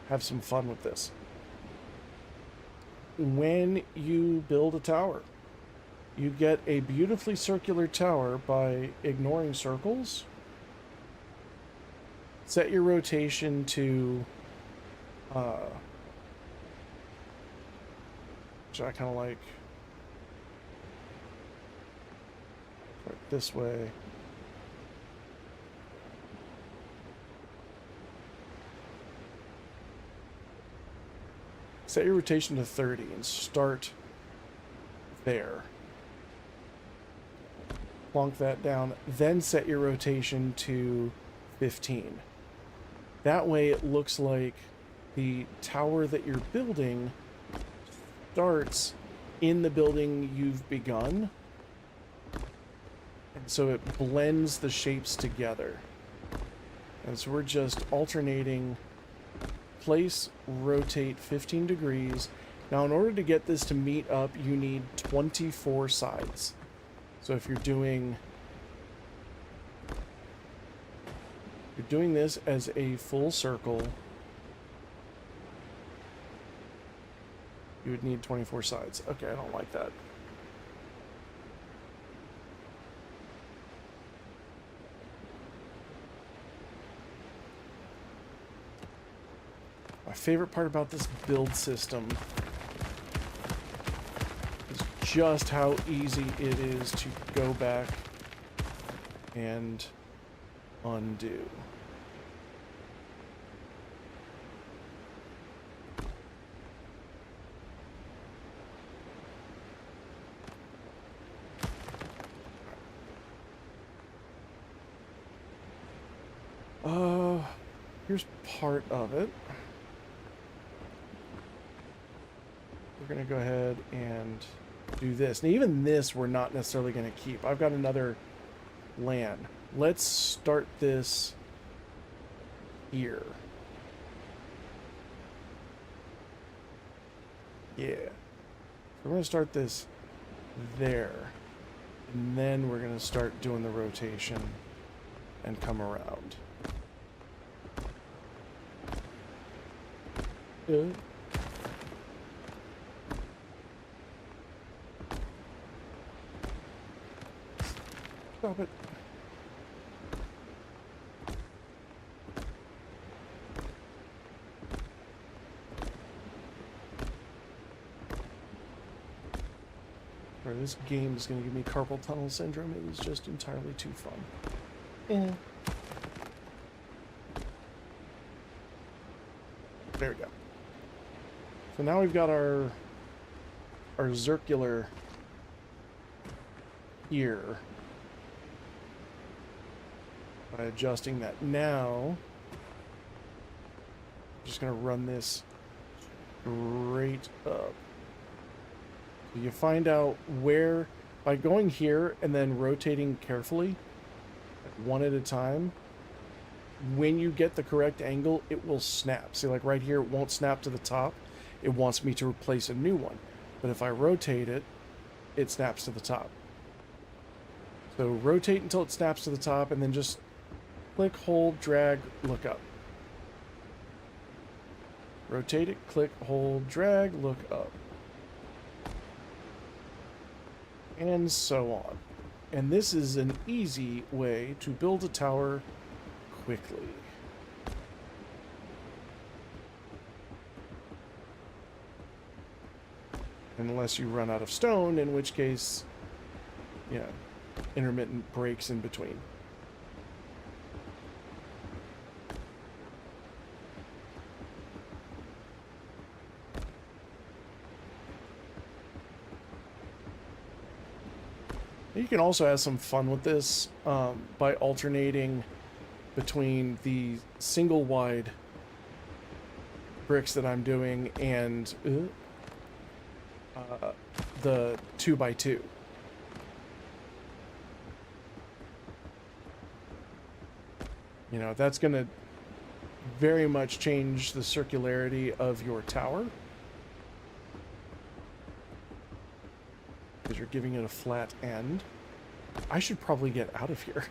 Speaker 2: have some fun with this. When you build a tower, you get a beautifully circular tower by ignoring circles. Set your rotation to which I kind of like this way. Set your rotation to 30 and start there. Plonk that down, then set your rotation to 15. That way it looks like the tower that you're building starts in the building you've begun. And so it blends the shapes together. And so we're just alternating place, rotate 15 degrees. Now in order to get this to meet up, you need 24 sides. So if you're doing this as a full circle, you would need 24 sides. Okay, I don't like that. My favorite part about this build system is just how easy it is to go back and undo. Here's part of it. We're going to go ahead and do this. Now, even this we're not necessarily going to keep. I've got another LAN. Let's start this here. Yeah. So we're going to start this there. And then we're going to start doing the rotation and come around. Stop it. Or this game is going to give me carpal tunnel syndrome. It is just entirely too fun. Yeah. There we go. So now we've got our circular here. By adjusting that now, I'm just going to run this straight up. So you find out where, by going here and then rotating carefully, one at a time, when you get the correct angle, it will snap. See, like right here, it won't snap to the top. It wants me to replace a new one. But if I rotate it, it snaps to the top. So rotate until it snaps to the top, and then just click, hold, drag, look up. Rotate it, click, hold, drag, look up. And so on. And this is an easy way to build a tower quickly. Unless you run out of stone, in which case, yeah, intermittent breaks in between. You can also have some fun with this by alternating between the single wide bricks that I'm doing and the 2x2. You know, that's going to very much change the circularity of your tower, because you're giving it a flat end. I should probably get out of here.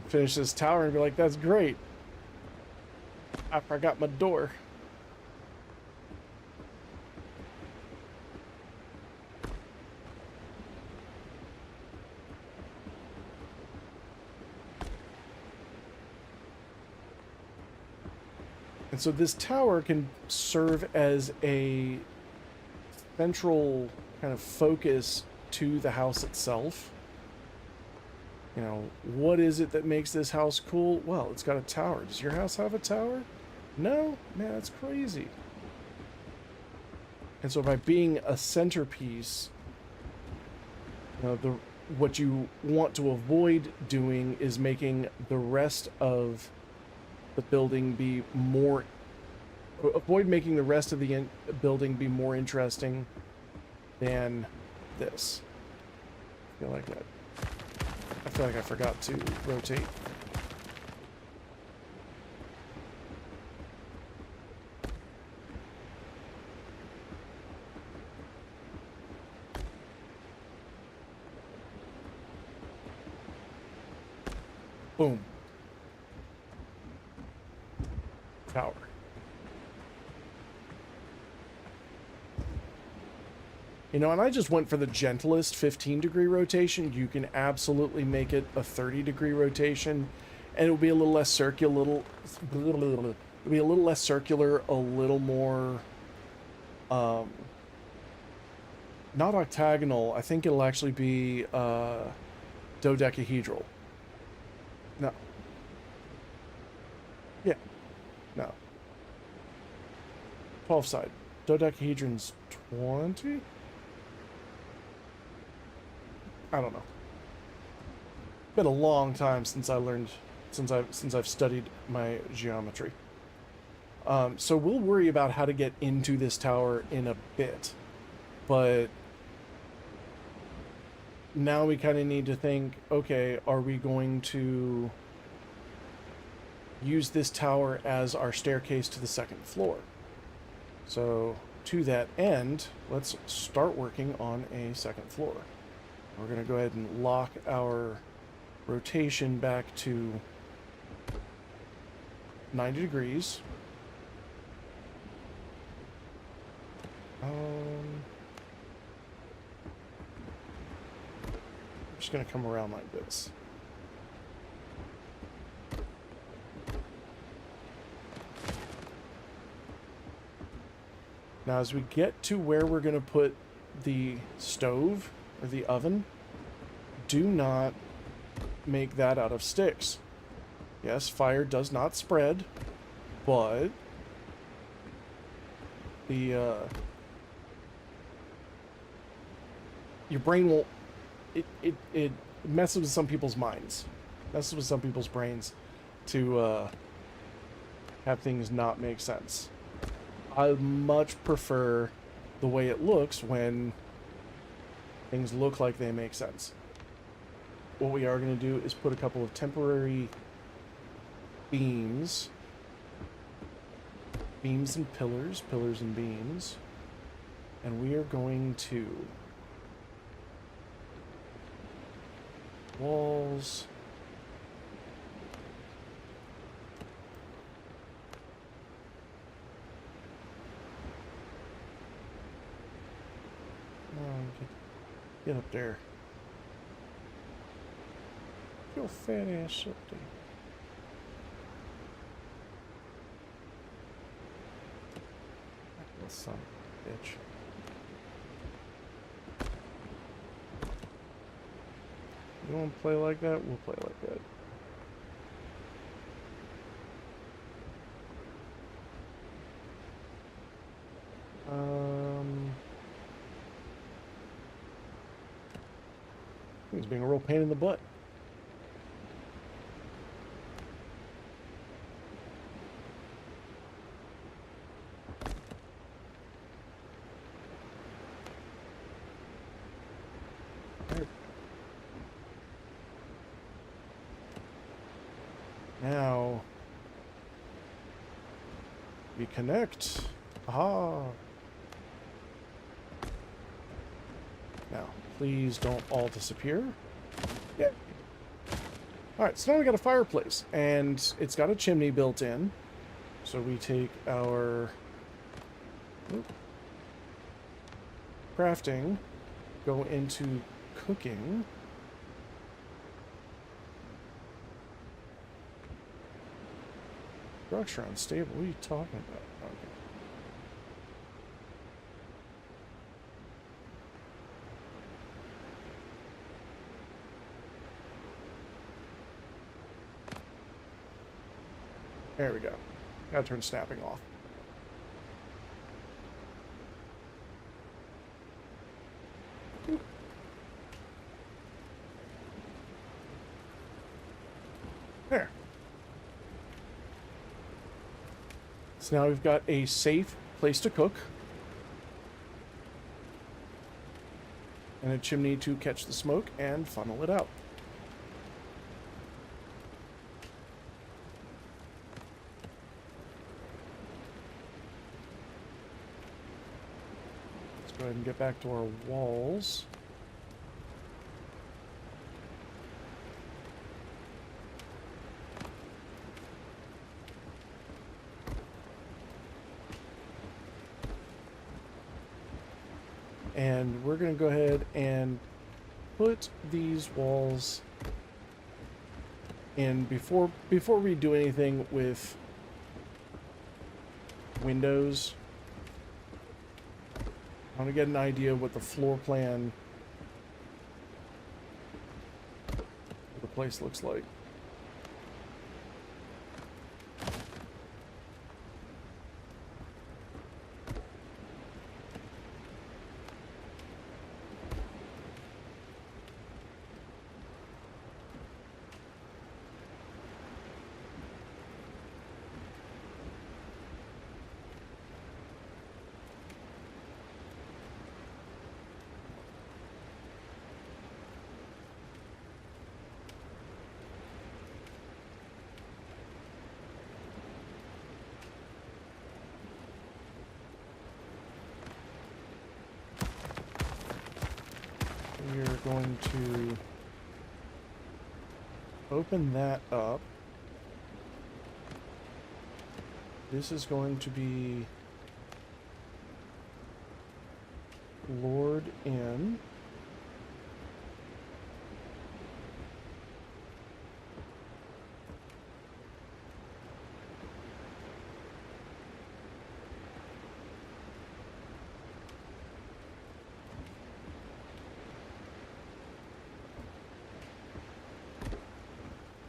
Speaker 2: Finish this tower and be like, that's great. I forgot my door. And so this tower can serve as a central kind of focus to the house itself. You know, what is it that makes this house cool? Well, it's got a tower. Does your house have a tower? No? Man, that's crazy. And so by being a centerpiece, you know, what you want to avoid doing is making the rest of the building be more... Avoid making the rest of the building be more interesting than this. I feel like that. I feel like I forgot to rotate. Boom. Tower. You know, and I just went for the gentlest 15-degree rotation. You can absolutely make it a 30-degree rotation, and it'll be a little less circular, it'll be a little less circular, a little more, not octagonal. I think it'll actually be dodecahedral. No. Yeah. No. 12 side. Dodecahedron's 20? I don't know. Been a long time since I learned, since I've studied my geometry. So we'll worry about how to get into this tower in a bit, but now we kind of need to think, okay, are we going to use this tower as our staircase to the second floor? So to that end, let's start working on a second floor. We're going to go ahead and lock our rotation back to 90 degrees. I'm just going to come around like this. Now, as we get to where we're going to put the stove or the oven, do not make that out of sticks. Yes, fire does not spread, but the your brain won't, it messes with some people's minds, messes with some people's brains to have things not make sense. I much prefer the way it looks when things look like they make sense. What we are going to do is put a couple of temporary beams and pillars and beams, and we are going to walls, get up there. Your fat ass up there. That son of a bitch. You want to play like that? We'll play like that. He's being a real pain in the butt. Reconnect. Aha. Now, please don't all disappear. Yeah. Alright, so now we got a fireplace, and it's got a chimney built in. So we take our crafting, go into cooking. Structure unstable. What are you talking about? Okay. There we go. Gotta turn snapping off. There. So now we've got a safe place to cook. And a chimney to catch the smoke and funnel it out. Let's go ahead and get back to our walls. And we're going to go ahead and put these walls in before we do anything with windows. I want to get an idea of what the floor plan of the place looks like. We're going to open that up. This is going to be lured in.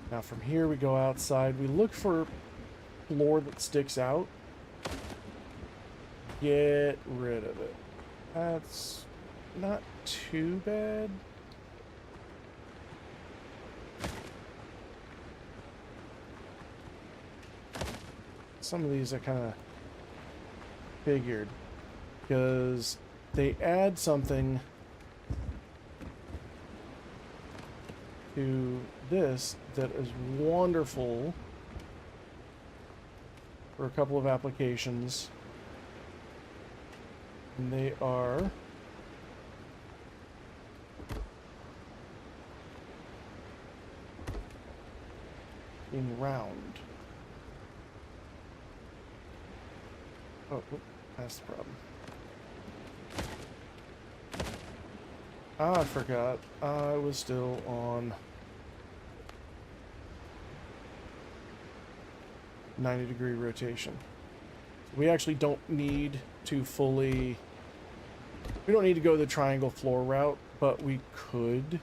Speaker 2: Now from here we go outside. We look for floor that sticks out. Get rid of it. That's not too bad. Some of these I kind of figured because they add something to this that is wonderful for a couple of applications, and they are in round. Oh, that's the problem. Ah, I forgot. I was still on 90-degree rotation. We actually don't need to fully... We don't need to go the triangle floor route, but we could.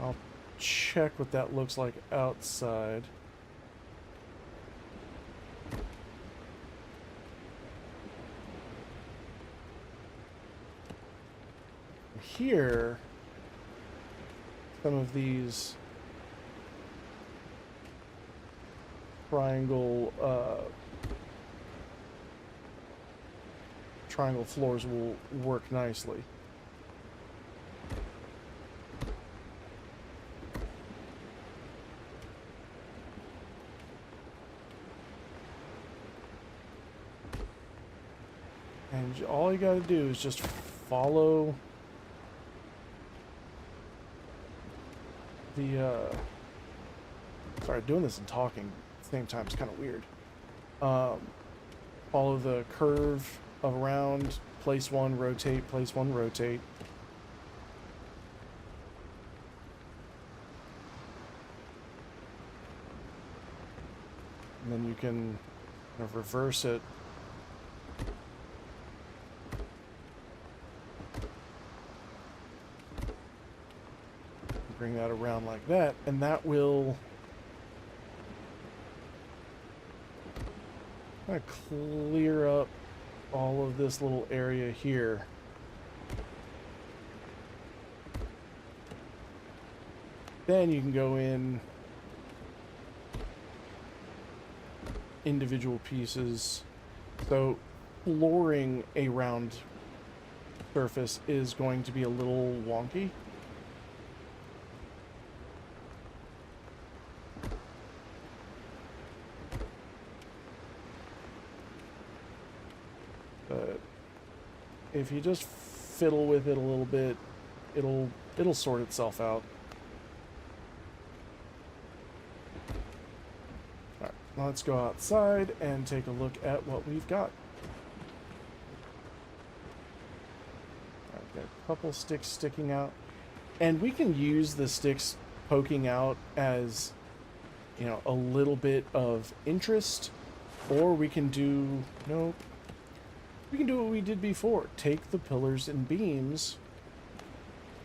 Speaker 2: I'll check what that looks like outside. Here, some of these triangle floors will work nicely. And all you gotta do is just follow the, sorry, doing this and talking at the same time is kind of weird. Follow the curve around, place one, rotate, place one, rotate. And then you can kind of reverse it. Bring that around like that, and that will kind of clear up all of this little area here. Then you can go in individual pieces. So flooring a round surface is going to be a little wonky. But if you just fiddle with it a little bit, it'll sort itself out. Alright, let's go outside and take a look at what we've got. Alright, got a couple sticks sticking out. And we can use the sticks poking out as, you know, a little bit of interest. Or we can do, nope. We can do what we did before. Take the pillars and beams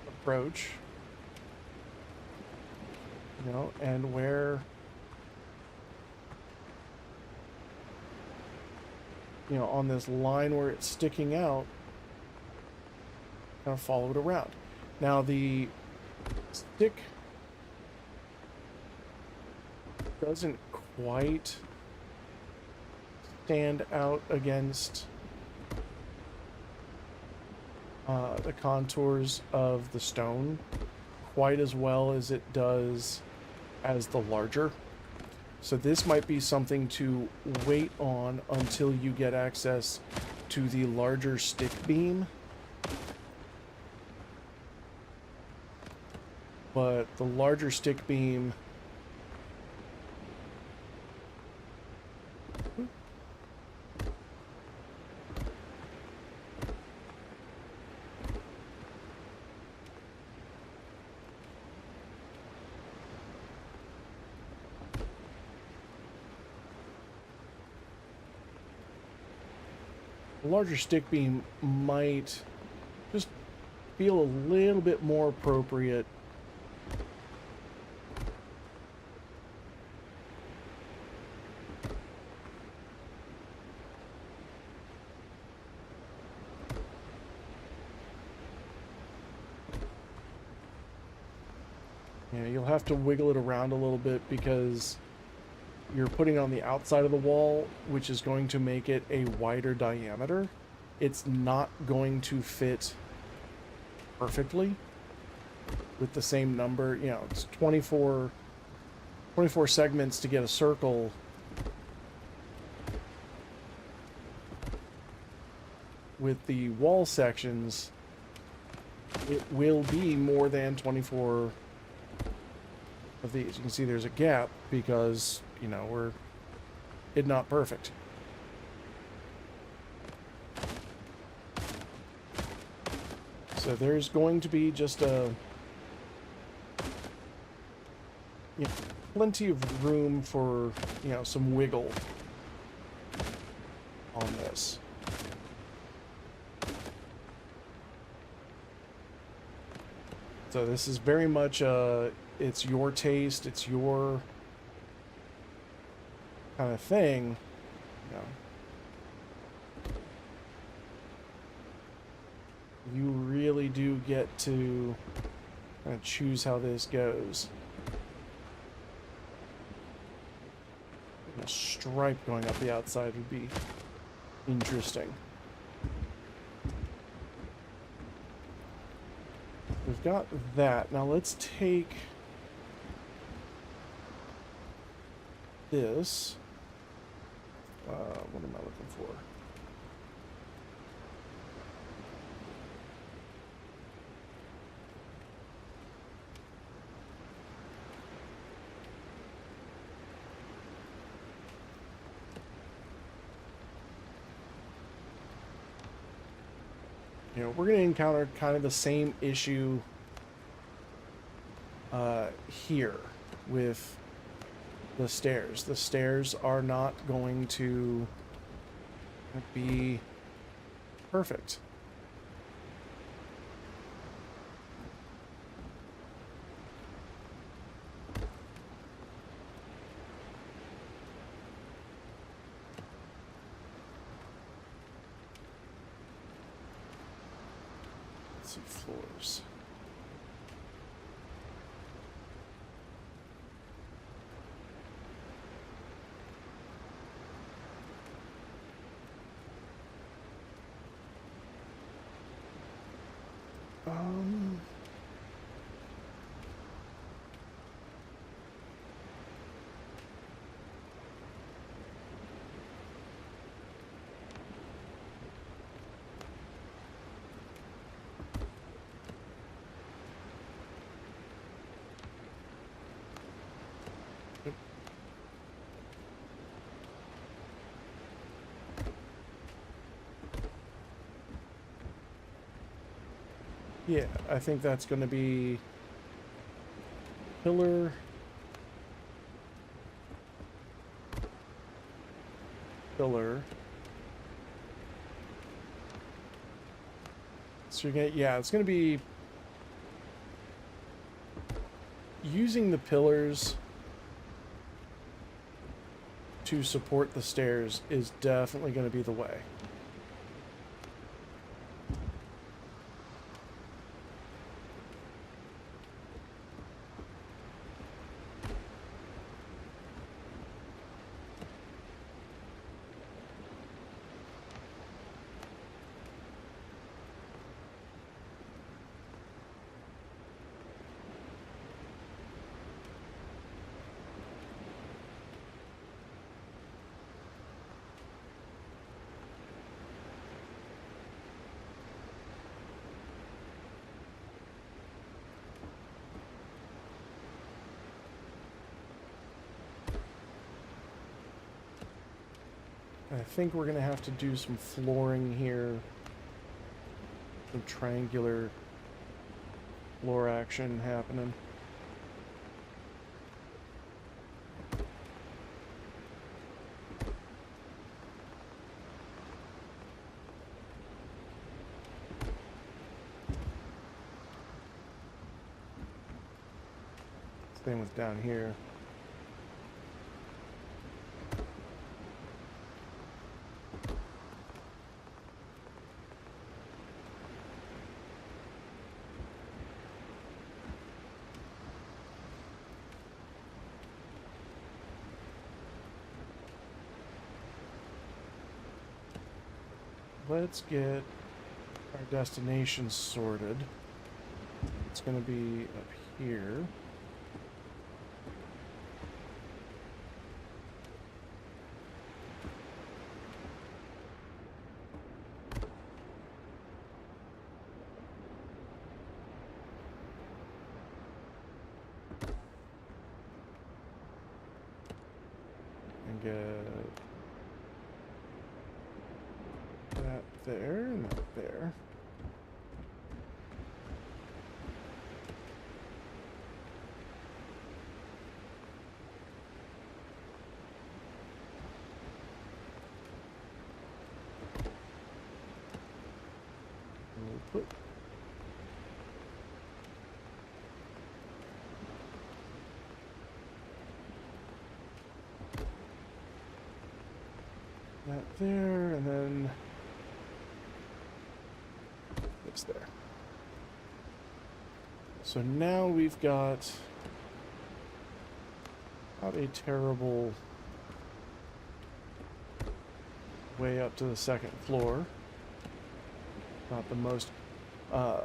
Speaker 2: approach, you know, and where, you know, on this line where it's sticking out, kind of follow it around. Now the stick doesn't quite stand out against the contours of the stone quite as well as it does as the larger. So this might be something to wait on until you get access to the larger stick beam. But the larger stick beam stick beam might just feel a little bit more appropriate you'll have to wiggle it around a little bit because you're putting on the outside of the wall, which is going to make it a wider diameter. It's not going to fit perfectly with the same number. You know, it's 24 segments to get a circle. With the wall sections, it will be more than 24 of these. You can see there's a gap because, you know, it's not perfect. So there's going to be just plenty of room for, you know, some wiggle on this. So this is very much it's your taste, it's your kind of thing. You know, you really do get to kind of choose how this goes. A stripe going up the outside would be interesting. We've got that. Now let's take this. What am I looking for? You know, we're going to encounter kind of the same issue here with the stairs. The stairs are not going to be perfect. Let's see, floors. Yeah, I think that's going to be pillar, pillar. So you're gonna, yeah, it's going to be using the pillars to support the stairs is definitely going to be the way. I think we're going to have to do some flooring here. Some triangular floor action happening. Same with down here. Let's get our destination sorted. It's going to be up here. And get that there, and that there. And we'll put that there, and then this there. So now we've got not a terrible way up to the second floor. Not the most yeah,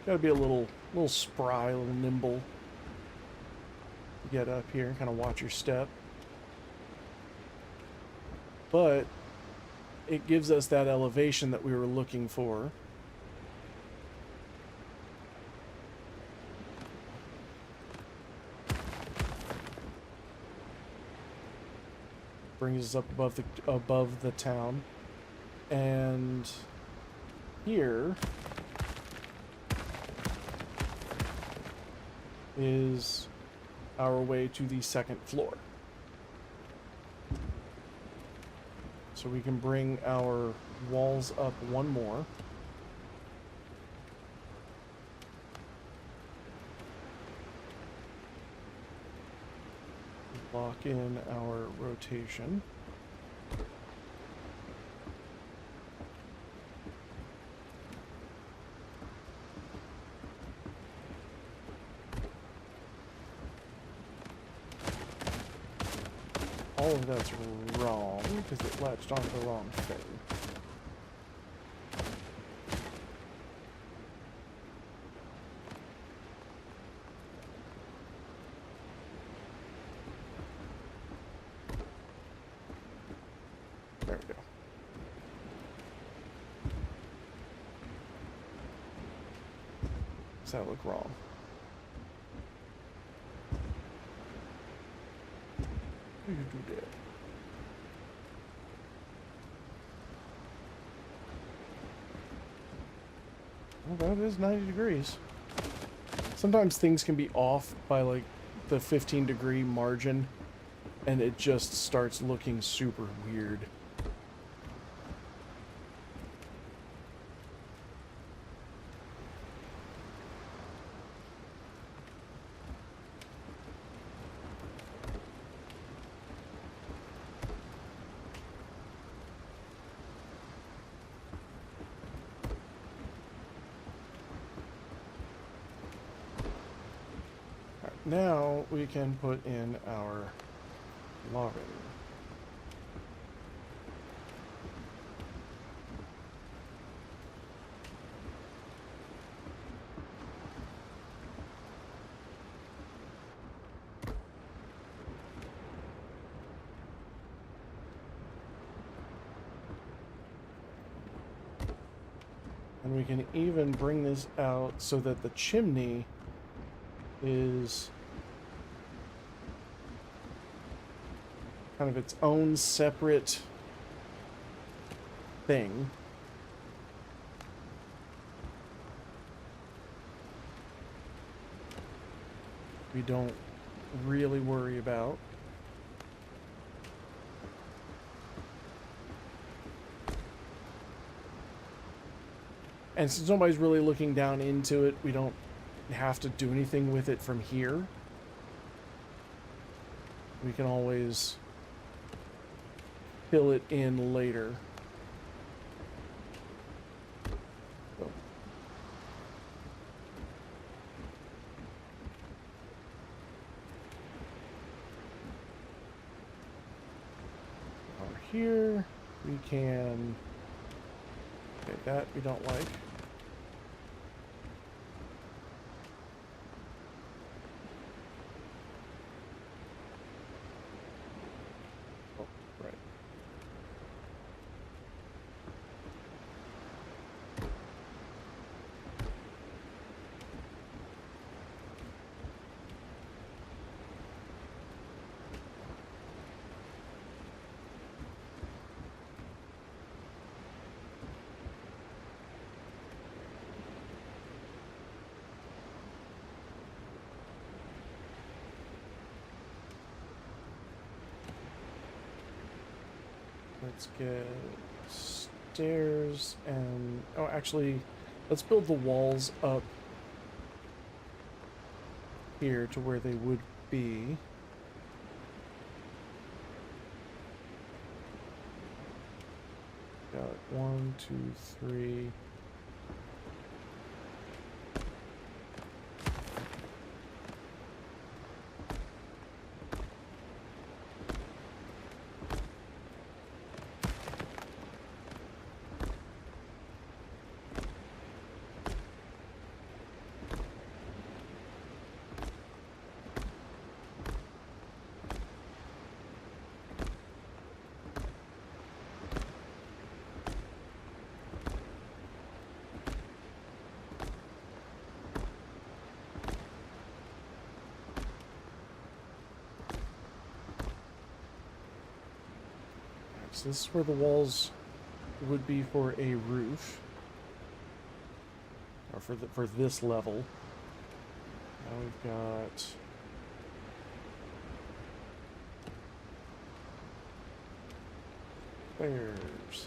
Speaker 2: gotta be a little spry, a little nimble to get up here and kind of watch your step. But it gives us that elevation that we were looking for. Brings us up above the town. And here is our way to the second floor. So we can bring our walls up one more. Lock in our rotation. All of that's wrong because it latched onto the wrong thing. There we go. Does that look wrong? You do that. Well, that is 90 degrees. Sometimes things can be off by like the 15-degree margin, and it just starts looking super weird. Now we can put in our logging. And we can even bring this out so that the chimney is kind of its own separate thing. We don't really worry about. And since nobody's really looking down into it, we don't have to do anything with it from here. We can always fill it in later. So. Over here, we can... Okay, that we don't like. Let's get stairs and... Oh, actually, let's build the walls up here to where they would be. 1, 2, 3. So this is where the walls would be for a roof, or for this level. Now we've got stairs.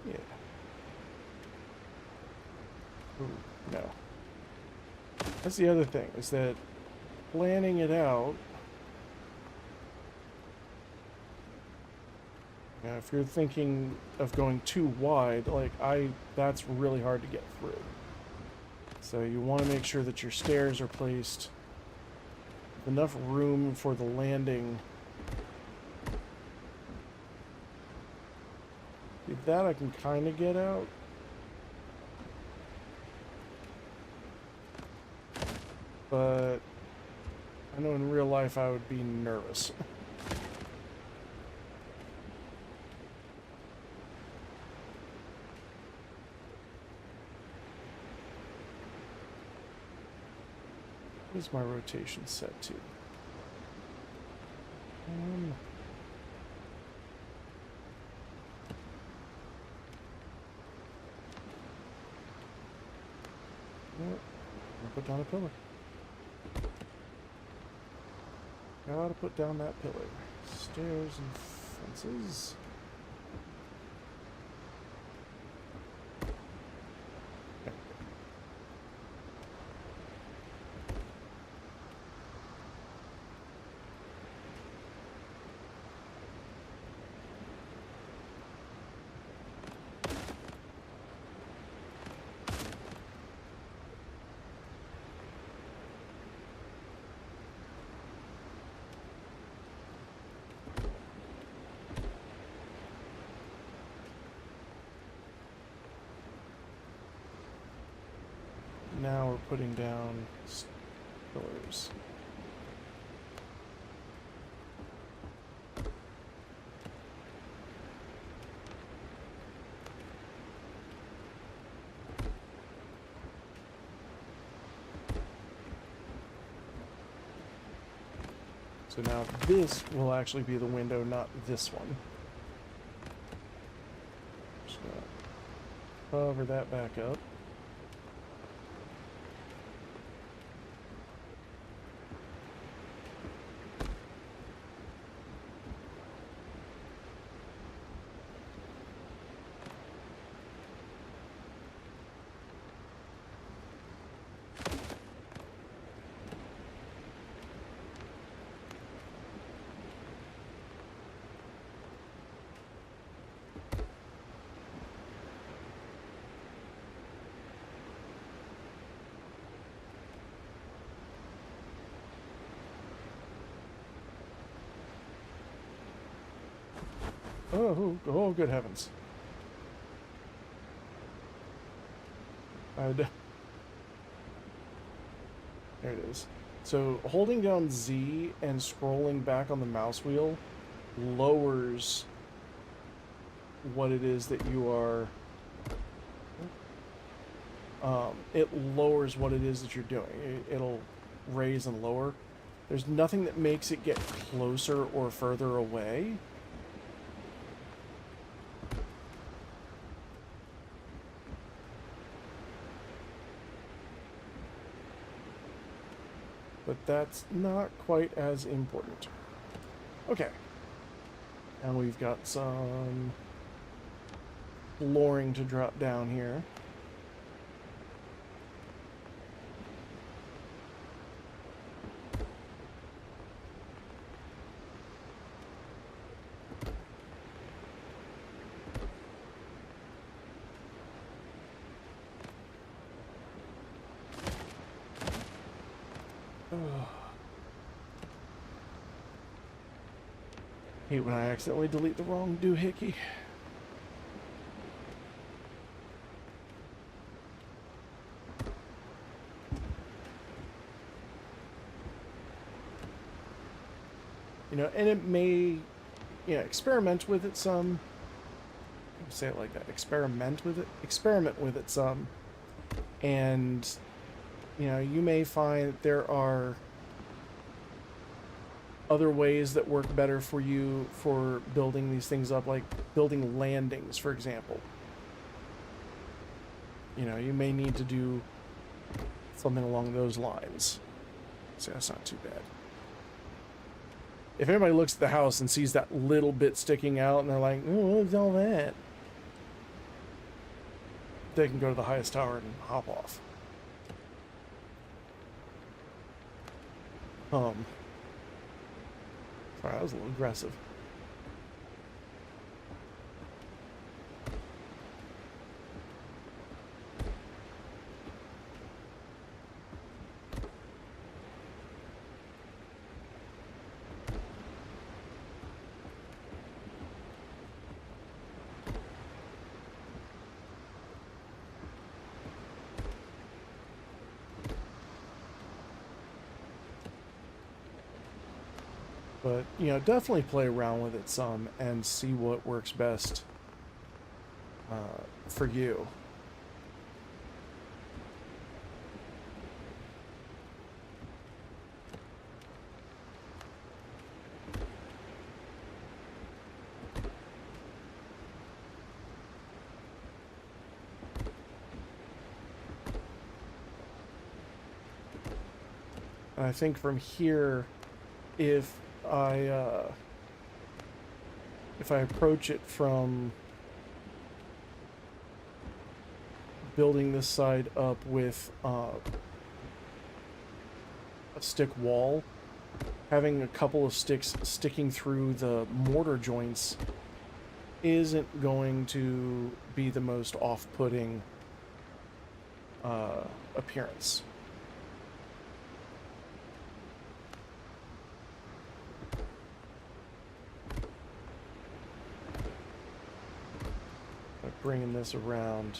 Speaker 2: Yeah. Ooh, no. That's the other thing, is that planning it out, if you're thinking of going too wide, like that's really hard to get through. So you want to make sure that your stairs are placed with enough room for the landing. That I can kind of get out. But I know in real life I would be nervous. What is my rotation set to? I'll put down a pillar. Gotta put down that pillar. Stairs and fences. Now we're putting down pillars. So now this will actually be the window, not this one. Just gonna cover that back up. Oh, good heavens. There it is. So holding down Z and scrolling back on the mouse wheel lowers what it is that you are... it lowers what it is that you're doing. It'll raise and lower. There's nothing that makes it get closer or further away. But that's not quite as important. Okay. And we've got some exploring to drop down here. Hate when I accidentally delete the wrong doohickey. You know, and it may, experiment with it some. Say it like that. Experiment with it some. And, you may find that there are other ways that work better for you for building these things up, like building landings, for example. You may need to do something along those lines. So that's not too bad. If anybody looks at the house and sees that little bit sticking out and they're like, oh, what's all that? They can go to the highest tower and hop off. Sorry, that was a little aggressive. But, definitely play around with it some and see what works best for you. And I think from here, if I approach it from building this side up with a stick wall, having a couple of sticks sticking through the mortar joints isn't going to be the most off-putting appearance. Bringing this around.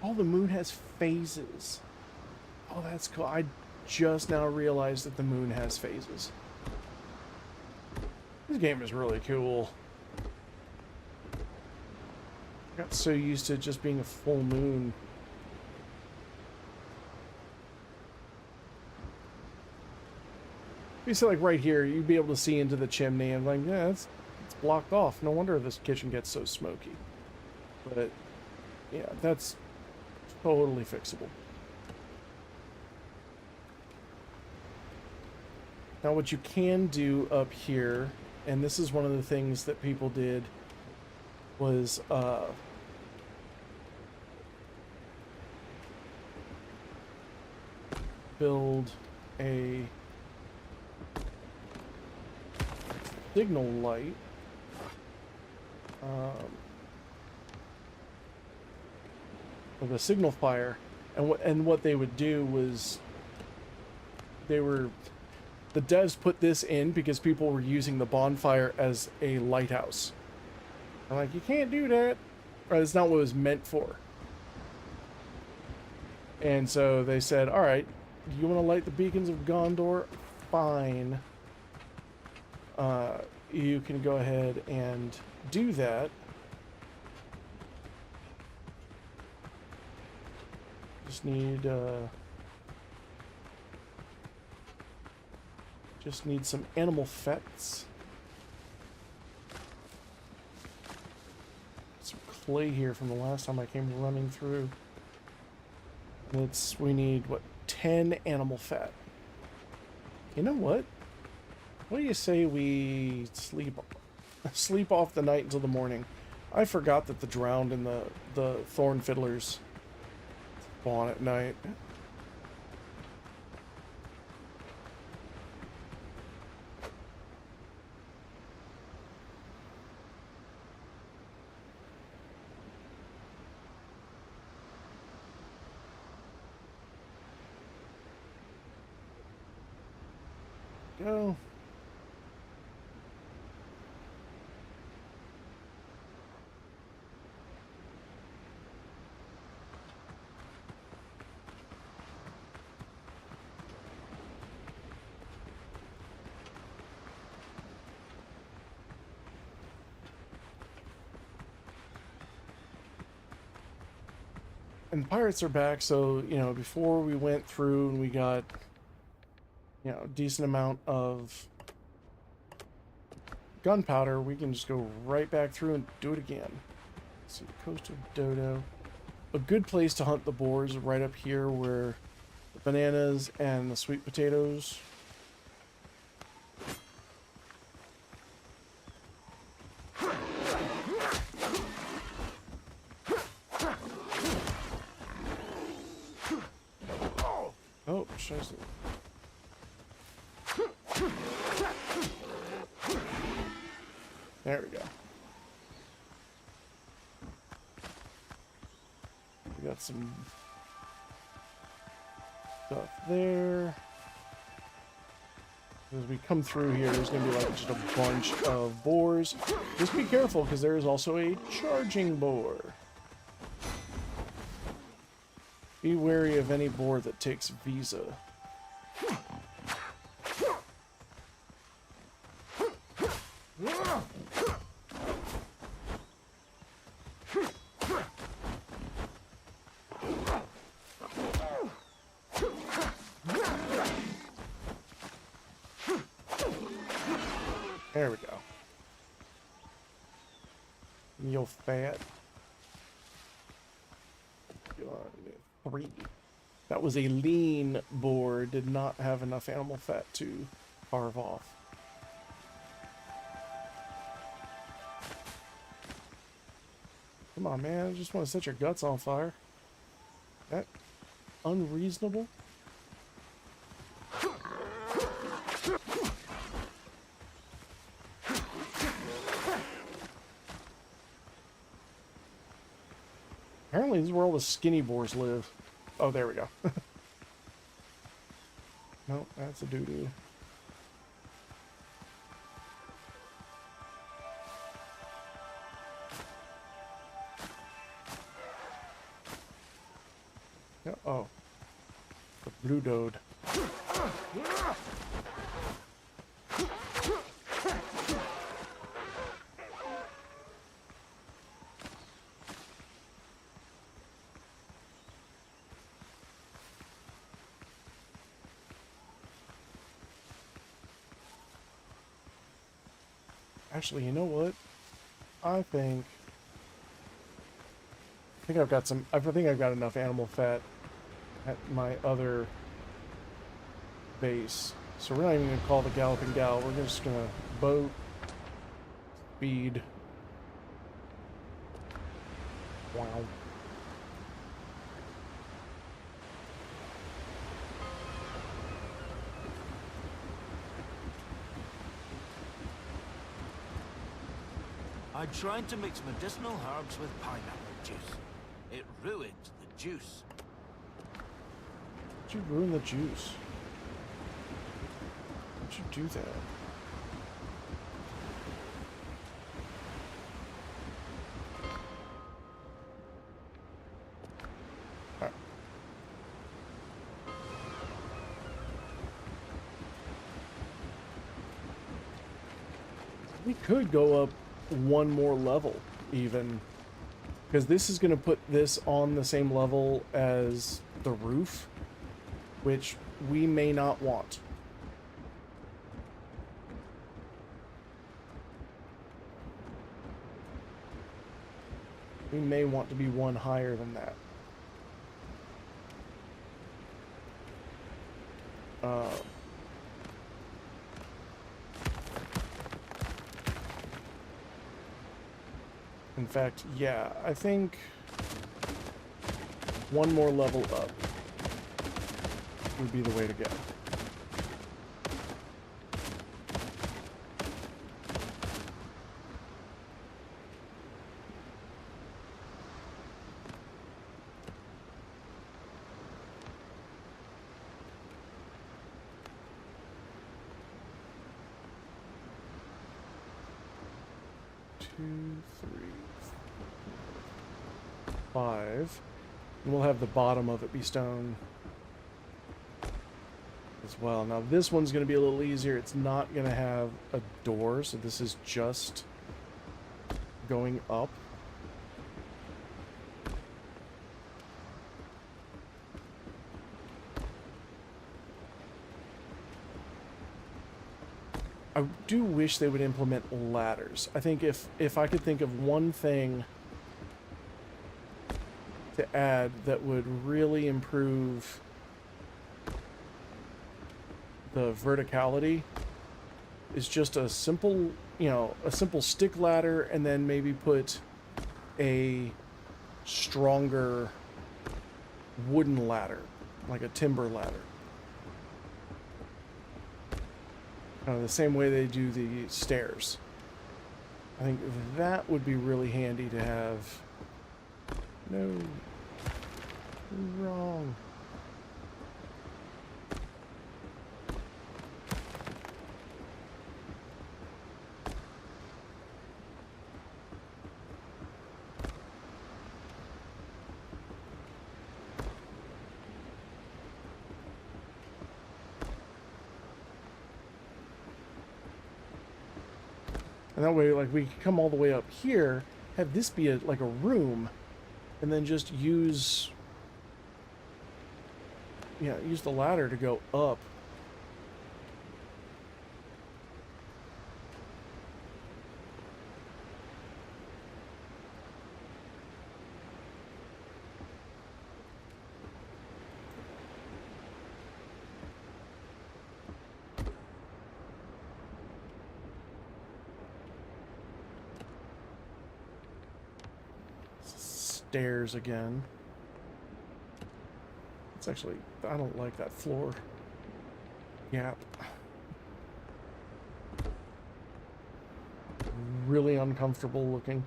Speaker 2: Oh, the moon has phases. Oh, that's cool. I just now realized that the moon has phases. This game is really cool. I got so used to it just being a full moon. You see, like right here, you'd be able to see into the chimney and like, yeah, it's blocked off. No wonder this kitchen gets so smoky. But yeah, that's totally fixable. Now what you can do up here, and this is one of the things that people did, was build a signal light. With a signal fire, and what they would do was the devs put this in because people were using the bonfire as a lighthouse. I'm like, you can't do that. Or that's not what it was meant for. And so they said, all right, you want to light the beacons of Gondor? Fine. You can go ahead and do that. Just need some animal fets. Some clay here from the last time I came running through. We need, what, 10 animal fat. You know what? What do you say we sleep off the night until the morning? I forgot that the drowned and the thorn fiddlers spawn at night. Go. And pirates are back, so, you know, before we went through and we got, you know, a decent amount of gunpowder, we can just go right back through and do it again. Let's see, coastal dodo. A good place to hunt the boars right up here where the bananas and the sweet potatoes. Oh, scheiße. There we go. We got some stuff there. As we come through here, there's going to be like just a bunch of boars. Just be careful because there is also a charging boar. Be wary of any boar that takes Visa. There we go. You'll fat. 3. That was a lean boar. Did not have enough animal fat to carve off. Come on, man. I just want to set your guts on fire. That unreasonable? Apparently this is where all the skinny boars live. Oh, there we go. No, that's a doo-doo. Yeah, oh. The blue dode. Actually, you know what? I think I've got some. I think I've got enough animal fat at my other base. So we're not even gonna call the galloping gal. We're just gonna boat speed. Wow.
Speaker 3: I tried to mix medicinal herbs with pineapple juice. It ruined the juice.
Speaker 2: Did you ruin the juice? How'd you do that? Alright. We could go up one more level even, because this is going to put this on the same level as the roof, which we may not want. We may want to be one higher than that. In fact, yeah, I think one more level up would be the way to go. Two, three, 5. And we'll have the bottom of it be stone as well. Now this one's going to be a little easier. It's not going to have a door, so this is just going up. I do wish they would implement ladders. I think if I could think of one thing to add that would really improve the verticality, is just a simple, you know, a simple stick ladder, and then maybe put a stronger wooden ladder, like a timber ladder. The same way they do the stairs. I think that would be really handy to have. No. Wrong. And that way, like, we can come all the way up here, have this be like a room, and then just use, yeah, use the ladder to go up. Stairs again. It's actually, I don't like that floor gap. Really uncomfortable looking.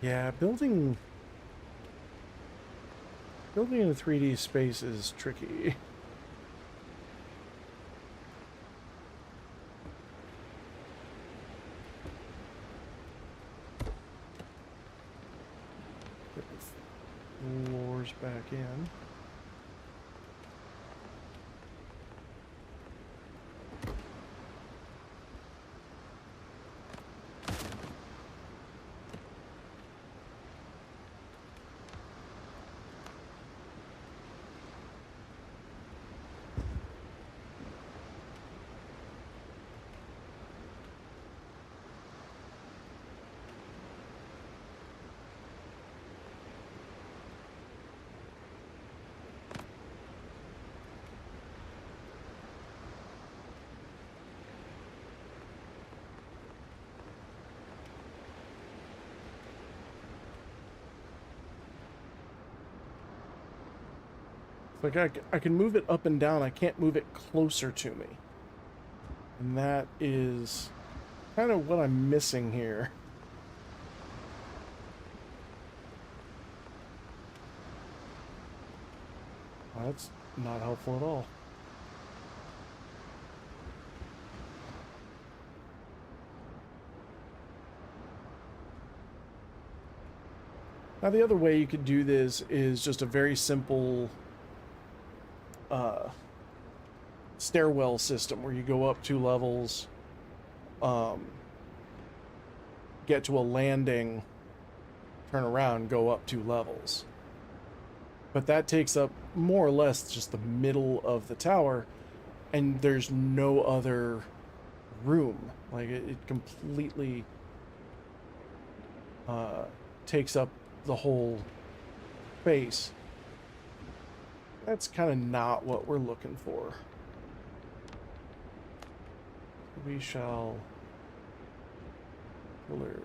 Speaker 2: Yeah, building in a 3D space is tricky. Get the floors back in. Like I can move it up and down. I can't move it closer to me. And that is kind of what I'm missing here. Well, that's not helpful at all. Now the other way you could do this is just a very simple stairwell system where you go up 2 levels, get to a landing, turn around, go up 2 levels. But that takes up more or less just the middle of the tower, and there's no other room. Like it completely takes up the whole space. That's kind of not what we're looking for. We shall pillar.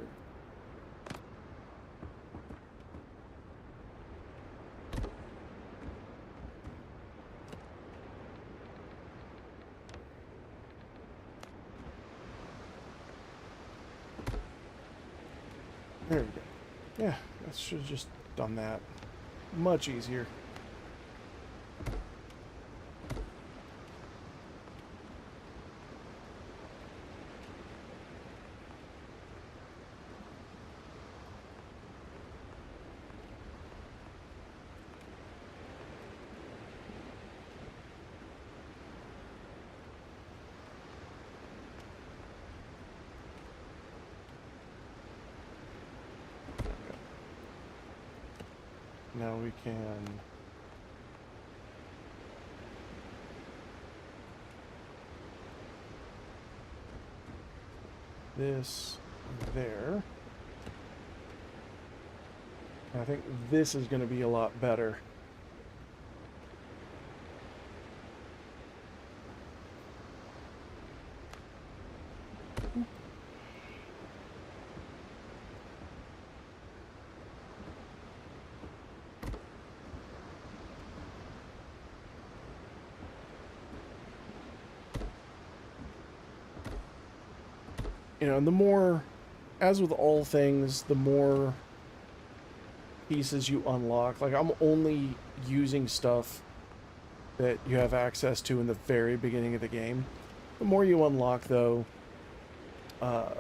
Speaker 2: There we go. Yeah, I should have just done that. Much easier. Now we can this there. I think this is going to be a lot better. You know, and the more, as with all things, the more pieces you unlock. Like, I'm only using stuff that you have access to in the very beginning of the game. The more you unlock, though, the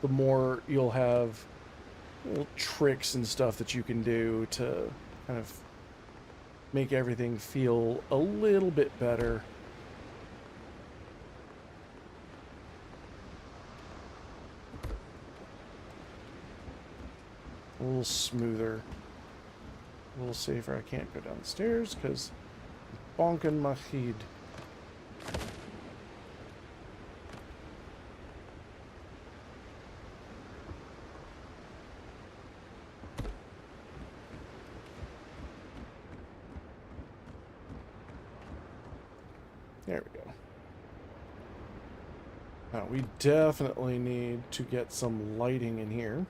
Speaker 2: more you'll have little tricks and stuff that you can do to kind of make everything feel a little bit better. A little smoother, a little safer. I can't go down the stairs because bonking my head. There we go. Now we definitely need to get some lighting in here.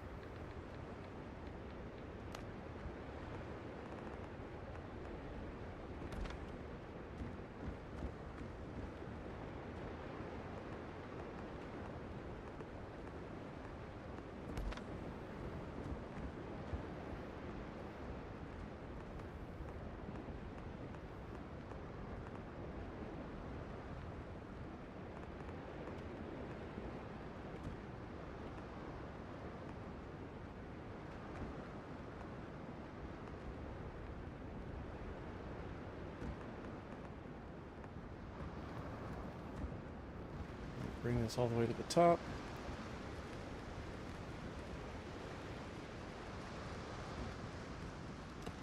Speaker 2: Bring this all the way to the top.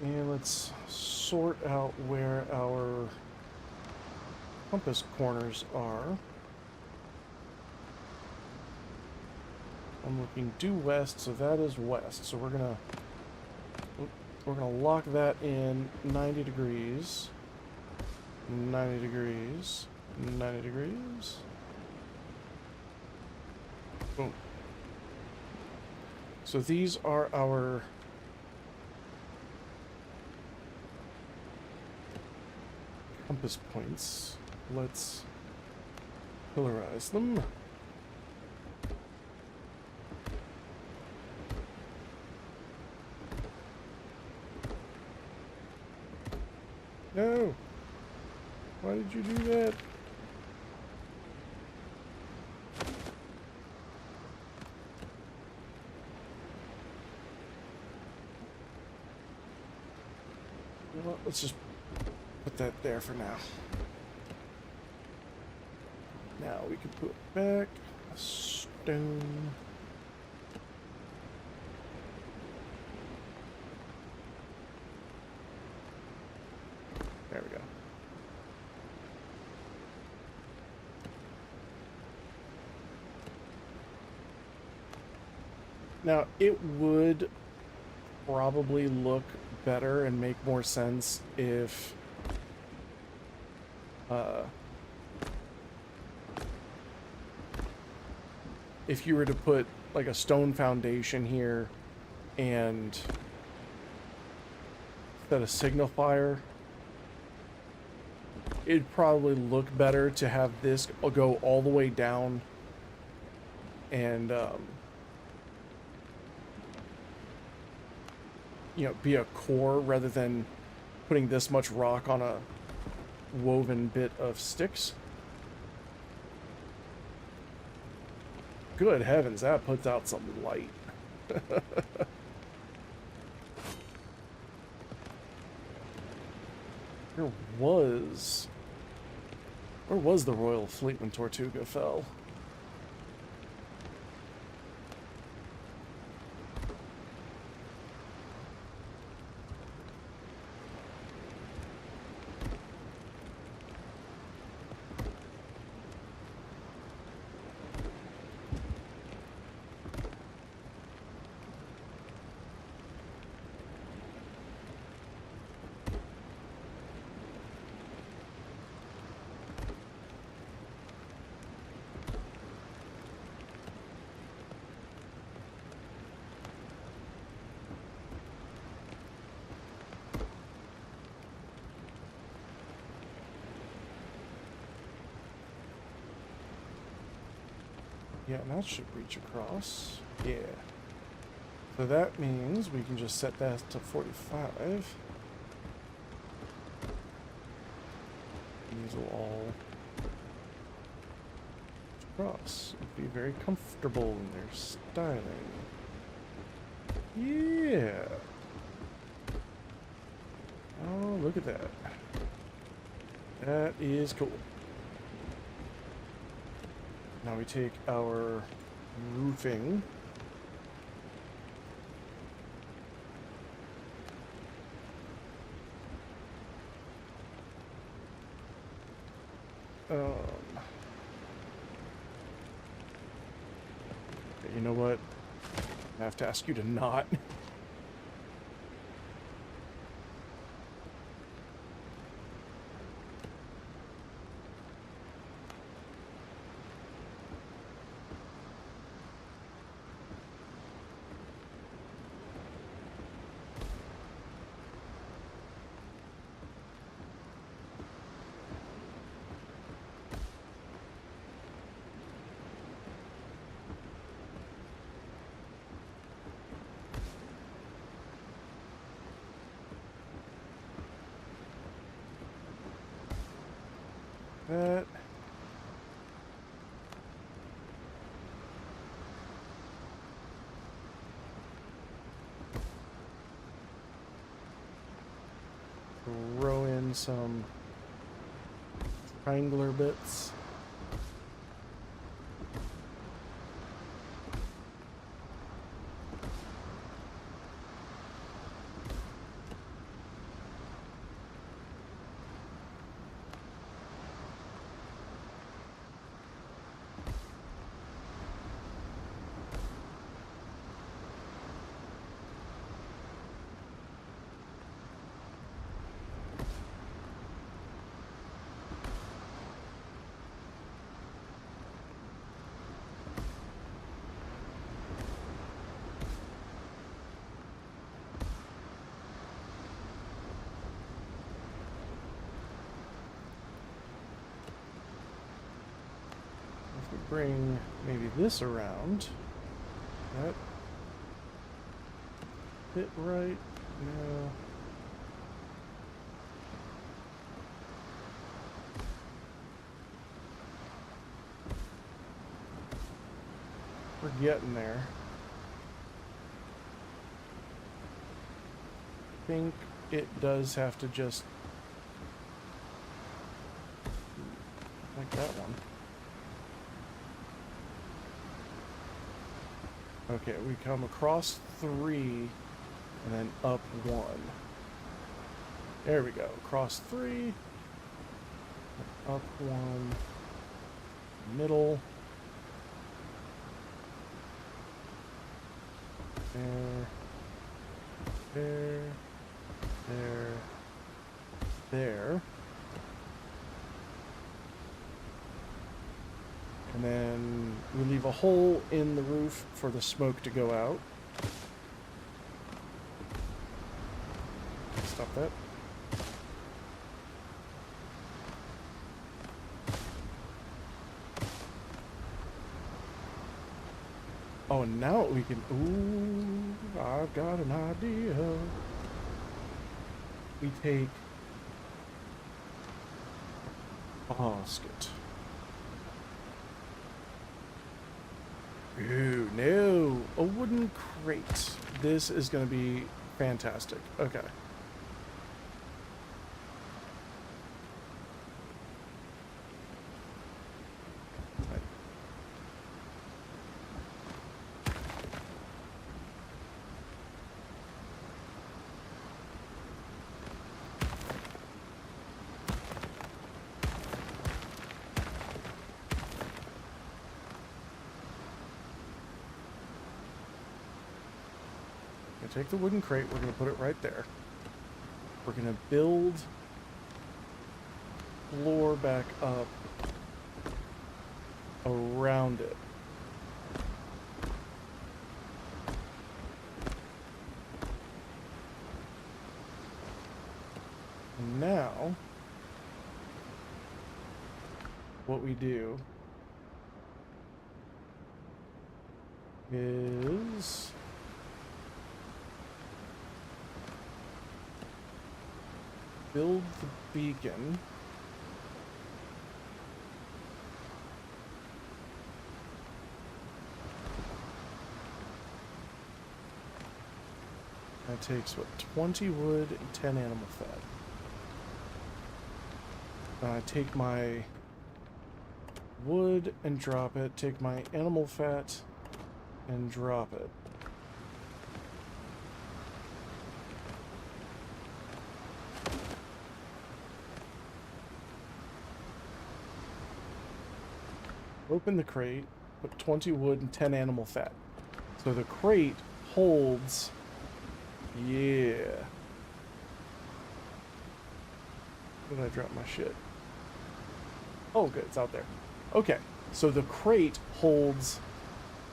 Speaker 2: And let's sort out where our compass corners are. I'm looking due west, so that is west. So we're gonna lock that in 90 degrees, 90 degrees, 90 degrees. Boom. So these are our compass points. Let's polarize them. No! Why did you do that? Well, let's just put that there for now. Now we can put back a stone. There we go. Now, it would probably look better and make more sense if you were to put like a stone foundation here and set a signal fire. It'd probably look better to have this go all the way down and you know, be a core rather than putting this much rock on a woven bit of sticks. Good heavens, that puts out some light. Where was the Royal Fleet when Tortuga fell? Yeah, and that should reach across. Yeah. So that means we can just set that to 45. These will all cross. Be very comfortable in their styling. Yeah. Oh, look at that. That is cool. Now we take our roofing. You know what? I have to ask you to not. That. Throw in some triangular bits. bring maybe this around. That fit right? No. We're getting there. I think it does have to just like that one. Okay, we come across 3 and then up 1. There we go. Across 3, up 1, middle. There, there. And then we leave a hole in the roof for the smoke to go out. Stop that. Oh, and now we can... Ooh, I've got an idea. We take a basket. Ooh, no. A wooden crate. This is going to be fantastic. Okay. Take the wooden crate, we're going to put it right there. We're going to build floor back up around it. And now, what we do is... build the beacon. That takes, what, 20 wood and 10 animal fat. I take my wood and drop it, take my animal fat and drop it. Open the crate, put 20 wood and 10 animal fat. So the crate holds... Yeah. Where did I drop my shit? Oh, good, it's out there. Okay, so the crate holds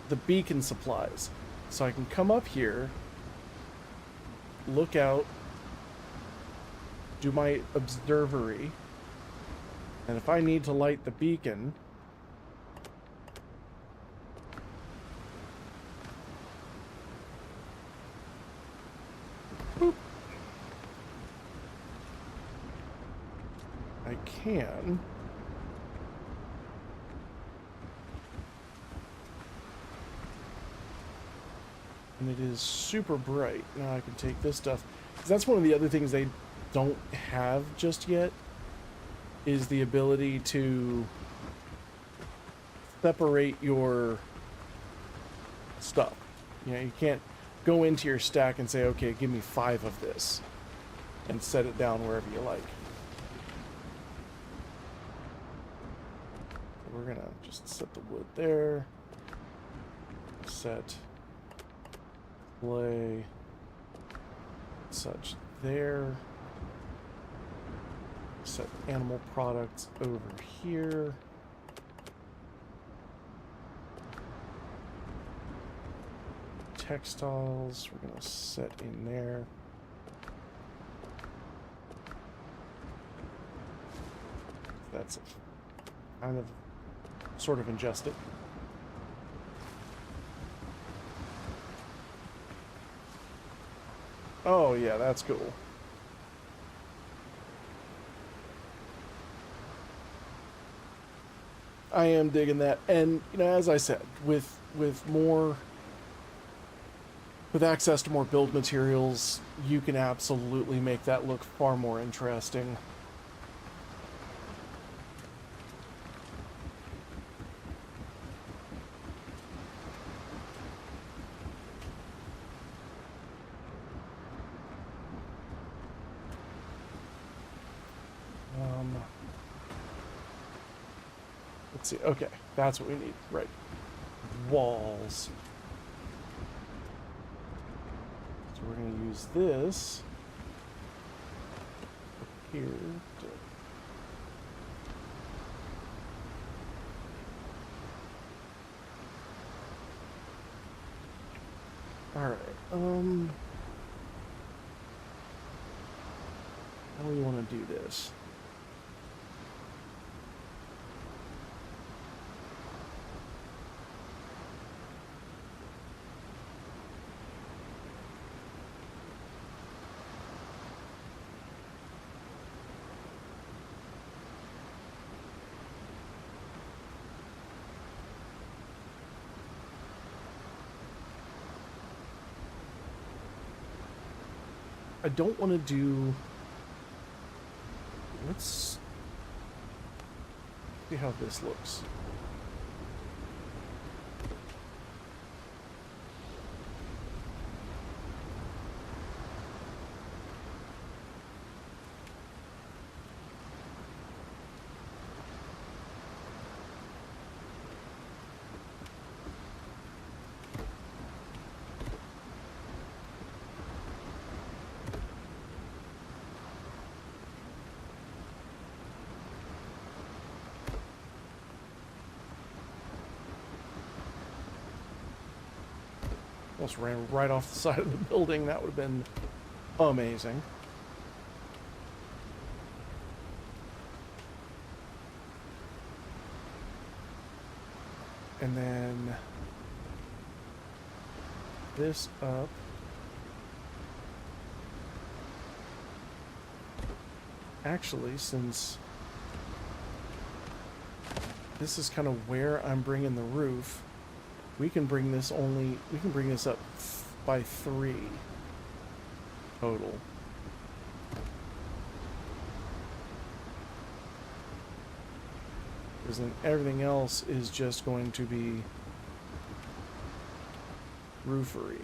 Speaker 2: the beacon supplies. So I can come up here, look out, do my observery, and if I need to light the beacon... I can. And it is super bright. Now I can take this stuff. 'Cause that's one of the other things they don't have just yet, is the ability to separate your stuff. You know, you can't go into your stack and say, okay, give me 5 of this, and set it down wherever you like. We're gonna just set the wood there. Set play such there. Set animal products over here. Textiles we're gonna set in there. That's kind of sort of ingest it. Oh yeah, that's cool. I am digging that, and you know, as I said, with access to more build materials, you can absolutely make that look far more interesting. Let's see. Okay, that's what we need. Right. Walls. So we're going to use this here. All right. How do we want to do this? I don't want to do... Let's see how this looks. Almost ran right off the side of the building. That would have been amazing. And then this up. Actually, since this is kind of where I'm bringing the roof, we can bring this up by 3 total. Because then everything else is just going to be roofery.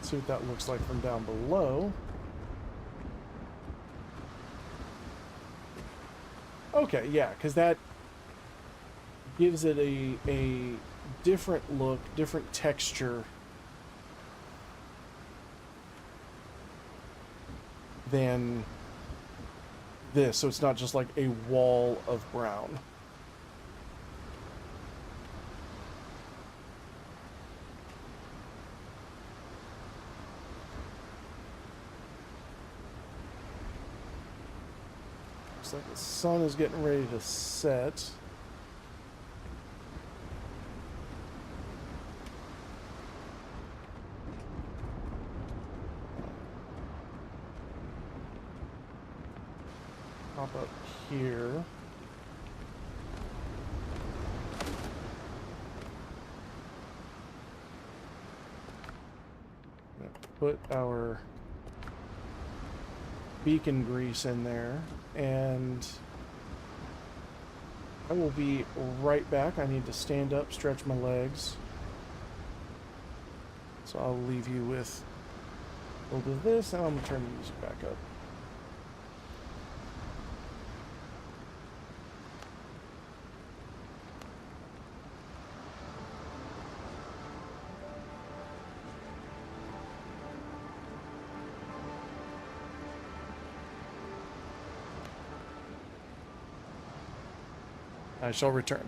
Speaker 2: See what that looks like from down below. Okay, yeah, because that gives it a different look, different texture than this. So it's not just like a wall of brown. Looks like the sun is getting ready to set. Pop up here. Put our beacon grease in there, and I will be right back. I need to stand up, stretch my legs. So I'll leave you with a little bit of this, and I'm going to turn the music back up. I shall return.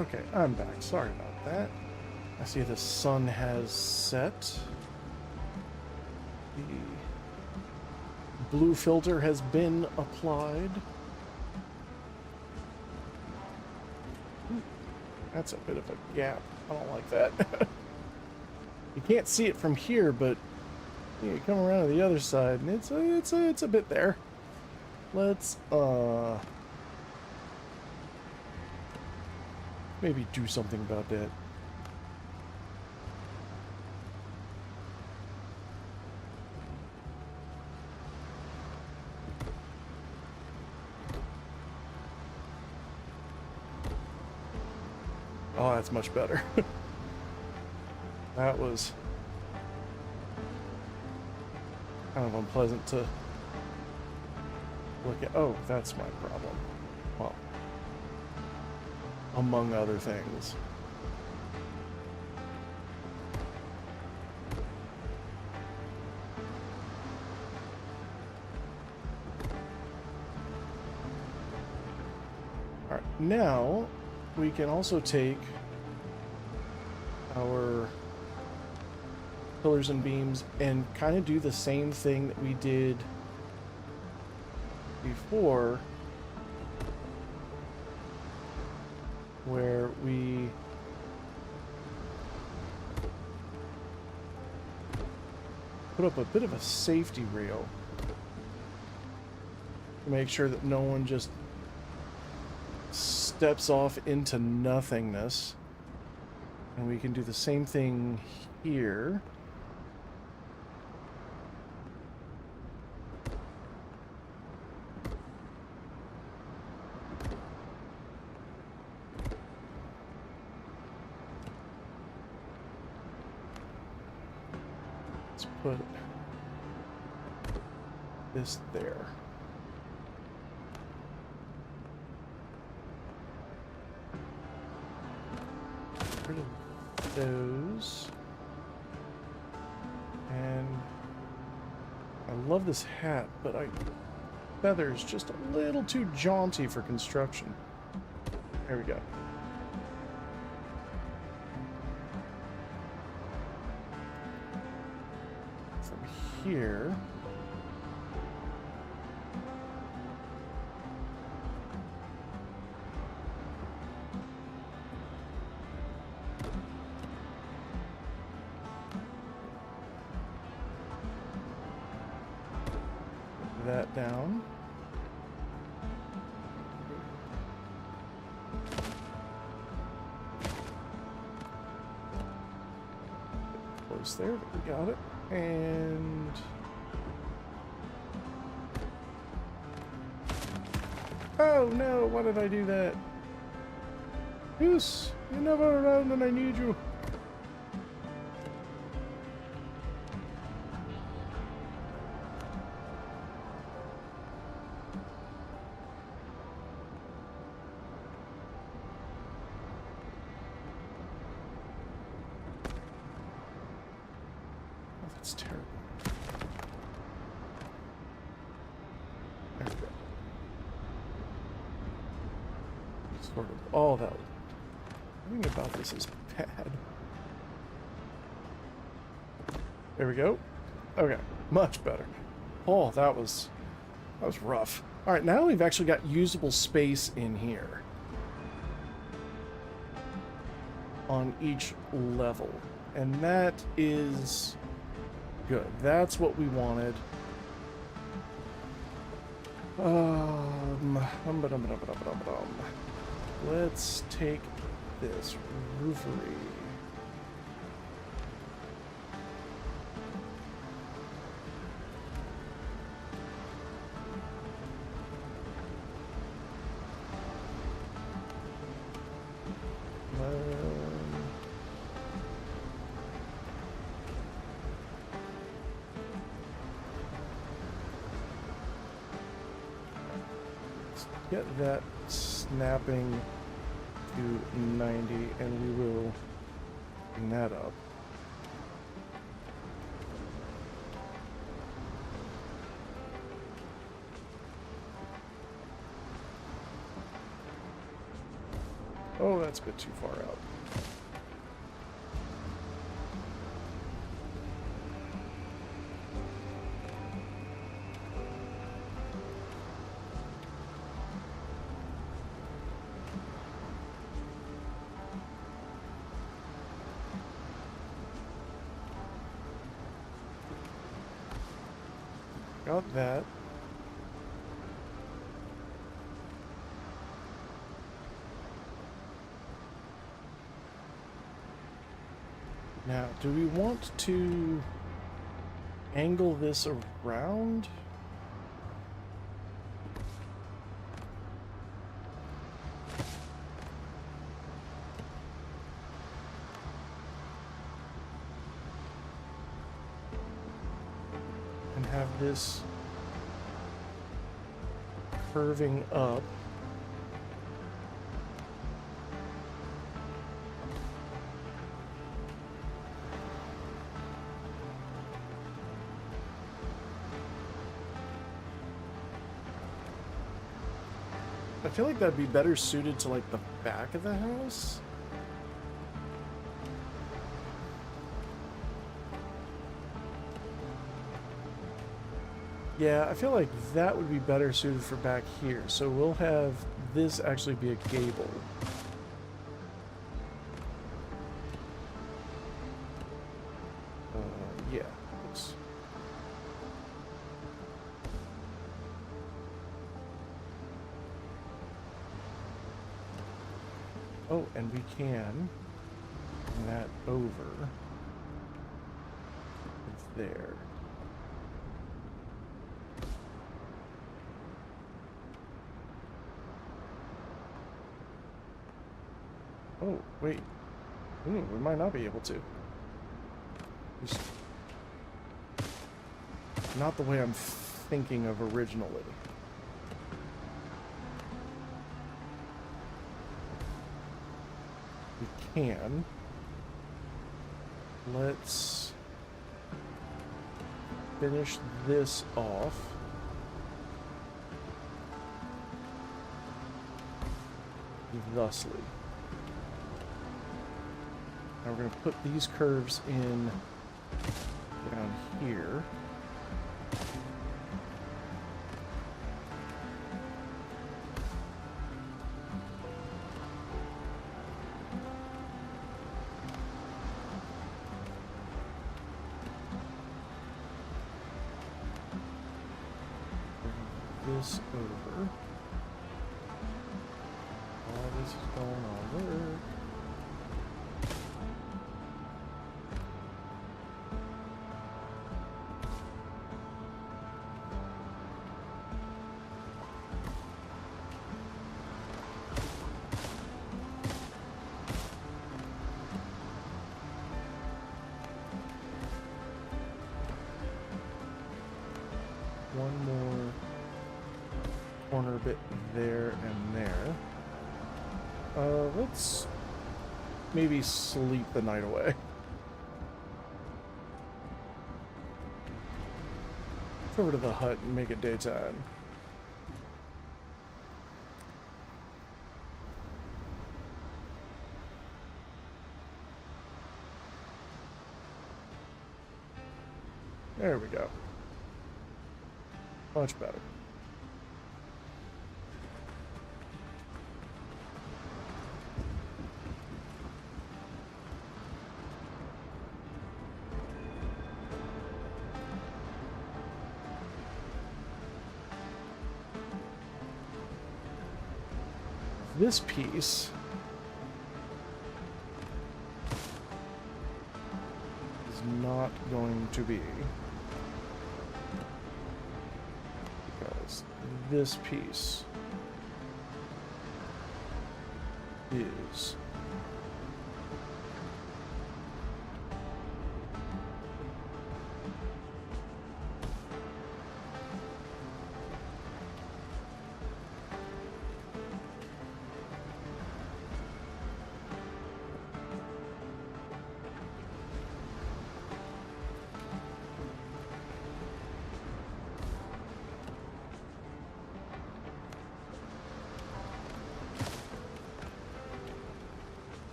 Speaker 2: Okay, I'm back. Sorry about that. I see the sun has set. The blue filter has been applied. Ooh, that's a bit of a gap. I don't like that. You can't see it from here, but you come around to the other side, and it's a bit there. Let's maybe do something about that. Oh, that's much better. That was kind of unpleasant to look at. Oh, that's my problem. Well, among other things. All right, now we can also take our pillars and beams and kind of do the same thing that we did before, where we put up a bit of a safety rail to make sure that no one just steps off into nothingness. And we can do the same thing here. Let's put this there. Rid of those. And I love this hat, but feather's just a little too jaunty for construction. There we go. From here, that down. Close there, but we got it. And oh no, why did I do that? Goose, you're never around when I need you. That's terrible. There we go. Sort of. Oh, that. Everything about this is bad. There we go. Okay, much better. Oh, that was rough. All right, now we've actually got usable space in here on each level, and that is good. That's what we wanted. Let's take this roofery. Get that snapping to 90, and we will bring that up. Oh, that's a bit too far out. Got that. Now, do we want to angle this around? And have this curving up. I feel like that'd be better suited to like the back of the house. Yeah, I feel like that would be better suited for back here. So we'll have this actually be a gable. Yeah. Let's... Oh, and we can bring that over there. Oh, wait. We might not be able to. Just not the way I'm thinking of originally. We can. Let's finish this off. Thusly. Now we're going to put these curves in down here. Bring this over. All this is going on there. One more corner bit there and there. Let's maybe sleep the night away. Go over to the hut and make it daytime. There we go. Much better. This piece is not going to be, because this piece is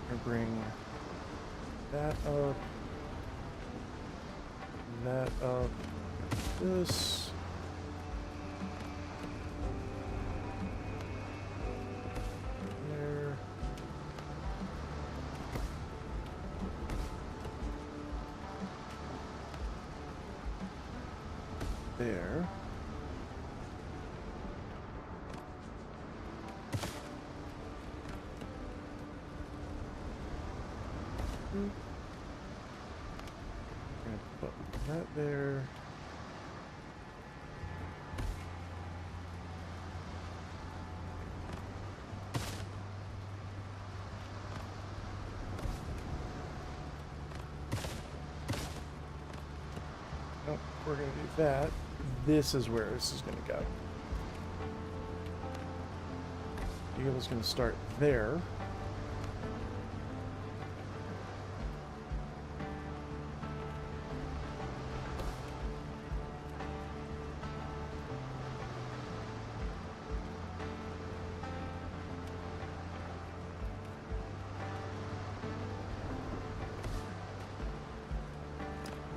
Speaker 2: Gonna bring that up, this. There. There. Gonna put that there. Nope, we're gonna do that. This is where this is gonna go. Eagle's gonna start there.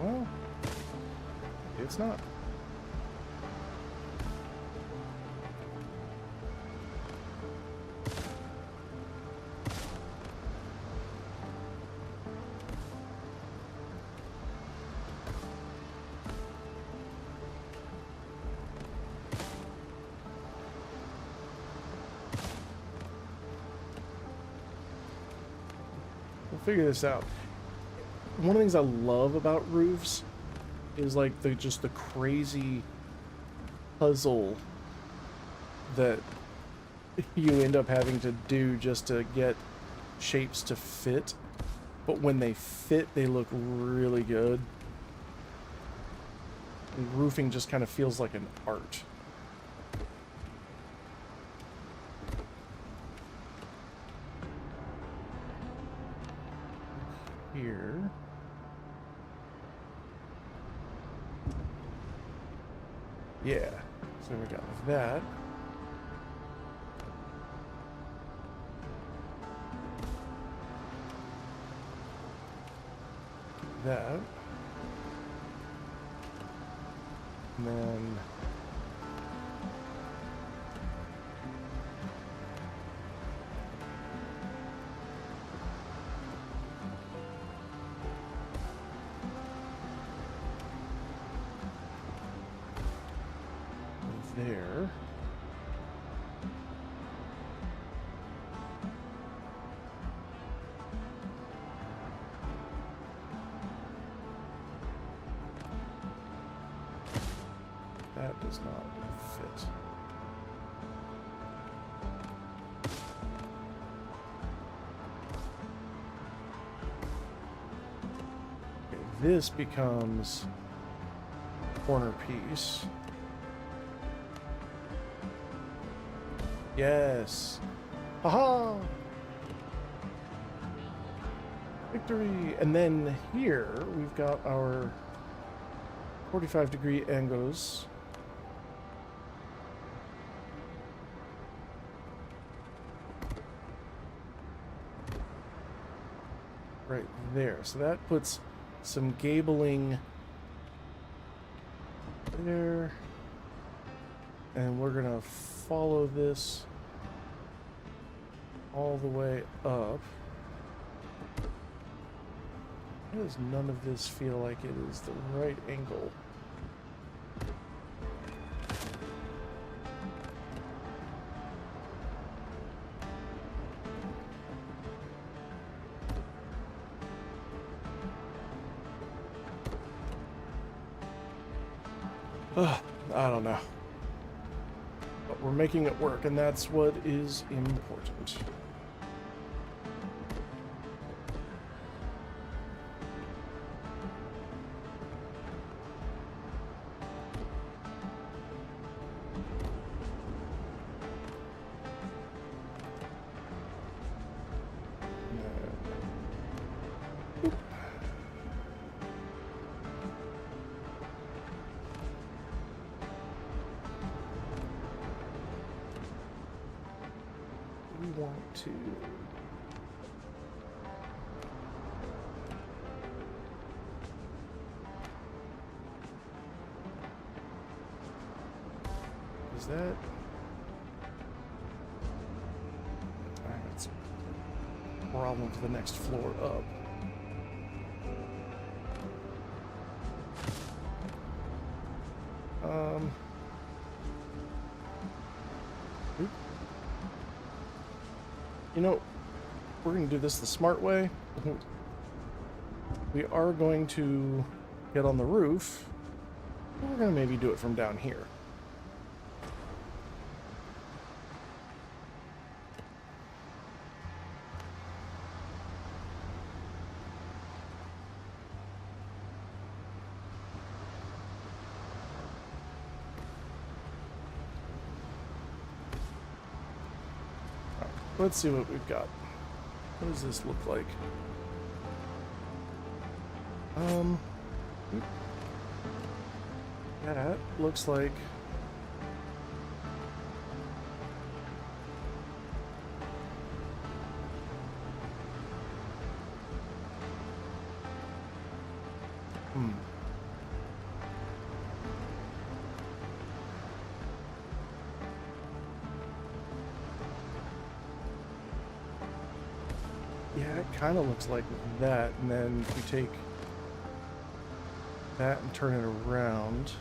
Speaker 2: Well, it's not. We'll figure this out. One of the things I love about roofs is like just the crazy puzzle that you end up having to do just to get shapes to fit. But when they fit, they look really good. And roofing just kind of feels like an art. Here. Yeah, so we got that. That. And then there. That does not fit. Okay, this becomes corner piece. Yes. Haha! Victory! And then here we've got our 45-degree angles. Right there. So that puts some gabling there. And we're gonna follow this all the way up. Why does none of this feel like it is the right angle? I don't know. But we're making it work, and that's what is important. Want to Is that... That's a problem for the next floor up. Oop. You know, we're going to do this the smart way. We are going to get on the roof. We're going to maybe do it from down here. Let's see what we've got. What does this look like? That looks like... Yeah, it kind of looks like that, and then we take that and turn it around.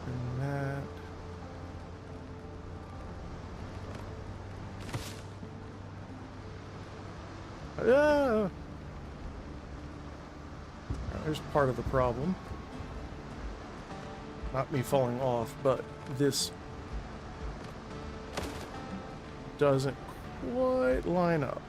Speaker 2: And that. Ah! There's part of the problem. Not me falling off, but this doesn't quite line up.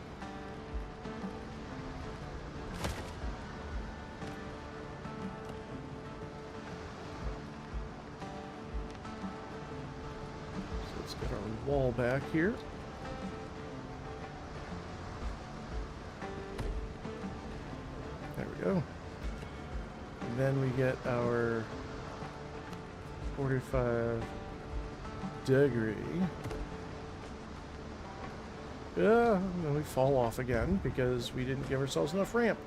Speaker 2: So let's get our wall back here. There we go. Then we get our 45 degree. Yeah, and then we fall off again because we didn't give ourselves enough ramp.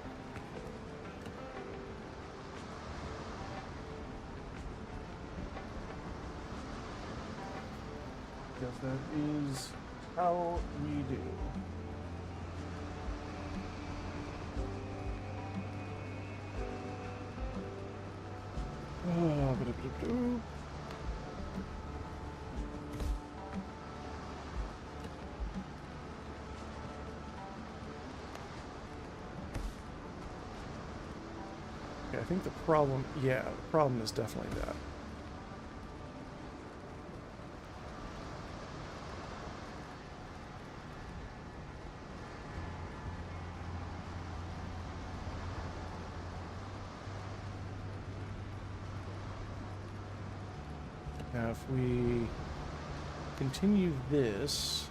Speaker 2: Guess that is how we do. Okay, I think the problem, yeah, the problem is definitely that. Now, if we continue this,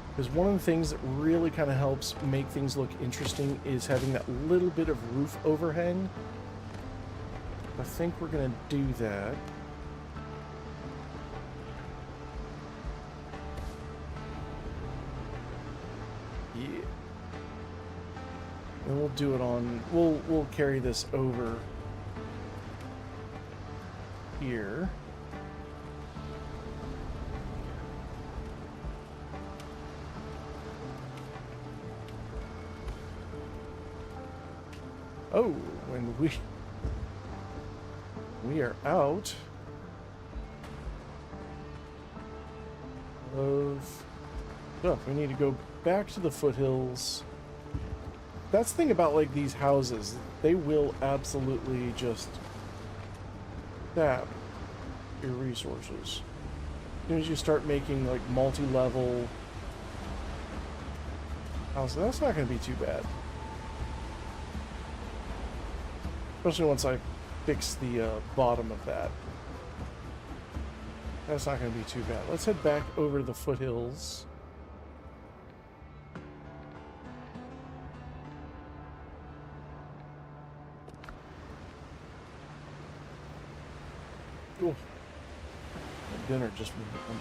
Speaker 2: because one of the things that really kind of helps make things look interesting is having that little bit of roof overhang. I think we're going to do that. Yeah. And we'll do it on, we'll carry this over here. Oh, when we are out of stuff. We need to go back to the foothills. That's the thing about like these houses. They will absolutely just sap your resources. As soon as you start making like multi-level houses, that's not going to be too bad. Especially once I fix the bottom of that. That's not going to be too bad. Let's head back over to the foothills. Cool. dinner just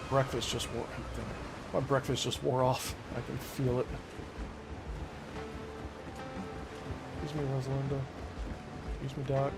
Speaker 2: breakfast just wore dinner. My breakfast just wore off. I can feel it. Excuse me, Rosalinda. Excuse me, Doc.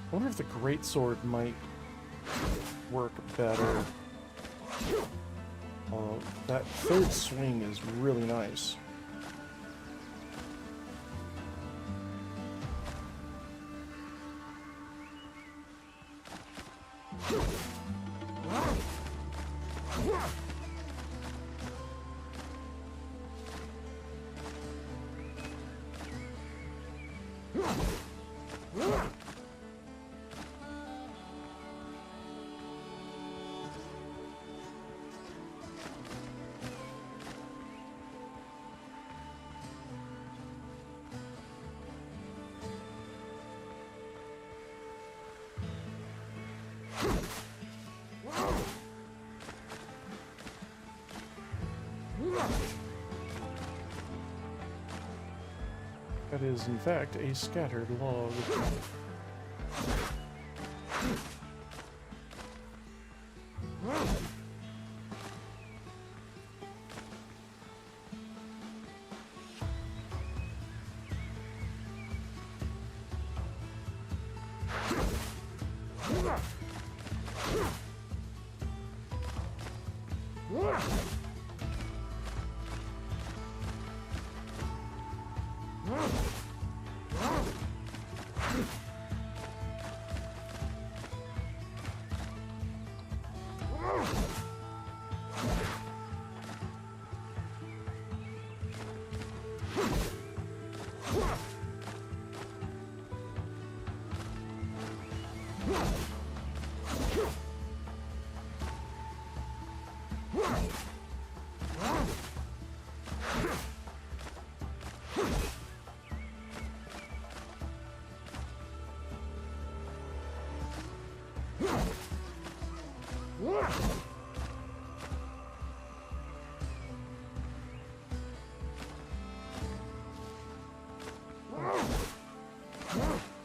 Speaker 2: I wonder if the greatsword might work better. That third swing is really nice. That is, in fact, a scattered log.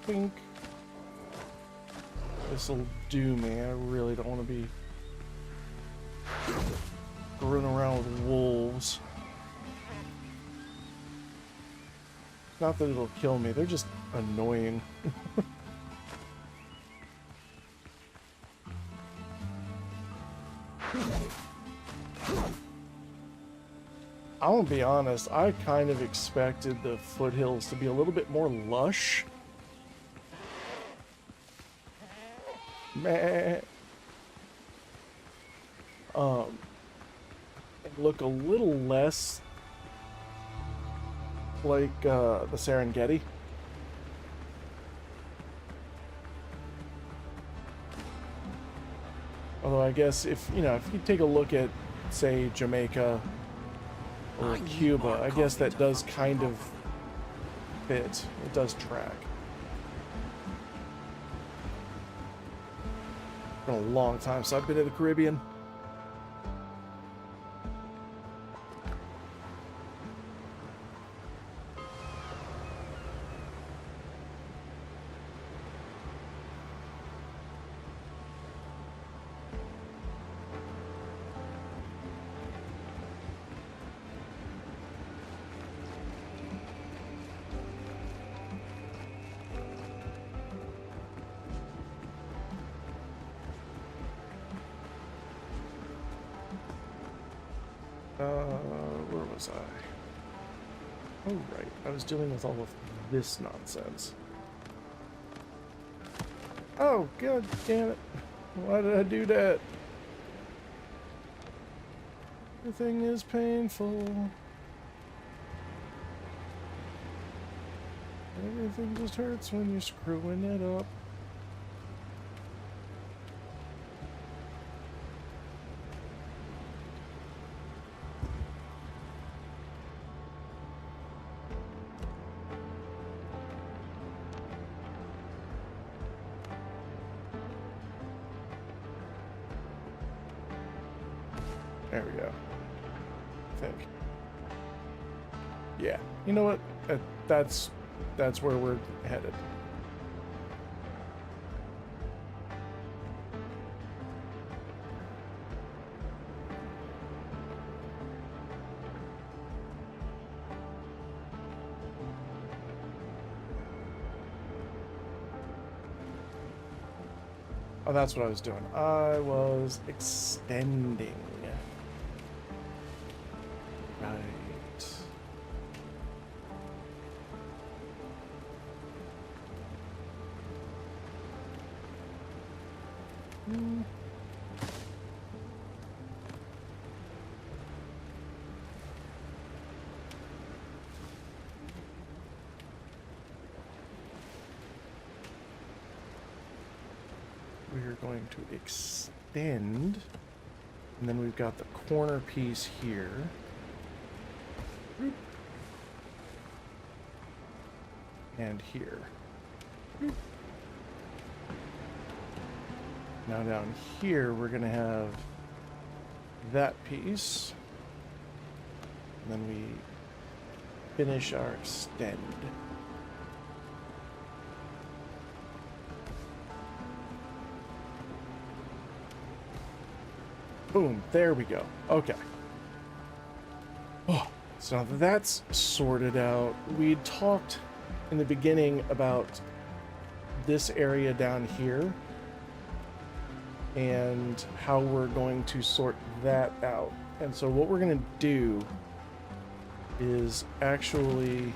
Speaker 2: Think this'll do me. I really don't want to be running around with wolves. Not that it'll kill me, they're just annoying. I won't be honest, I kind of expected the foothills to be a little bit more lush. Meh. And look a little less like the Serengeti. Although I guess if you take a look at, say, Jamaica or Cuba, I guess that does kind of fit. It does track. It's been a long time since I've been to the Caribbean. Where was I? Oh, right. I was dealing with all of this nonsense. Oh, god damn it. Why did I do that? Everything is painful. Everything just hurts when you're screwing it up. There we go. I think. Yeah. You know what? That's where we're headed. Oh, that's what I was doing. I was extending. Right. We are going to extend, and then we've got the corner piece here. And here. Now down here, we're going to have that piece. And then we finish our extend. Boom, there we go. Okay. Oh, so now that that's sorted out, we talked in the beginning about this area down here and how we're going to sort that out. And so what we're going to do is actually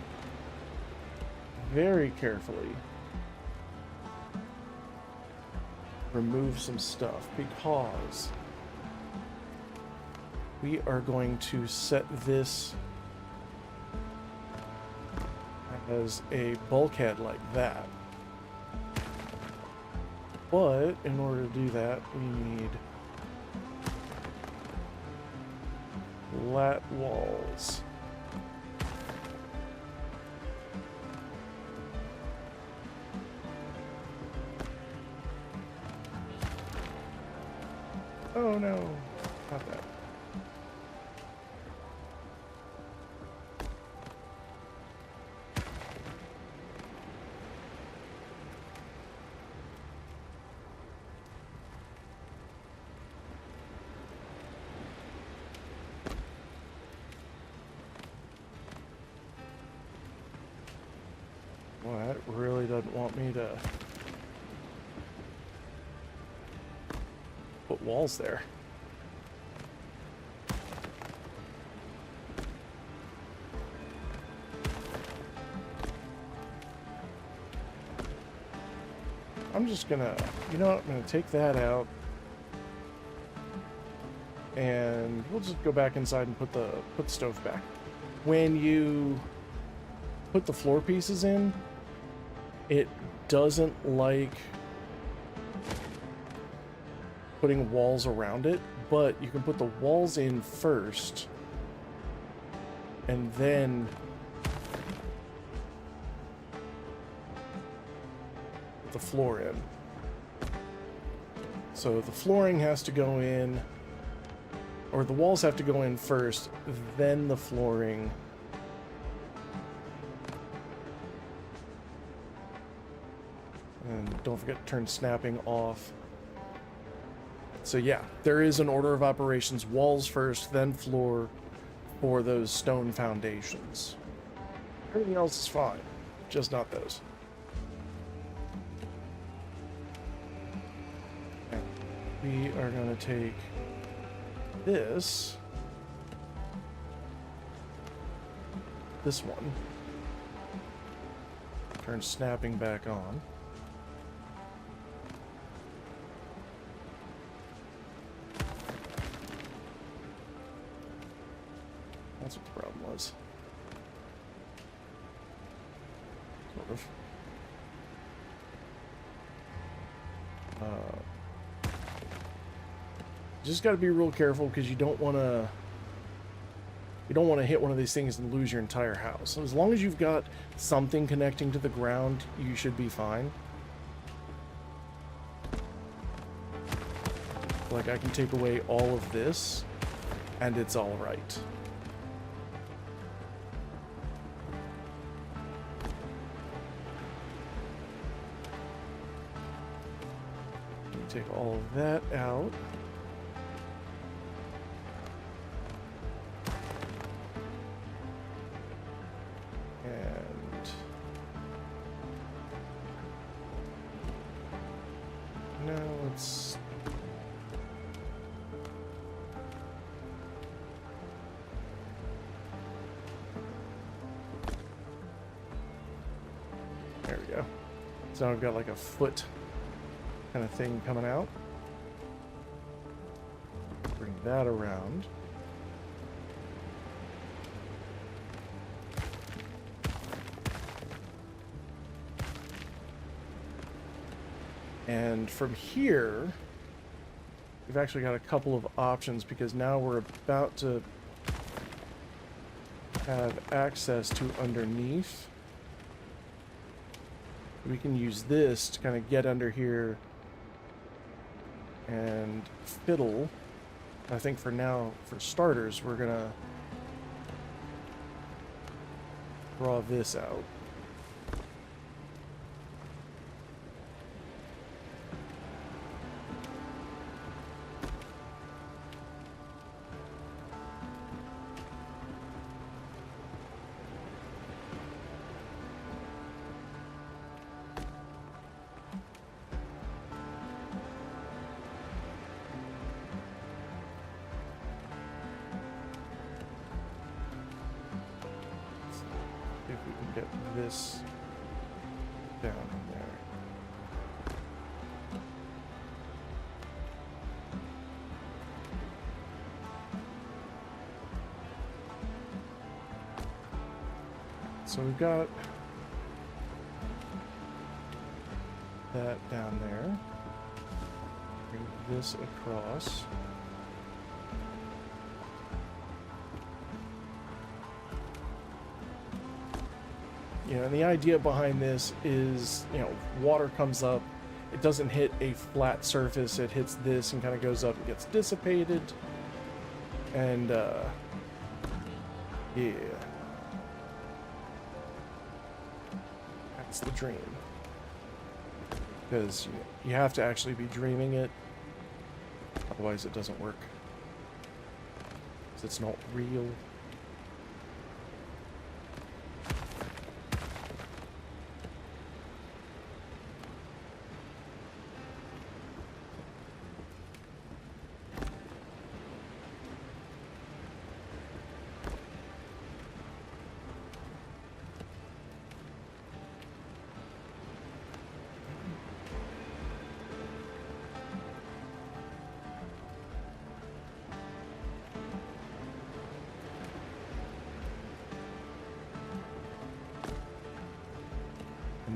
Speaker 2: very carefully remove some stuff, because we are going to set this as a bulkhead like that. But in order to do that, we need lat walls. Oh no, not that. Well, that really doesn't want me to put walls there. I'm just gonna, you know what, I'm gonna take that out and we'll just go back inside and put the stove back. When you put the floor pieces in, it doesn't like putting walls around it, but you can put the walls in first and then put the floor in. So the flooring has to go in, or the walls have to go in first, then the flooring. And don't forget to turn snapping off. So yeah, there is an order of operations. Walls first, then floor for those stone foundations. Everything else is fine, just not those. And we are going to take this this one. Turn snapping back on. That's what the problem was. Sort of. Just got to be real careful because you don't want to hit one of these things and lose your entire house. So as long as you've got something connecting to the ground, you should be fine. Like I can take away all of this and it's all right. Take all of that out. And now let's there we go. So now I've got like a foot kind of thing coming out. Bring that around. And from here, we've actually got a couple of options because now we're about to have access to underneath. We can use this to kind of get under here and fiddle. I think for now, for starters, we're gonna draw this out. If we can get this down in there. So we've got that down there. Bring this across. You know, and the idea behind this is, you know, water comes up, it doesn't hit a flat surface, it hits this and kind of goes up and gets dissipated. And, yeah. That's the dream. Because you have to actually be dreaming it, otherwise it doesn't work. Because it's not real.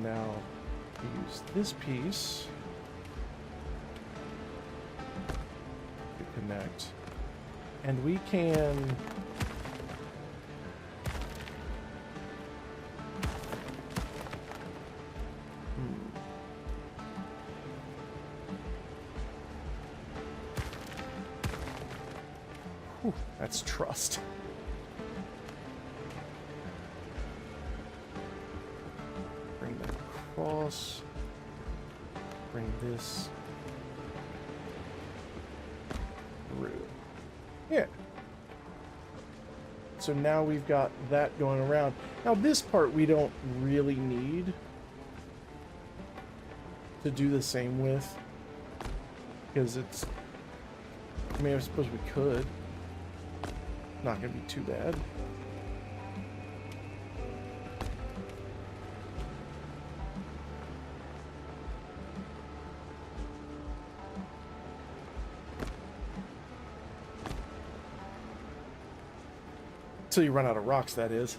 Speaker 2: Now use this piece to connect, and we can Whew, that's trust. Cross, bring this through. Yeah. So now we've got that going around. Now this part we don't really need to do the same with, because it's, I mean, I suppose we could. Not gonna be too bad. Till you run out of rocks, that is.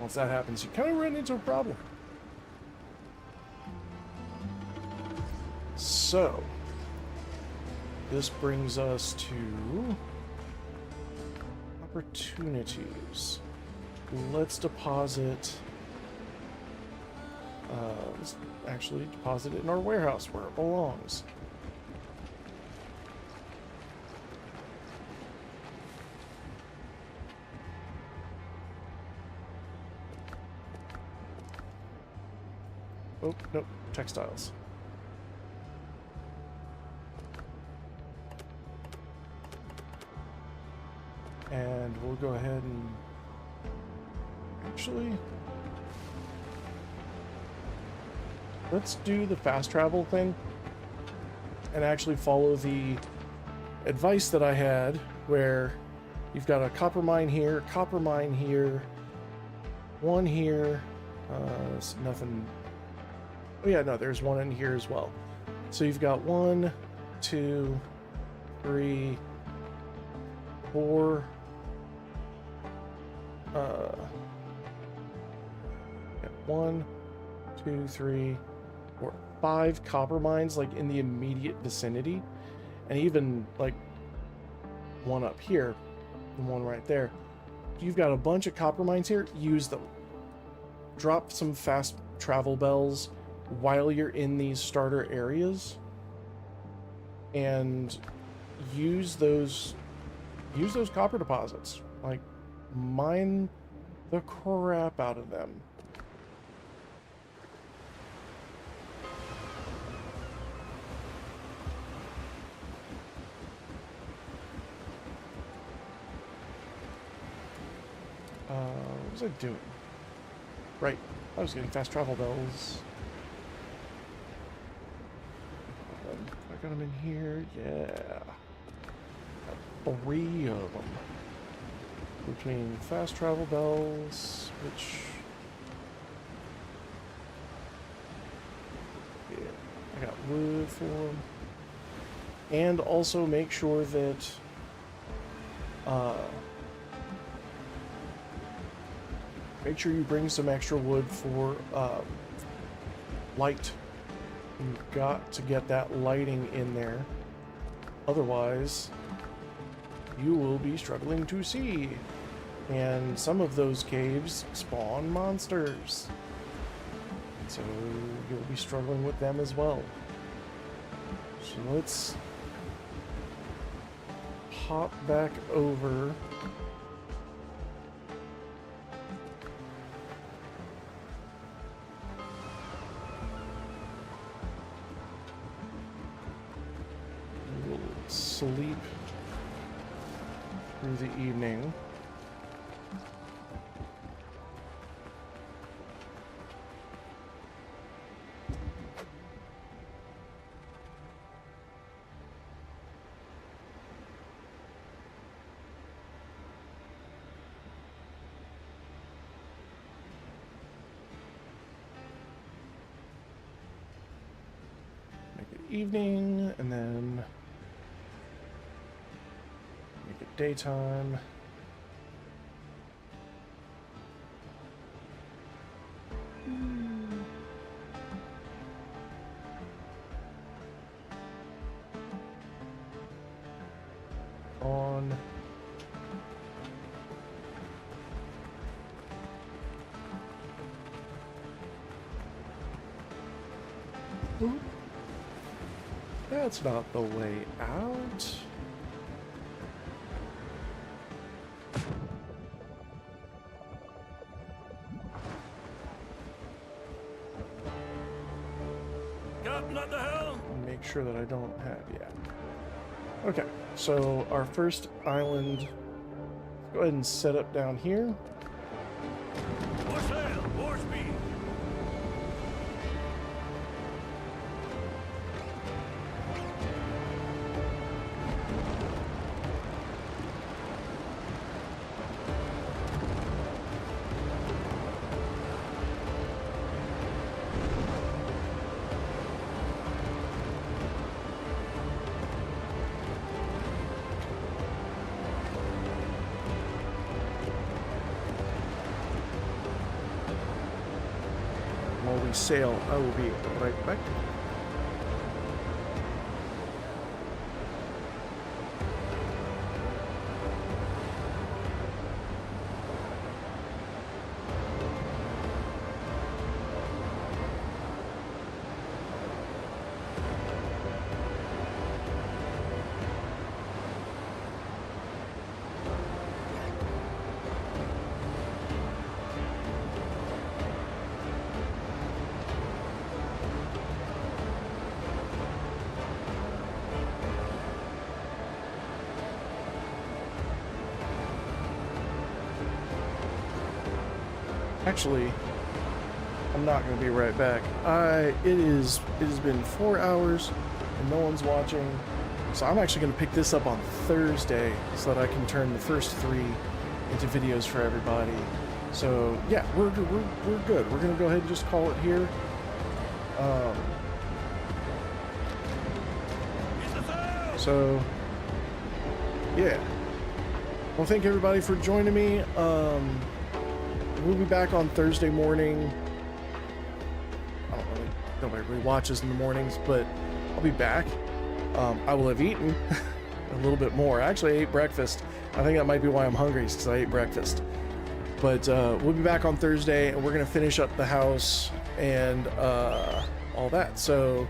Speaker 2: Once that happens, you kind of run into a problem. So, this brings us to opportunities. Let's deposit. Let's actually deposit it in our warehouse where it belongs. Oh, nope, textiles. And we'll go ahead and actually, let's do the fast travel thing and actually follow the advice that I had where you've got a copper mine here, one here, nothing. Oh yeah, no, there's one in here as well. So you've got 1, 2, 3, 4. Yeah, 1, 2, 3, 4, 5 copper mines like in the immediate vicinity, and even like one up here and one right there. You've got a bunch of copper mines here. Use them. Drop some fast travel bells while you're in these starter areas, and use those copper deposits. Like, mine the crap out of them. What was I doing? Right, I was getting fast travel bells. I got them in here, yeah. Got 3 of them. Between fast travel bells, which... yeah, I got wood for them. And also make sure that... make sure you bring some extra wood for light. You've got to get that lighting in there. Otherwise, you will be struggling to see. And some of those caves spawn monsters. So you'll be struggling with them as well. So let's hop back over. Sleep through the evening. Make it evening, and then daytime. On. Ooh. That's not the way out. Sure that I don't have yet. Okay, so our first island, go ahead and set up down here.
Speaker 3: More sail, more speed.
Speaker 2: setting sail. I will be right back. Actually, I'm not going to be right back. It has been 4 hours and no one's watching, so I'm actually going to pick this up on Thursday so that I can turn the first 3 into videos for everybody. So yeah, we're good. We're going to go ahead and just call it here. So yeah, well, thank everybody for joining me. We'll be back on Thursday morning. Nobody really watches in the mornings, but I'll be back. I will have eaten a little bit more. Actually, I ate breakfast. I think that might be why I'm hungry, because I ate breakfast. But we'll be back on Thursday, and we're going to finish up the house and all that. So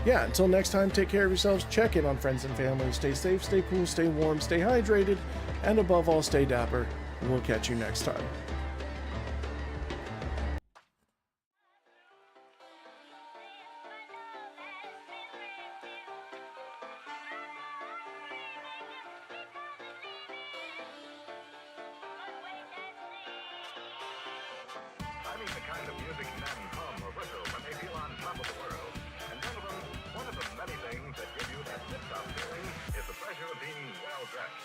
Speaker 2: yeah, until next time, take care of yourselves. Check in on friends and family. Stay safe, stay cool, stay warm, stay hydrated, and above all, stay dapper. And we'll catch you next time.
Speaker 1: I mean the kind of music men hum or whistle when they feel on top of the world. And gentlemen, one of the many things that give you that tip-top feeling is the pleasure of being well-dressed.